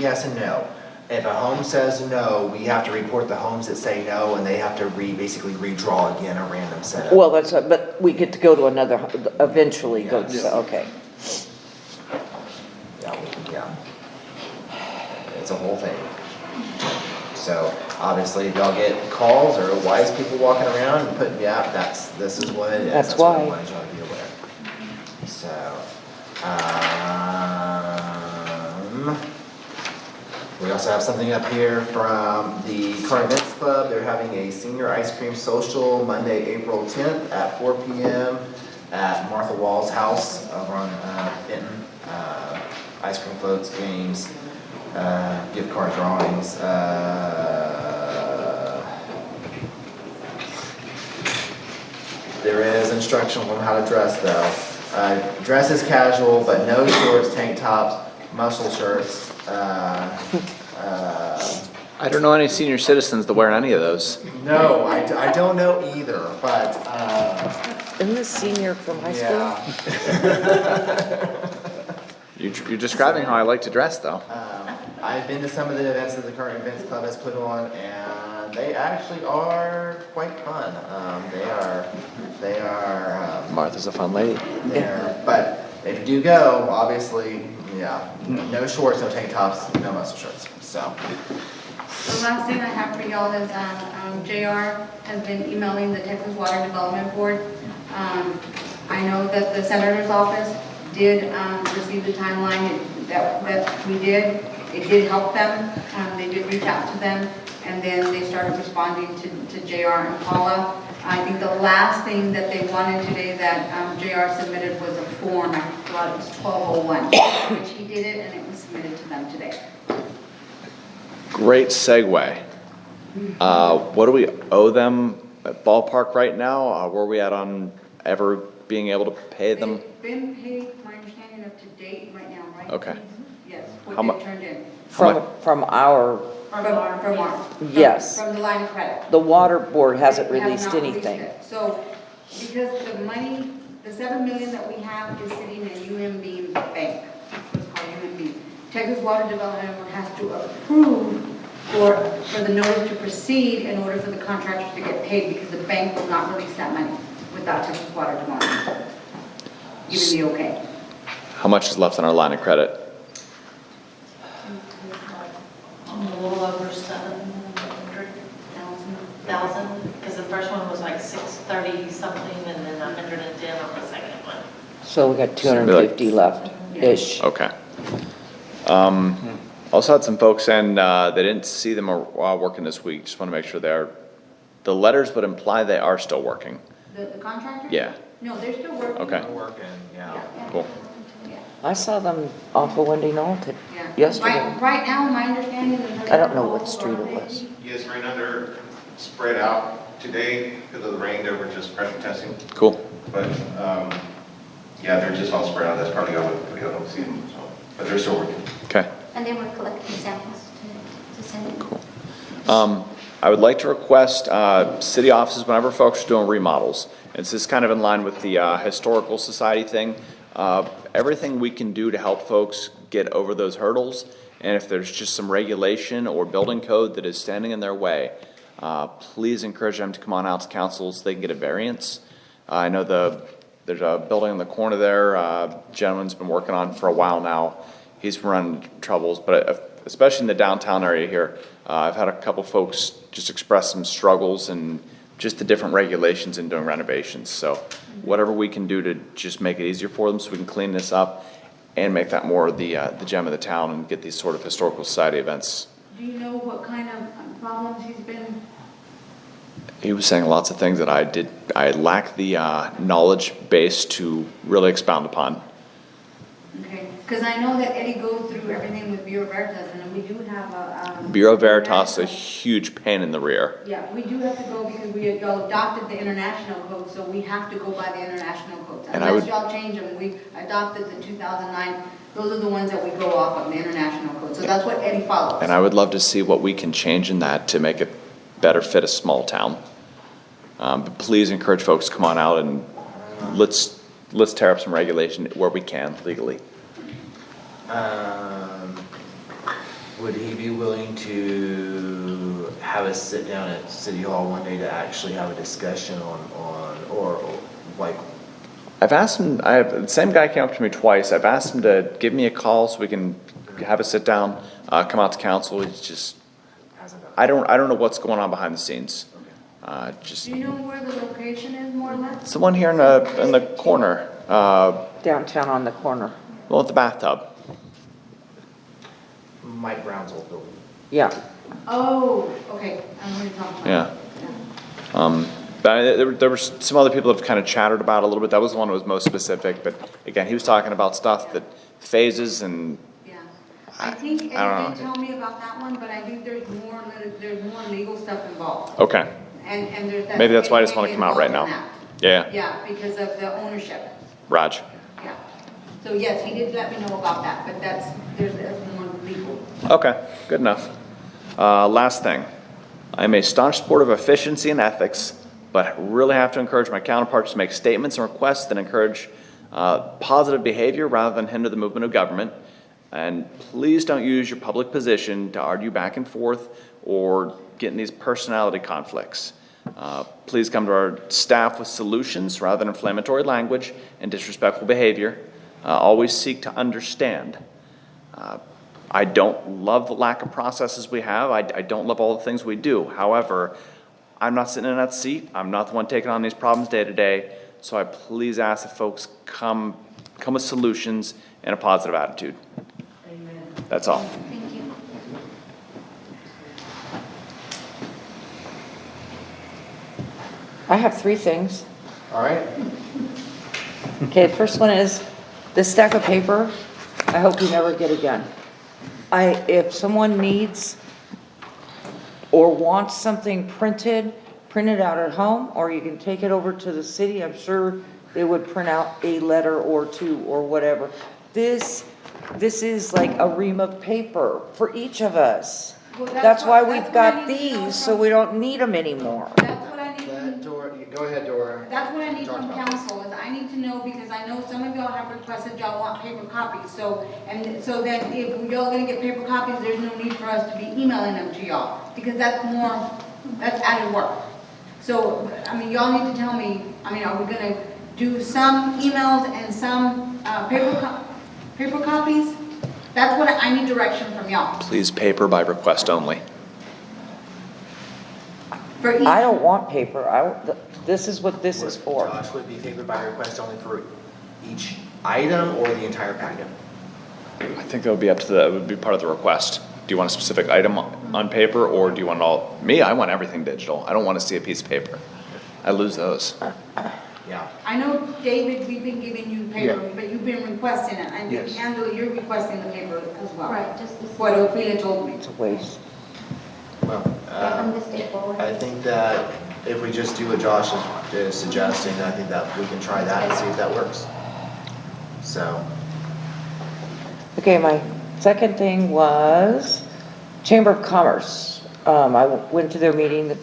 yes and no. If a home says no, we have to report the homes that say no, and they have to basically redraw again a random set. Well, but we get to go to another, eventually go to, okay. Yeah. It's a whole thing. So obviously they'll get calls or wise people walking around and putting, this is what it is. That's what I why. wanted you to be aware. So, we also have something up here from the Current Events Club. They're having a senior ice cream social Monday, April 10th at 4 p.m. at Martha Wall's house over on Benton. Ice cream floats, games, gift card drawings. There is instruction on how to dress though. Dress is casual, but no shorts, tank tops, muscle shirts. I don't know any senior citizens that wear any of those. No, I don't know either, but Isn't this senior from high school? You're describing how I like to dress, though. I've been to some of the events that the Current Events Club has put on, and they actually are quite fun. They are. Martha's a fun lady. But if you do go, obviously, no shorts, no tank tops, no muscle shirts. So. The last thing I have for y'all is JR has been emailing the Texas Water Development Board. I know that the Senator's office did receive the timeline that we did. It did help them. They did reach out to them, and then they started responding to JR and Paula. I think the last thing that they wanted today that JR submitted was a form. I thought it was 1201, which he did it, and it was submitted to them today. Great segue. What do we owe them at ballpark right now? Where are we at on being able to pay them? They've been paid, my understanding up to date right now, right? Okay. Yes, How what mu- they turned in. From our, From our. Yes. From the line of credit. the water board hasn't We have released not released anything. it. So, because the money, the 7 million that we have is sitting in UMB Bank, it's called UMB. Texas Water Development has to approve for the notice to proceed in order for the contractors to get paid, because the bank will not release that money without Texas Water Development giving the okay. How much is left on our line of credit? A little over 700,000, because the first one was like 630 something, and then 110 on the second one. So we got 250 left-ish. Okay. Also had some folks saying, they didn't see them working this week. Just want to make sure the letters would imply they are still working. The contractors? Yeah. No, they're still working. Okay. Working, yeah. Cool. I saw them off of Wendy Knoll Yeah. yesterday. Right now, my understanding is. I don't know what street it was. Yes, right now they're spread out today because of the rain. They were just pressure testing. Cool. But, yeah, they're just all spread out. That's probably all we don't see them, so, but they're still working. Okay. And they were collecting samples to send in. Cool. I would like to request city offices, whenever folks are doing remodels, it's just kind of in line with the Historical Society thing, everything we can do to help folks get over those hurdles, and if there's just some regulation or building code that is standing in their way, please encourage them to come on out to council so they can get a variance. I know there's a building in the corner there, gentleman's been working on for a while now. He's running troubles, but especially in the downtown area here, I've had a couple folks just express some struggles and just the different regulations in doing renovations. So whatever we can do to just make it easier for them so we can clean this up and make that more the gem of the town and get these sort of historical society events. Do you know what kind of problems he's been? He was saying lots of things that I lack the knowledge base to really expound upon. Okay, because I know that Eddie goes through everything with Bureau Veritas, and we do have a. Bureau Veritas is a huge pain in the rear. Yeah, we do have to go because we adopted the international code, so we have to go by the international codes. And I would- Unless y'all change them, we adopted the 2009, those are the ones that we go off of, the international code. So that's what Eddie follows. And I would love to see what we can change in that to make it better fit a small town. But please encourage folks to come on out and let's tear up some regulation where we can legally. Would he be willing to have us sit down at City Hall one day to actually have a discussion or like? I've asked him, the same guy came up to me twice. I've asked him to give me a call so we can have a sit down, come out to council. He's just, I don't know what's going on behind the scenes. Do you know where the location is, more or less? It's the one here in the corner, Downtown on the corner. well, at the bathtub. Mike Brown's old building. Yeah. Oh, okay, I'm going to talk about Yeah. But there were some other people that have kind of chatted about it a little bit. That was the one that was most specific. But again, he was talking about stuff that phases and. I think Eddie I don't did know. tell me about that one, but I think there's more legal stuff involved. Okay. And there's that. Maybe that's why I just want to come out right now. involved Yeah. in that. Yeah, because of the ownership, Raj. yeah. So yes, he did let me know about that, but there's more legal. Okay, good enough. Last thing. I'm a staunch supporter of efficiency and ethics, but really have to encourage my counterparts to make statements and requests that encourage positive behavior rather than hinder the movement of government. And please don't use your public position to argue back and forth or get in these personality conflicts. Please come to our staff with solutions rather than inflammatory language and disrespectful behavior. Always seek to understand. I don't love the lack of processes we have. I don't love all the things we do. However, I'm not sitting in that seat. I'm not the one taking on these problems day to day. So I please ask that folks come with solutions and a positive attitude. Amen. That's all. Thank you. I have 3 things. All right. Okay, the first one is this stack of paper, I hope you never get again. If someone needs or wants something printed out at home, or you can take it over to the city. I'm sure it would print out a letter or two or whatever. This is like a ream of paper for each of us. Well, That's why what- we've that's what I got need to know these, so from- we don't need them anymore. That's what I need to Dora, go ahead, Dora. That's what I need Talk from about this. council, is I need to know, because I know some of y'all have requested y'all want paper copies, so, and so then if y'all gonna get paper copies, there's no need for us to be emailing them to y'all, because that's added work. So, I mean, y'all need to tell me, I mean, are we gonna do some emails and some, paper copies? That's what I need direction from y'all. Please paper by request only. For each, I don't want paper. This is what this is for. Josh, would be paper by request only for each item or the entire packet? I think that would be up to it would be part of the request. Do you want a specific item on paper, or do you want all? Me, I want everything digital. I don't want to see a piece of paper. I lose those. Yeah. I know, David, we've been giving you paper, Yeah. but you've been requesting it, and Yes. Angela, you're requesting the paper as well. Right, just the. What Ophelia told me. It's a waste. Well, From the state forward. I think that if we just do what Josh is suggesting, I think that we can try that and see if that works. So, Okay, my second thing was Chamber of Commerce. I went to their meeting,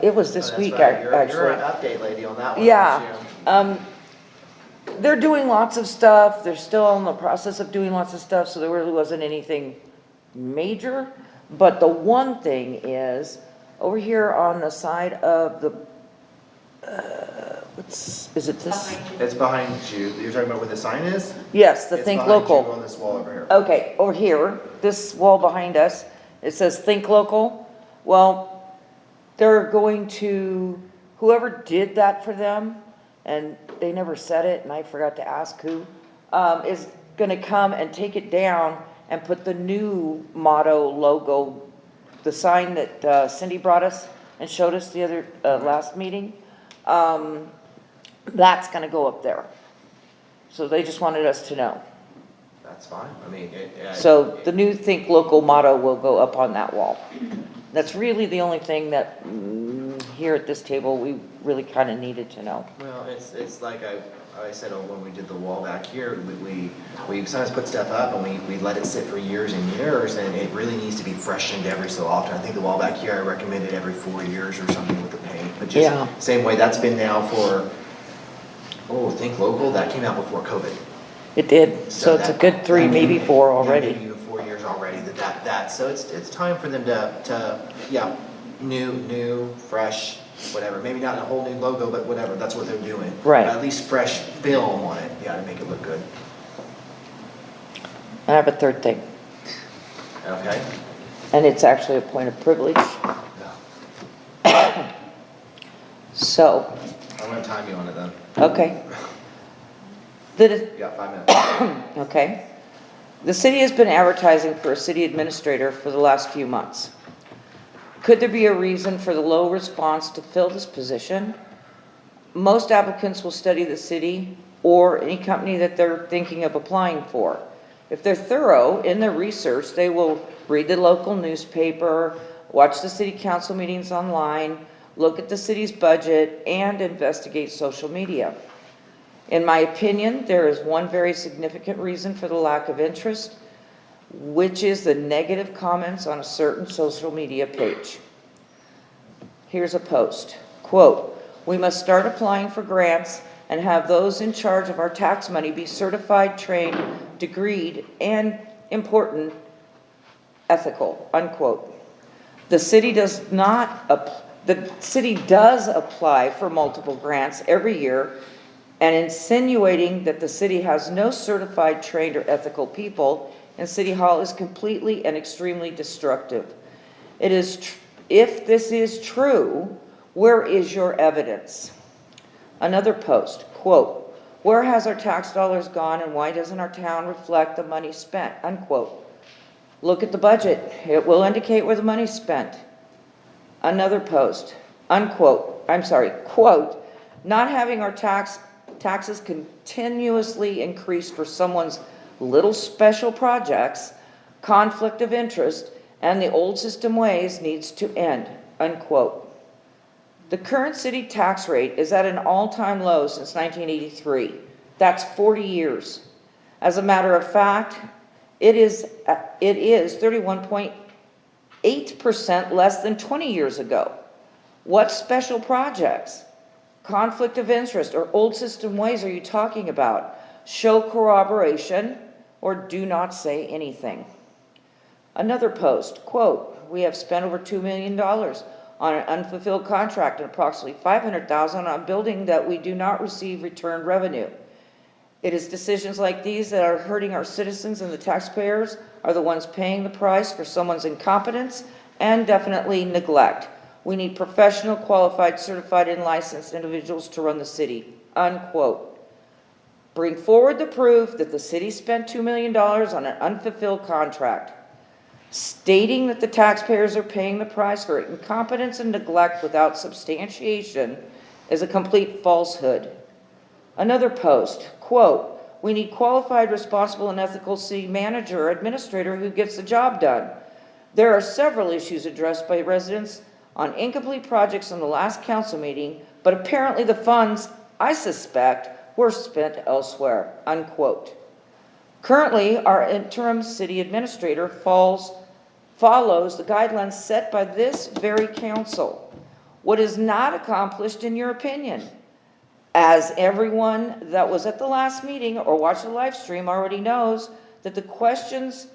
it was this that's week, right. You're actually. an update lady on that one. Yeah, aren't you? they're doing lots of stuff, they're still in the process of doing lots of stuff, so there really wasn't anything major. But the one thing is, over here on the side of the, is it this? It's behind you. You're talking about where the sign is? Yes, the It's Think behind you Local. on this wall over here. Okay, over here, this wall behind us, it says Think Local. Well, they're going to, whoever did that for them, and they never said it, and I forgot to ask who, is gonna come and take it down and put the new motto logo, the sign that Cindy brought us and showed us the other, last meeting, that's gonna go up there. So they just wanted us to know. That's fine. I mean, So the new Think Local motto will go up on that wall. That's really the only thing that, here at this table, we really kind of needed to know. well, it's like I said, when we did the wall back here, we sometimes put stuff up and we let it sit for years and years, and it really needs to be freshened every so often. I think the wall back here, I recommended every 4 years or something with the paint, but just Yeah. same way, that's been now for, Think Local, that came out before COVID. It did, so it's a good 3, maybe 4 already. Yeah, maybe even 4 years already that, so it's time for them to, new, fresh, whatever, maybe not a whole new logo, but whatever, that's what they're doing. Right. At least fresh film on it, to make it look good. I have a third thing, Okay? and it's actually a point of privilege. So, I'm gonna time you on it then. okay. You got 5 minutes. Okay. The city has been advertising for a city administrator for the last few months. Could there be a reason for the low response to fill this position? Most applicants will study the city or any company that they're thinking of applying for. If they're thorough in their research, they will read the local newspaper, watch the city council meetings online, look at the city's budget, and investigate social media. In my opinion, there is one very significant reason for the lack of interest, which is the negative comments on a certain social media page. Here's a post, quote, "We must start applying for grants and have those in charge of our tax money be certified, trained, degreed, and important, ethical," unquote. The city does apply for multiple grants every year, and insinuating that the city has no certified, trained, or ethical people in City Hall is completely and extremely destructive. If this is true, where is your evidence? Another post, quote, "Where has our tax dollars gone and why doesn't our town reflect the money spent?" Unquote. Look at the budget. It will indicate where the money's spent. Another post, quote, "Not having our taxes continuously increased for someone's little special projects, conflict of interest, and the old system ways needs to end," unquote. The current city tax rate is at an all-time low since 1983. That's 40 years. As a matter of fact, it is 31.8% less than 20 years ago. What special projects, conflict of interest, or old system ways are you talking about? Show corroboration or do not say anything. Another post, quote, "We have spent over $2 million on an unfulfilled contract and approximately $500,000 on a building that we do not receive return revenue. It is decisions like these that are hurting our citizens, and the taxpayers are the ones paying the price for someone's incompetence and definitely neglect. We need professional, qualified, certified, and licensed individuals to run the city," unquote. Bring forward the proof that the city spent $2 million on an unfulfilled contract. Stating that the taxpayers are paying the price for incompetence and neglect without substantiation is a complete falsehood. Another post, quote, "We need qualified, responsible, and ethical city manager or administrator who gets the job done. There are several issues addressed by residents on incomplete projects in the last council meeting, but apparently the funds, I suspect, were spent elsewhere," unquote. Currently, our interim city administrator follows the guidelines set by this very council. What is not accomplished in your opinion? As everyone that was at the last meeting or watched the live stream already knows, that the questions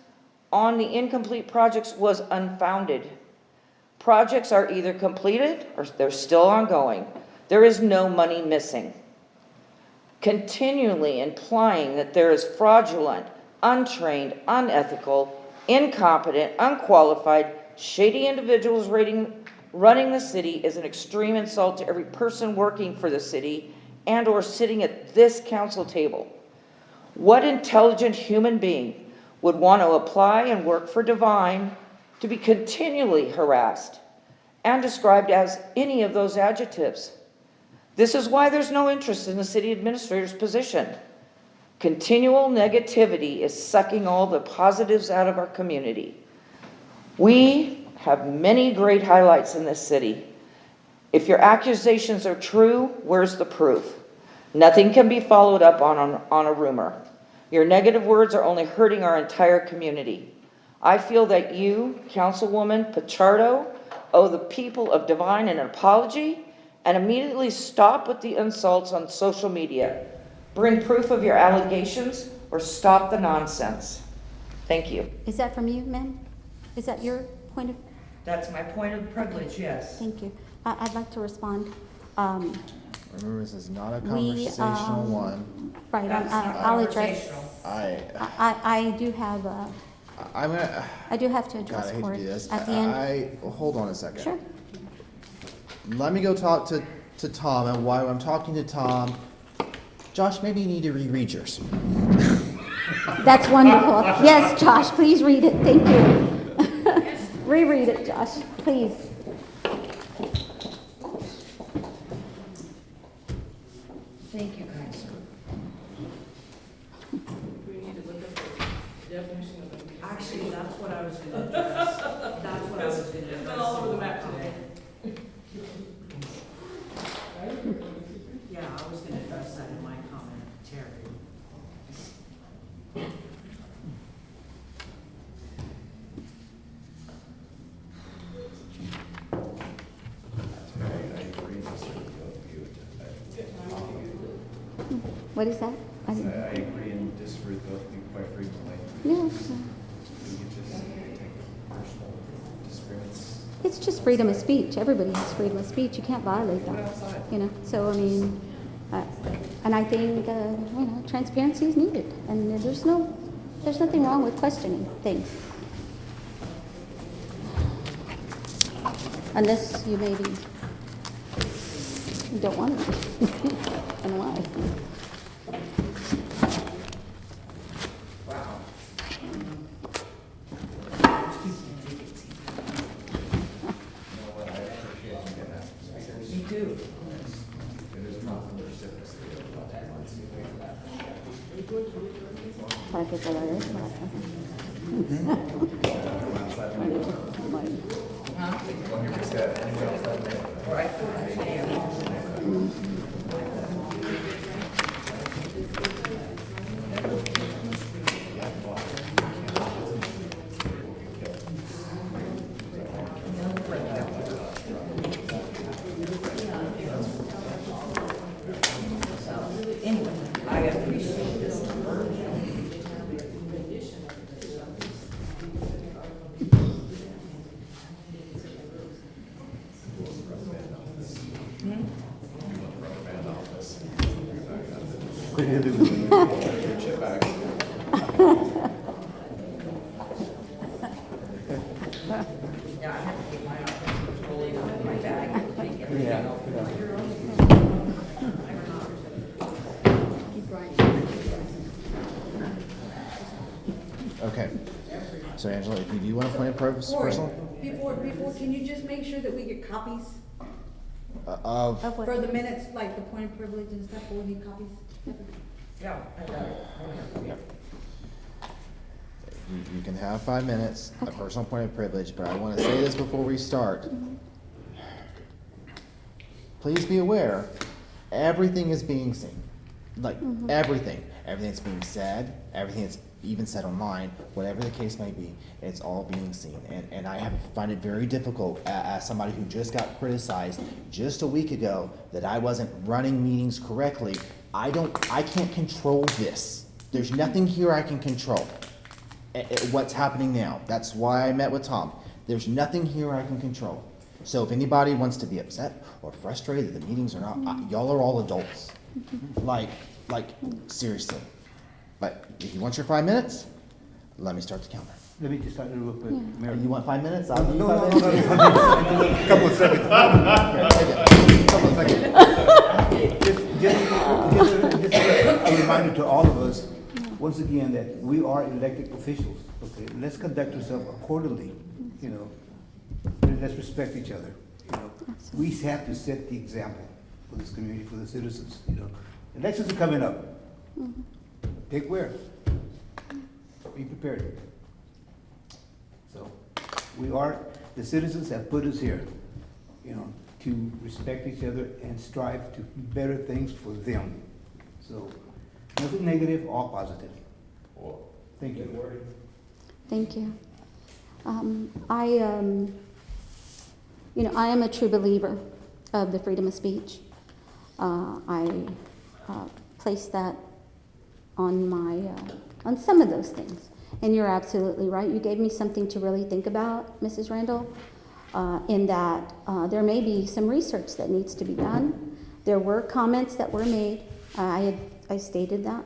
on the incomplete projects was unfounded. Projects are either completed or they're still ongoing. There is no money missing. Continually implying that there is fraudulent, untrained, unethical, incompetent, unqualified, shady individuals running the city is an extreme insult to every person working for the city and or sitting at this council table. What intelligent human being would want to apply and work for Devine to be continually harassed and described as any of those adjectives? This is why there's no interest in the city administrator's position. Continual negativity is sucking all the positives out of our community. We have many great highlights in this city. If your accusations are true, where's the proof? Nothing can be followed up on a rumor. Your negative words are only hurting our entire community. I feel that you, Councilwoman Pichardo, owe the people of Devine an apology and immediately stop with the insults on social media. Bring proof of your allegations or stop the nonsense. Thank you. Is that from you, ma'am? Is that your point of? That's my point of privilege, yes. Thank you. I'd like to respond. Remember, this is not a conversational one. Right, That's not I'll address. conversational. I do have I'm gonna. I do have to God, address I hate to court do this. at the end. Hold on a second. Sure. Let me go talk to Tom, and while I'm talking to Tom, Josh, maybe you need to reread yours. That's wonderful. Yes, Josh, please read it. Thank you. Reread it, Josh, please. Thank you, guys. Actually, that's what I was gonna address. That's what I was gonna address. It's all over the map today. Yeah, I was gonna address that in my comment, Terry. What is that? I agree and disagree with both of you quite frequently. Yeah. You just take personal disagreements. It's just freedom of speech. Everybody has freedom of speech. You can't violate that. You know. So I mean, and I think transparency is needed, and there's nothing wrong with questioning things, unless you maybe don't want to. And why? Para que te la des, para acá. Okay. So Angela, if you do want to point of personal, Before, can you just make sure that we get copies of, for the minutes, like the point of privilege and stuff, we'll need copies? Yeah, I got it. you can have 5 minutes, a personal point of privilege, but I want to say this before we start. Please be aware, everything is being seen. Like, everything. Everything that's being said, everything that's even said online, whatever the case may be, it's all being seen. And I find it very difficult as somebody who just got criticized just a week ago that I wasn't running meetings correctly. I can't control this. There's nothing here I can control. What's happening now. That's why I met with Tom. There's nothing here I can control. So if anybody wants to be upset or frustrated that the meetings are not, y'all are all adults. Like, seriously. But if you want your 5 minutes, let me start the counter. Let me just start real quick. Mayor. You want 5 minutes? I'll No, give you no, 5 no, minutes. no. Couple of seconds. Couple of seconds. Just a reminder to all of us, once again, that we are elected officials, okay? Let's conduct ourselves accordingly, you know. Let's respect each other, you know. We have to set the example for this community, for the citizens, you know. Elections are coming up. Take care. Be prepared. So, the citizens have put us here, you know, to respect each other and strive to better things for them. So, nothing negative, all positive. Thank you. Thank you. I am a true believer of the freedom of speech. I place that on some of those things. And you're absolutely right. You gave me something to really think about, Mrs. Randall, in that there may be some research that needs to be done. There were comments that were made. I stated that.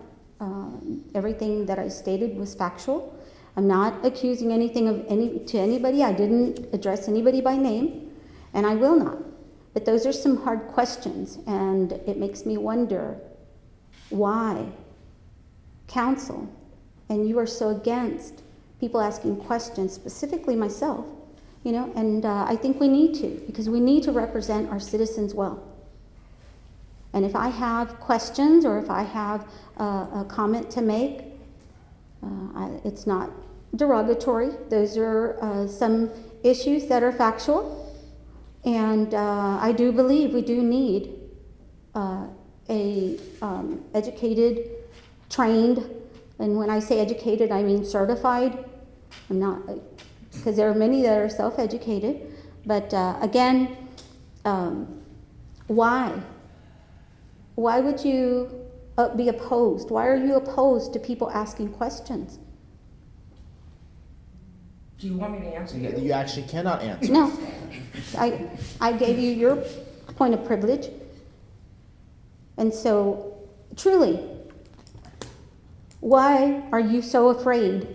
Everything that I stated was factual. I'm not accusing anything to anybody. I didn't address anybody by name, and I will not. But those are some hard questions, and it makes me wonder why council, and you are so against people asking questions, specifically myself, you know, and I think we need to, because we need to represent our citizens well. And if I have questions or if I have a comment to make, it's not derogatory. Those are some issues that are factual. And I do believe we do need educated, trained, and when I say educated, I mean certified. I'm not, because there are many that are self-educated. But again, why? Why would you be opposed? Why are you opposed to people asking questions? Do you want me to answer you? You actually cannot answer. No. I gave you your point of privilege. And so, truly, why are you so afraid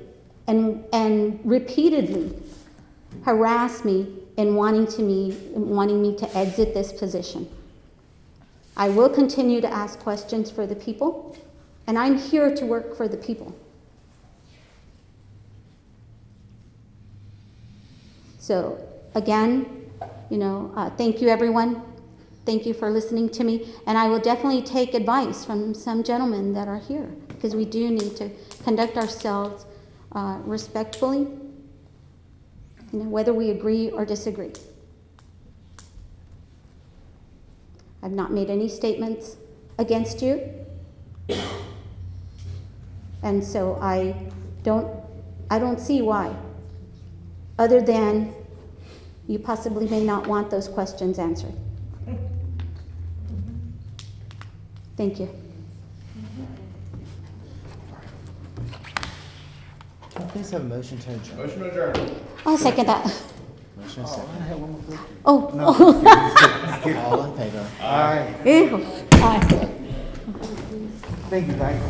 and repeatedly harass me in wanting me to exit this position? I will continue to ask questions for the people, and I'm here to work for the people. So, again, thank you, everyone. Thank you for listening to me. And I will definitely take advice from some gentlemen that are here, because we do need to conduct ourselves respectfully. whether we agree or disagree. I've not made any statements against you. And so I don't see why, other than you possibly may not want those questions answered. Thank you. Can I please have a motion to adjourn? Motion to adjourn. I'll second that. Motion is second. Oh. All in favor? Aye. Ew. Aye. Thank you, guys.